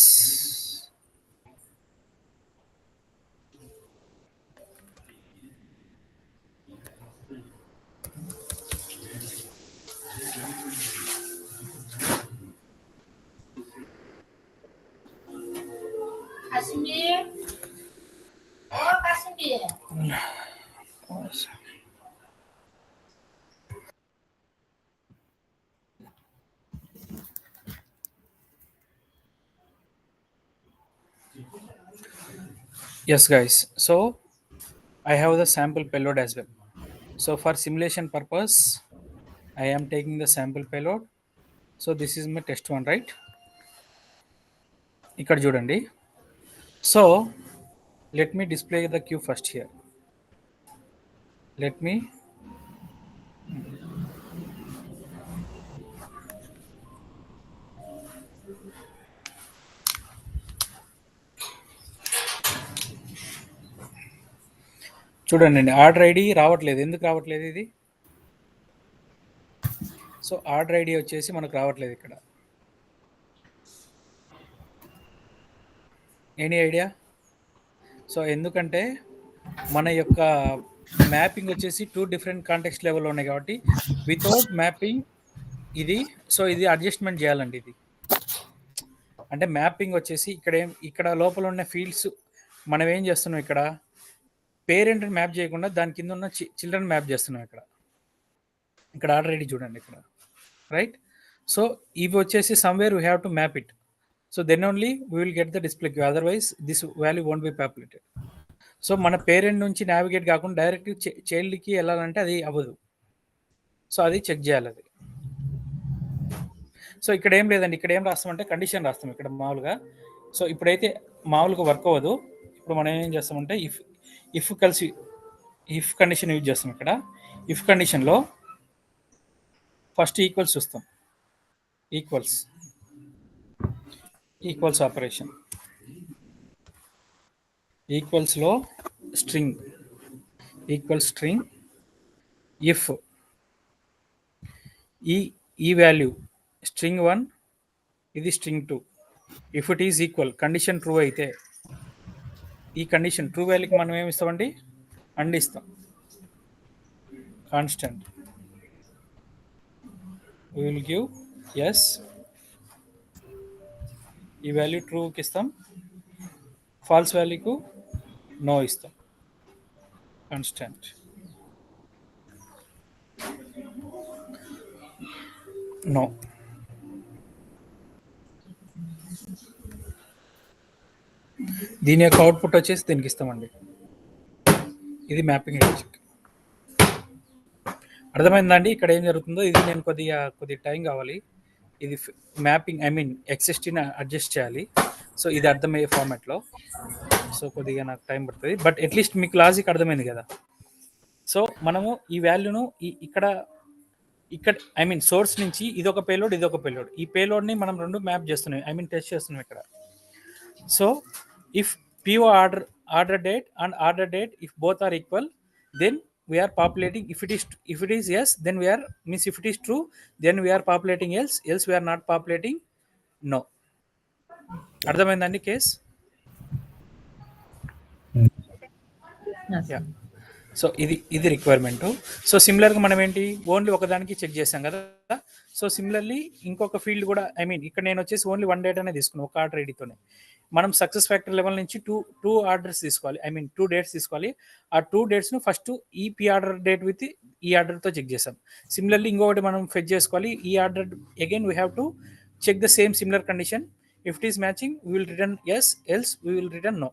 Yes, guys. So I have the sample payload as well. So for simulation purpose, I am taking the sample payload. So this is my test one, right? ఇక్కడ చూడండి. So let me display the queue first here. Let me చూడండి, order ID రావట్లేదు. ఎందుకు రావట్లేదు ఇది? So order ID వచ్చేసి మనకు రావట్లేదు ఇక్కడ. Any idea? సో ఎందుకంటే మన యొక్క మ్యాపింగ్ వచ్చేసి 2 డిఫరెంట్ కాంటెక్స్ట్ లెవెల్లో ఉన్నాయి కాబట్టి వితౌట్ మ్యాపింగ్ ఇది, సో ఇది అడ్జస్ట్మెంట్ చేయాలండి. ఇది అంటే మ్యాపింగ్ వచ్చేసి ఇక్కడ లోపల ఉన్న ఫీల్డ్స్ మనం ఏం చేస్తున్నాం, ఇక్కడ పేరెంట్ మ్యాప్ చేయకుండా దాని కింద ఉన్న చిల్డ్రన్ మ్యాప్ చేస్తున్నాం. ఇక్కడ ఆర్డర్ ఐడి చూడండి ఇక్కడ, రైట్? సో ఇవి వచ్చేసి somewhere we have to map it. So then only we will get the display queue, otherwise this value won't be populated. So మన పేరెంట్ నుంచి నావిగేట్ కాకుండా డైరెక్ట్ చైల్డ్కి వెళ్ళాలంటే అది అవ్వదు. సో అది చెక్ చేయాలి అది. సో ఇక్కడ ఏం లేదండి, ఇక్కడ ఏం రాస్తామంటే కండిషన్ రాస్తాం ఇక్కడ మామూలుగా. సో ఇప్పుడైతే మామూలుగా వర్క్ అవ్వదు. ఇప్పుడు మనం ఏం చేస్తామంటే ఇఫ్ కలిసి ఇఫ్ కండిషన్ యూజ్ చేస్తాం. ఇక్కడ ఇఫ్ కండిషన్లో ఫస్ట్ ఈక్వల్స్ చూస్తాం. ఈక్వల్స్ ఆపరేషన్, ఈక్వల్స్లో స్ట్రింగ్, ఈక్వల్ స్ట్రింగ్ ఇఫ్ ఈ వాల్యూ స్ట్రింగ్ 1, ఇది string 2. If it is equal, condition true అయితే, ఈ కండిషన్ ట్రూ వాల్యూకి మనం ఏమి ఇస్తామండి, అండ్ ఇస్తాం. Constant we will give yes, ఈ వాల్యూ ట్రూకి ఇస్తాం, ఫాల్స్ వాల్యూకు నో ఇస్తాం. Constant no. దీని యొక్క అవుట్పుట్ వచ్చేసి దీనికి ఇస్తామండి. ఇది మ్యాపింగ్ లాజిక్. అర్థమైందండి ఇక్కడ ఏం జరుగుతుందో? ఇది నేను కొద్దిగా టైం కావాలి. ఇది మ్యాపింగ్ ఎక్సిస్టింగ్ అడ్జస్ట్ చేయాలి. సో ఇది అర్థమయ్యే ఫార్మాట్లో. సో కొద్దిగా నాకు టైం పడుతుంది, బట్ అట్లీస్ట్ మీకు లాజిక్ అర్థమైంది కదా. సో మనము ఈ వాల్యూను ఇక్కడ సోర్స్ నుంచి ఇదొక పేలోడ్, ఈ పేలోడ్ని మనం రెండు మ్యాప్ చేస్తున్నాం, టెస్ట్ చేస్తున్నాం ఇక్కడ. So if PO order date and order date, if both are equal, then we are populating. If it is yes, then we are, means if it is true, then we are populating, else we are not populating no. అర్థమైందండి case? Yeah. So ఇది requirement. So సిమిలర్గా మనం ఏంటి, only ఒకదానికి check చేసాం కదా. So similarly ఇంకొక field కూడా, ఇక్కడ నేను వచ్చేసి ఓన్లీ 1 డేటానే తీసుకున్నాను, ఒక ఆర్డర్ ఐడితోనే. మనం సక్సెస్ ఫ్యాక్టర్ లెవెల్ నుంచి టూ ఆర్డర్స్ తీసుకోవాలి, 2 డేట్స్ తీసుకోవాలి. ఆ 2 డేట్స్ను ఫస్ట్ ఈ పి ఆర్డర్ డేట్ విత్ ఈ ఆర్డర్తో చెక్ చేసాం. సిమిలర్లీ ఇంకొకటి మనం ఫెచ్ చేసుకోవాలి, ఈ order again we have to check the same similar condition. If it is matching we will return yes, else we will return no.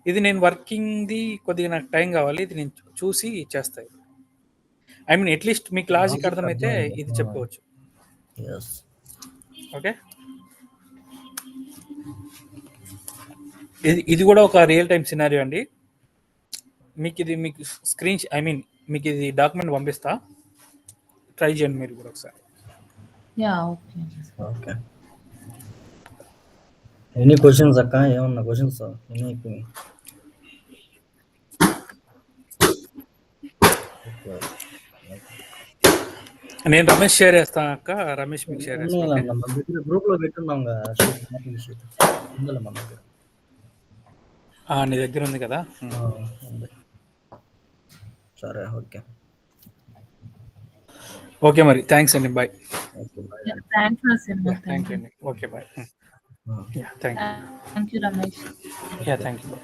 ఇది నేను వర్కింగ్ది కొద్దిగా నాకు టైం కావాలి, ఇది నేను చూసి చేస్తాను. అట్లీస్ట్ మీకు లాజిక్ అర్థమైతే ఇది చెప్పుకోవచ్చు. ఓకే, ఇది కూడా ఒక రియల్ టైం సినారియో అండి. మీకు స్క్రీన్ మీకు ఇది డాక్యుమెంట్ పంపిస్తా, ట్రై చేయండి మీరు కూడా ఒకసారి. ఓకే. ఎనీ క్వశ్చన్స్ అక్క? ఏమన్నా క్వశ్చన్స్? నేను రమేష్ షేర్ చేస్తాను అక్క, రమేష్ మీకు షేర్ చేస్తాను. గ్రూప్ లో పెట్టున్నాం కదా. నీ దగ్గర ఉంది కదా. సరే, ఓకే ఓకే మరి థ్యాంక్స్ అండి, బాయ్. థ్యాంక్స్ థ్యాంక్ యూ అండి, okay bye. Yeah, thank you. Thank you Ramesh. Yeah, thank you.